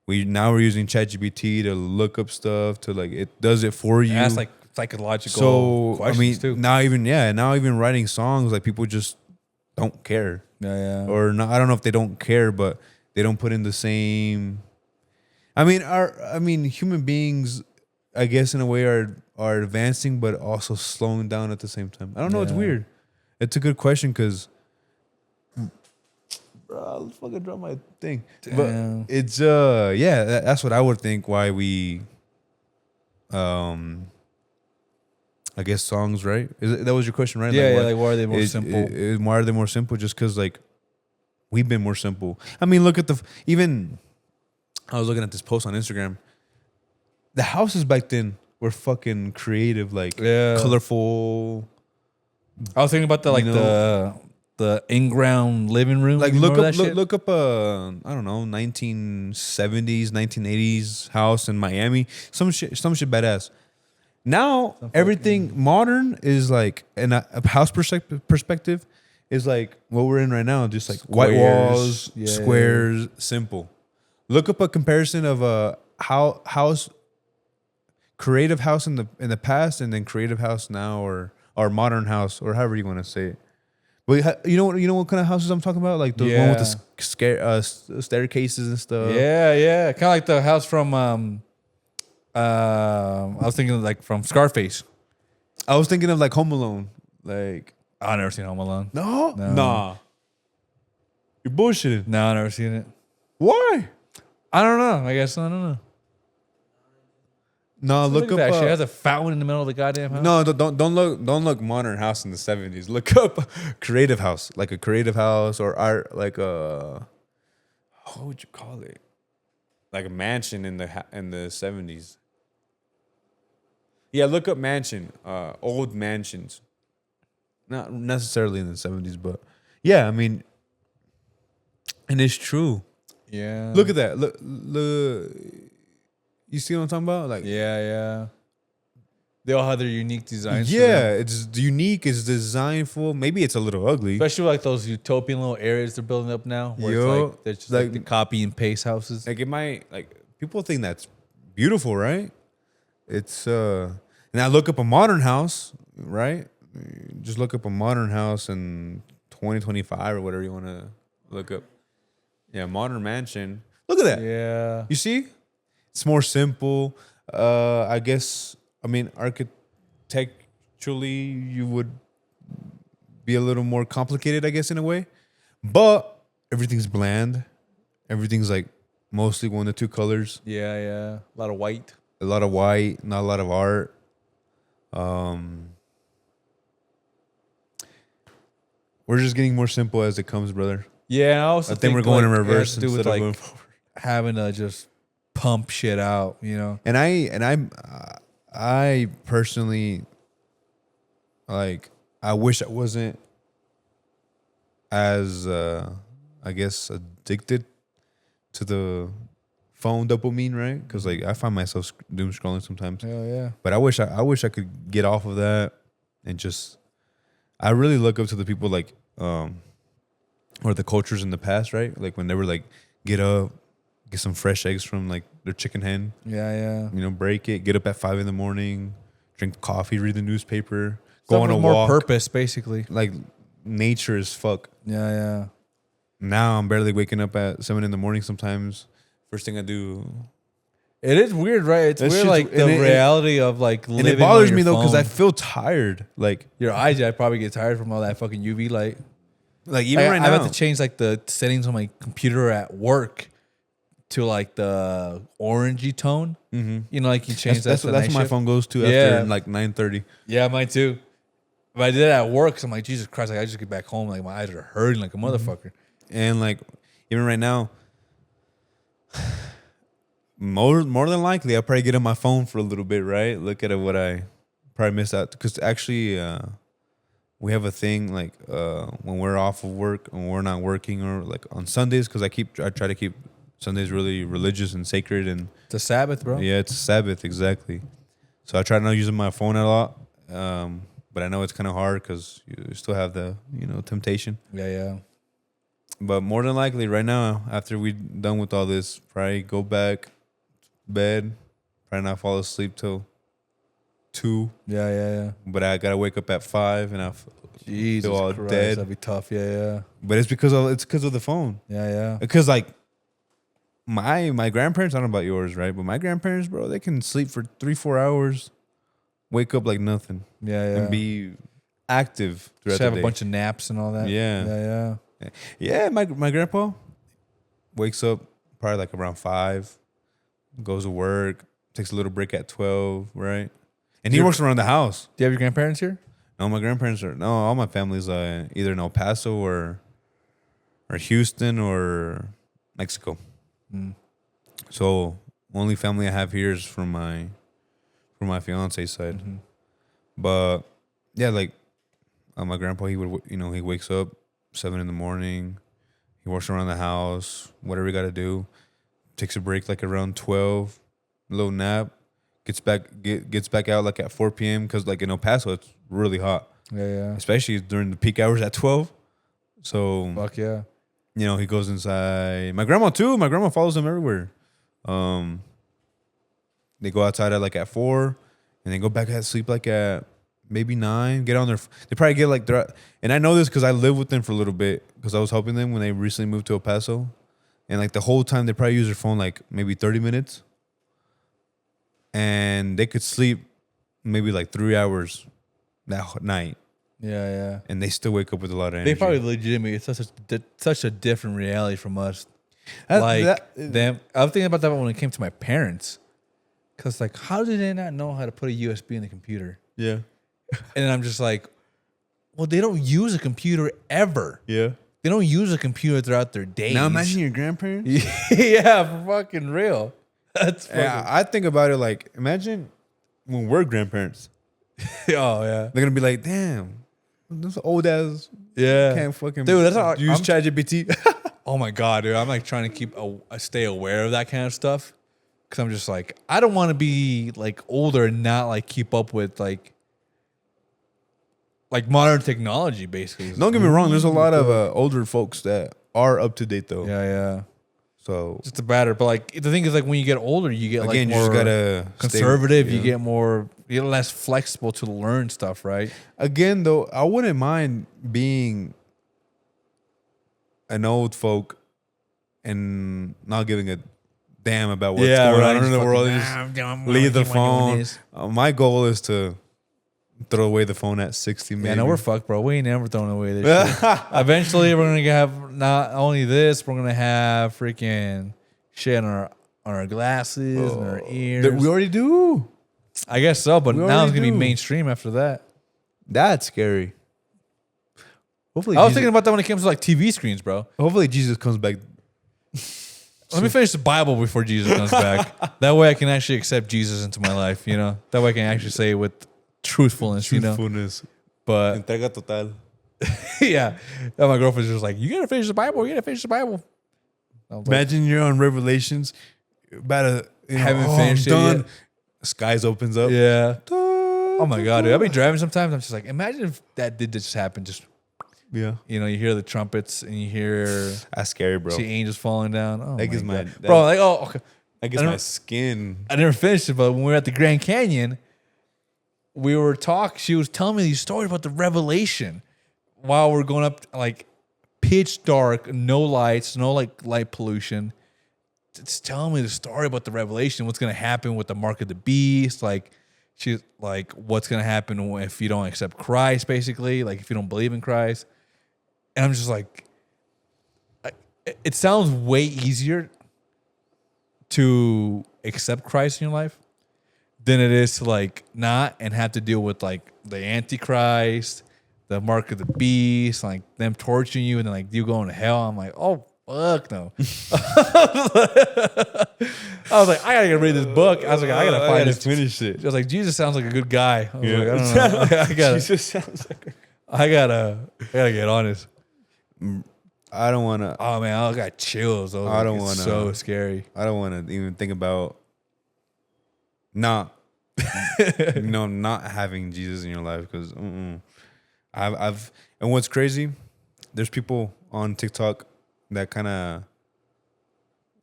We're using ChatGPT to look up stuff, to like it does it for you. That's like psychological So I questions mean, too. now even writing songs, like people just don't care. Yeah. Or not, I don't know if they don't care, but they don't put in the same. I mean, human beings, I guess in a way are advancing, but also slowing down at the same time. I don't know. It's Yeah. weird. It's a good question because, bro, let's fucking drop my thing. Damn. But it's that's what I would think. Why we, I guess songs, right? That was your question, right? Yeah, why- like why are they more simple? why are they more simple? Just because like we've been more simple. I mean, look at even. I was looking at this post on Instagram. The houses back then were fucking creative, like Yeah. colorful. I was thinking about the like You know? the in-ground living room. Like You look remember up, that shit? look up I don't know, 1970s, 1980s house in Miami. Some shit badass. Now everything modern is like, in a house perspective is like what we're in right now, just like white Squares. walls, Yeah. squares, simple. Look up a comparison of a house, creative house in the past, and then creative house now, or modern house, or however you want to say it. But you know what kind of houses I'm talking about, like the one with the staircases and stuff. Yeah. Kind of like the house from I was thinking like from Scarface. I was thinking of like Home Alone, like. I've never seen Home Alone. No, No. nah. You're bullshitting. No, I've never seen it. Why? I don't know. I guess I don't know. No, look at up. that shit. It has a fountain in the middle of the goddamn house. No, don't look modern house in the 70s. Look up creative house, like a creative house, or art, like a, what would you call it? Like a mansion in the 70s. Yeah, look up mansion, old mansions. not necessarily in the 70s, but yeah, I mean, and it's true. Yeah. Look at that. Look, you see what I'm talking about? Like, Yeah. They all have their unique designs. yeah, it's unique. It's designful. Maybe it's a little ugly. Especially like those utopian little areas they're building up now, where it's Yo, like they're just like like- the copy and paste houses. Like it might, like people think that's beautiful, right? It's and I look up a modern house, right? Just look up a modern house in 2025 or whatever you want to look up. Yeah, modern mansion. Look at that. Yeah. You see? It's more simple. I guess, I mean, architecturally, you would be a little more complicated, I guess, in a way. But everything's bland. Everything's like mostly 1 to 2 colors. Yeah. A lot of white. A lot of white, not a lot of art. We're just getting more simple as it comes, brother. Yeah, I also I think we're going in like, reverse it has to do with instead of like going forward. having to just pump shit out, you know. And I personally, like, I wish I wasn't as I guess addicted to the phone dopamine, right? Because like I find myself doom scrolling sometimes. Hell yeah. But I wish I could get off of that and just. I really look up to the people like or the cultures in the past, right? Like when they were like, get up, get some fresh eggs from like their chicken hen. Yeah. You know, break it, get up at 5 a.m, drink coffee, read the newspaper, Stuff go on a with more walk. purpose, basically. Like nature is fuck. Yeah. Now I'm barely waking up at 7 a.m. sometimes. First thing I do. It is weird, right? It's That weird, shit's- like the and it- reality of like living. And it bothers on me your though because I phone. feel tired. Like Your eyes, I probably get tired from all that fucking UV light. even right I now. have to change like the settings on my computer at work to like the orangey tone. Mm-hmm. You know, like you change That's that. what to my night phone goes to Yeah. after like 9:30. Yeah, mine too. But I did it at work, so I'm like, Jesus Christ! Like I just get back home, like my eyes are hurting like a motherfucker. And like even right now, more than likely I'll probably get on my phone for a little bit, right? Look at what I probably missed out because actually we have a thing like when we're off of work and we're not working or like on Sundays because I try to keep Sundays really religious and sacred and It's a Sabbath, bro. yeah, it's Sabbath exactly. So I try not using my phone a lot, but I know it's kind of hard because you still have the temptation. Yeah. But more than likely, right now, after we're done with all this, probably go back to bed, probably not fall asleep till 2. Yeah. But I gotta wake up at 5, and I Jesus feel all Christ, dead. that'd be tough. Yeah. But it's because of the phone. Yeah. Because like my grandparents, I don't know about yours, right? But my grandparents, bro, they can sleep for 3-4 hours, wake up like nothing, Yeah. and be active throughout Just the have day. a bunch of naps and all that. Yeah. Yeah. Yeah, my grandpa wakes up probably like around 5, goes to work, takes a little break at 12, right? And he works around the house. Do you have your grandparents here? No, my grandparents are all my family's either in El Paso or Houston or Mexico. So only family I have here is from my fiance's side. Mm-hmm. But yeah, like my grandpa, he would he wakes up 7 a.m. He works around the house, whatever he got to do. Takes a break like around 12, a little nap. Gets back out like at 4 p.m. because like in El Paso it's really hot, Yeah. especially during the peak hours at 12. So Fuck yeah. he goes inside. My grandma too. My grandma follows him everywhere. They go outside at 4, and they go back at sleep like at maybe 9. Get on their. They probably get like and I know this because I lived with them for a little bit because I was helping them when they recently moved to El Paso, and like the whole time they probably use their phone like maybe 30 minutes, and they could sleep maybe like 3 hours that night, Yeah. and they still wake up with a lot of energy. They probably legitimately, it's such a different reality from us. That- Them. I was thinking about that when it came to my parents. Because, like, how did they not know how to put a USB in the computer? Yeah. And I'm just like, well, they don't use a computer ever. Yeah. They don't use a computer throughout their days. Now imagine your grandparents. Yeah, for fucking real. That's fucking. Yeah, I think about it like imagine when we're grandparents. Oh, yeah. They're gonna be like, damn, this old ass Yeah. can't fucking Dude, that's how use I'm- ChatGPT. Oh my god, dude! I'm like trying to keep stay aware of that kind of stuff because I'm just like I don't want to be like older and not like keep up with like modern technology. Basically, Don't get me wrong. There's a lot of older folks that are up to date though. yeah. So Just a batter, but like the thing is, like when you get older, you get again, like you more just gotta conservative. stay, You get more, you get less flexible to learn stuff, right? Again, though, I wouldn't mind being an old folk and not giving a damn about what's going on in the world. Just leave the phone. My goal is to throw away the phone at 60. Maybe. Yeah, no, we're fucked, bro. We ain't never throwing away this shit. Eventually, we're gonna have not only this, we're gonna have freaking shit on our glasses and our ears. We already do. I guess so, but We now it's already gonna be do. mainstream after that. That's scary. Hopefully, I was thinking about that when it comes to like TV screens, bro. Hopefully, Jesus comes back. Let me finish the Bible before Jesus comes back. That way, I can actually accept Jesus into my life. You know, that way I can actually say it with truthfulness. You know, but Entrega total. yeah, and my girlfriend's just like, "You gotta finish the Bible. You gotta finish the Bible." I was like, Imagine you're on Revelations, about to Haven't finished it done. yet. Skies opens up. yeah. Oh my god, dude! I'll be driving sometimes. I'm just like, imagine if that did just happen. Just Yeah. you know, you hear the trumpets and you hear That's scary, bro. see angels falling down. Oh That gives my my- god. Bro, like okay. That gets I my don't- skin. I never finished it, but when we were at the Grand Canyon, we were talking. She was telling me these stories about the revelation while we're going up, like pitch dark, no lights, no like light pollution. It's telling me the story about the revelation, what's going to happen with the mark of the beast, like she's like, what's going to happen if you don't accept Christ, basically, like if you don't believe in Christ. And I'm just like, it sounds way easier to accept Christ in your life than it is to like not and have to deal with like the Antichrist, the mark of the beast, like them torturing you and then like you going to hell. I'm like, oh fuck no. I was like, I gotta read this book. I was like, I gotta find this. finish it. I was like, Jesus sounds like a good guy. I was like, I don't know. I gotta, Jesus sounds like I gotta get honest. I don't want to. Oh man, I got chills. I don't want wanna- So scary. I don't want to even think about not having Jesus in your life because I've and what's crazy, there's people on TikTok that kind of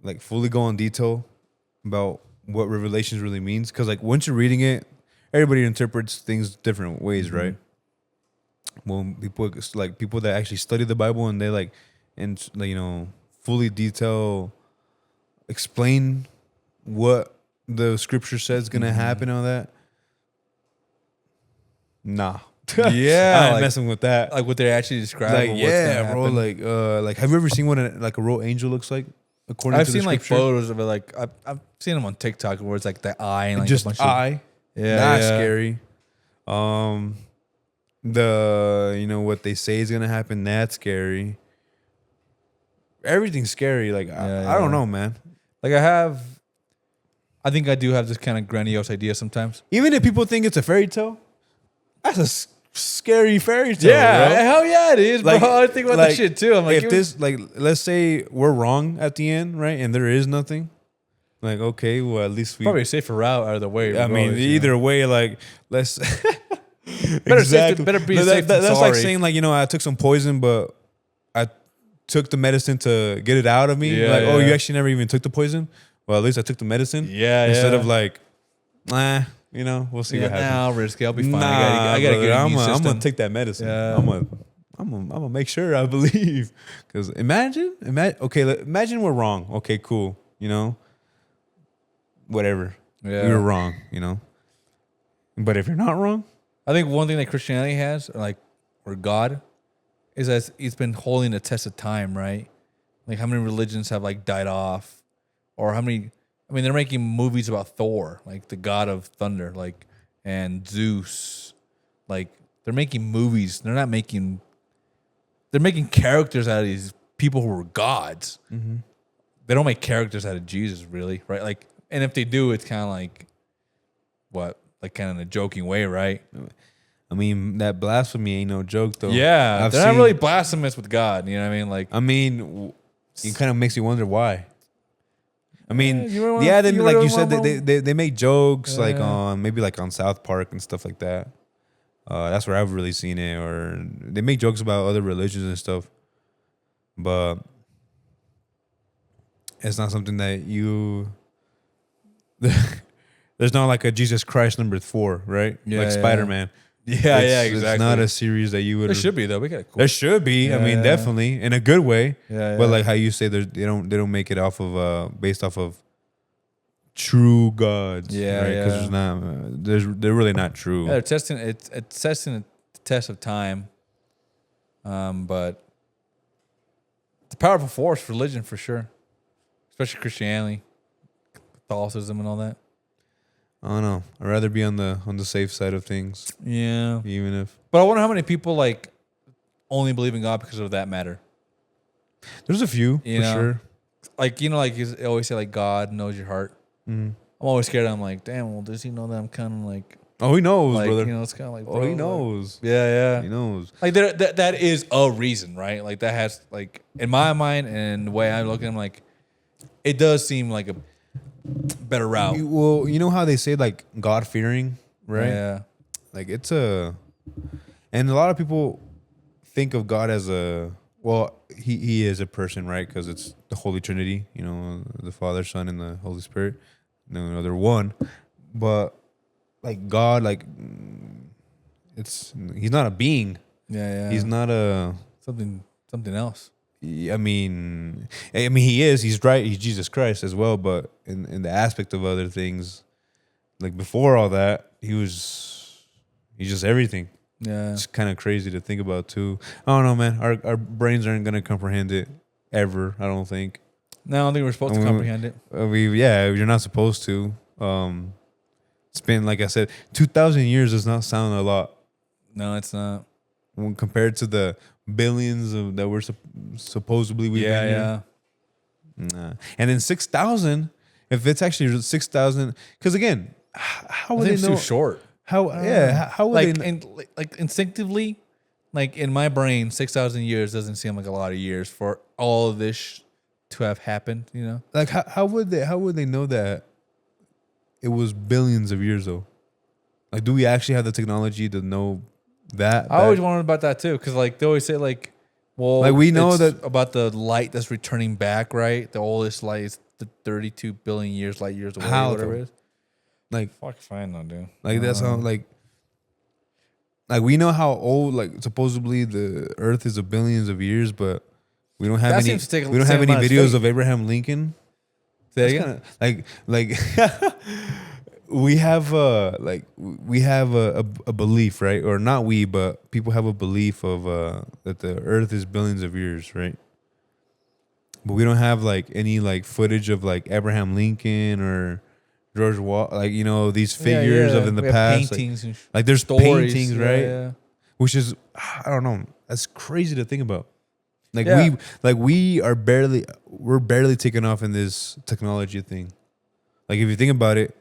like fully go in detail about what Revelations really means because like once you're reading it, everybody interprets things different ways, right? Well, people that actually study the Bible and they like and like, fully detail explain what the scripture says is gonna happen and all that. Nah. Yeah, I ain't like- messing with that. Like what they actually describe. Like, or what's gonna yeah, bro. happen. Like have you ever seen what a real angel looks like? According I've to seen the like scripture? photos of it. Like I've seen them on TikTok where it's like the eye and like Just a bunch eye. Yeah, That's yeah. scary. The what they say is gonna happen, that's scary. Everything's scary. Like I don't know, man. Like I think I do have this kind of grandiose idea sometimes. Even if people think it's a fairy tale, that's a scary fairy tale. bro. hell yeah, it is, Like- bro. I think about like, that shit too. I'm like, if this, like, let's say we're wrong at the end, right, and there is nothing, like, okay, well, at least we probably a safer route out of the way. I mean, regardless, either way, like, let's better be safe than That's like sorry. saying, like, I took some poison, but I took the medicine to get it out of me. Yeah, like, oh, yeah. you actually never even took the poison. Well, at least I took the medicine. Yeah, Instead yeah. of like, we'll see what happens. Nah, I'll risk it. I'll be fine. Nah, I gotta brother, get I'm immune gonna system. take that medicine. Yeah. I'm gonna make sure I believe. Because imagine, imagine we're wrong. Okay, cool. Whatever. Yeah. We were wrong. But if you're not wrong, I think one thing that Christianity has, or God, is that it's been holding the test of time, right? Like how many religions have like died off, or how many? I mean, they're making movies about Thor, like the god of thunder, and Zeus. Like they're making movies. They're making characters out of these people who were gods. Mm-hmm. They don't make characters out of Jesus, really, right? Like, and if they do, it's kind of like what, like kind of in a joking way, right? I mean, that blasphemy ain't no joke, though. Yeah, I've they're not seen- really blasphemous with God. You know what I mean? Like, I mean, it kind of makes you wonder why. I mean, you really wanna- yeah, they you like really you said, wanna- they make jokes like Yeah. on maybe like on South Park and stuff like that. That's where I've really seen it. Or they make jokes about other religions and stuff, but it's not something that you. There's not like a Jesus Christ number 4, right? Yeah, like yeah. Spider-Man. yeah, It's exactly. not a series that you would. There should be though. We got cool. There should be. I mean, Yeah. definitely in a good way. Yeah, But yeah. like how you say, they don't make it off of based off of true gods. Yeah, right? Because yeah. there's not. They're really not true. Yeah, they're testing it's testing the test of time. But it's a powerful force, religion for sure, especially Christianity, Catholicism, and all that. I don't know. I'd rather be on the safe side of things, Yeah, even if but I wonder how many people like only believe in God because of that matter. there's a few You for know? sure. Like like you always say, like God knows your heart. Mm. I'm always scared. I'm like, damn. Well, does he know that I'm kind of like, Oh, he knows, brother. you know, it's kind of like, Oh, he bro, like- knows. yeah, He yeah. knows. Like that is a reason, right? Like that has like in my mind and the way I look at him, like it does seem like a better route. Well, you know how they say like God fearing, right? Yeah. Like it's and a lot of people think of God as he is a person, right? Because it's the Holy Trinity, you know, the Father, Son, and the Holy Spirit. No, they're one, but like God, like he's not a being. Yeah, yeah. He's not a. something else. I mean, he is. He's right. He's Jesus Christ as well. But in the aspect of other things, like before all that, he's just everything. Yeah. It's kind of crazy to think about too. I don't know, man. Our brains aren't gonna comprehend it ever. I don't think. No, I don't think we're supposed to comprehend it. You're not supposed to. It's been, like I said, 2,000 years does not sound a lot No, it's not. when compared to the billions of that we're supposedly we've been here. Nah. And then 6,000. If it's actually 6,000, because again, how I would think they it's know? too short. How how would Like they? like instinctively, like in my brain, 6,000 years doesn't seem like a lot of years for all of this to have happened. You know, Like how would they know that it was billions of years though? Like, do we actually have the technology to know that? I always wondered about that too, because like they always say like, well, Like, we know it's that- about the light that's returning back, right? The oldest light is the 32 billion years, light years away, How, whatever though? it is. like Fuck, fine, no, dude. like that's how like we know how old, like supposedly the Earth is a billions of years, but we don't have That any. seems to take a We don't same have any amount of videos faith. of Abraham Lincoln. Say That's again? kinda, like we have a belief, right? Or not we, but people have a belief of that the Earth is billions of years, right? But we don't have like any like footage of like Abraham Lincoln or George like, you know, these figures of in the We have past. paintings and Like there's stories, paintings, yeah, right? yeah. Which is, I don't know, that's crazy to think about. Like Yeah. we're barely taking off in this technology thing. Like if you think about it,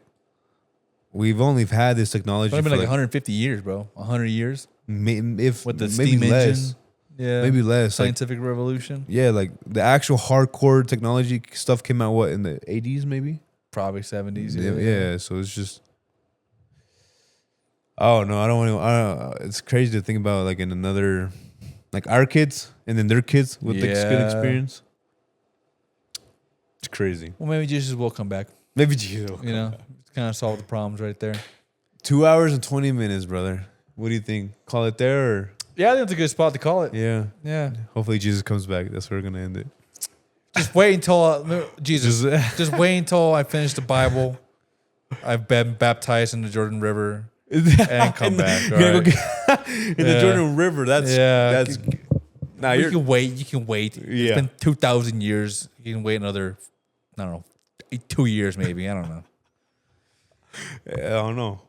we've only had this technology It's for been like like 150 years, bro. 100 years if with the maybe steam less, engine. Yeah. maybe less. Like, Scientific revolution. yeah, like the actual hardcore technology stuff came out what in the 80s maybe. Probably 70s. Yeah, so it's just. Oh no, I don't want to. It's crazy to think about like in another, like our kids and then their kids with like good Yeah. experience. It's crazy. Well, maybe Jesus will come back. Maybe you. You know, kind of solve the problems right there. 2 hours and 20 minutes, brother. What do you think? Call it there or Yeah, I think it's a good spot to call it. yeah? Yeah. Hopefully Jesus comes back. That's where we're gonna end it. Just wait until Jesus. Just wait until I finish the Bible. I've been baptized in the Jordan River and come back. All You're gonna right? go get in the Yeah. Jordan River. That's Yeah. Nah, You you're can wait. You can wait. Yeah. It's been 2,000 years. You can wait another, I don't know, 2 years maybe. I don't know. I don't know.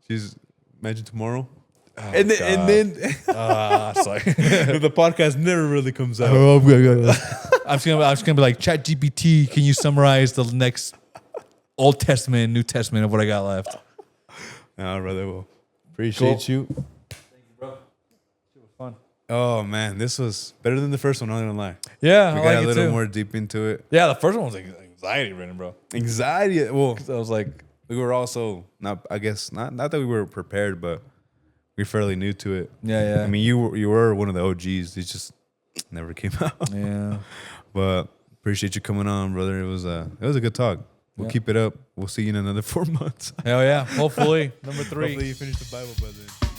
Jesus, imagine tomorrow. Oh, and then Sorry. the podcast never really comes out. I'm just gonna be like, ChatGPT, can you summarize the next Old Testament and New Testament of what I got left? Nah, brother. Well, appreciate you. Oh man, this was better than the first one. I'm not gonna lie. Yeah, We I got like a it little too. more deep into it. Yeah, the first one was like anxiety ridden, bro. Anxiety. Well, 'Cause I was like, we were also not. I guess not that we were prepared, but we're fairly new to it. yeah. I mean, you were one of the OGs. It just never came out. Yeah. But appreciate you coming on, brother. It was a good talk. We'll Yeah. keep it up. We'll see you in another 4 months. Hell yeah. Hopefully, number 3. Hopefully you finish the Bible by then.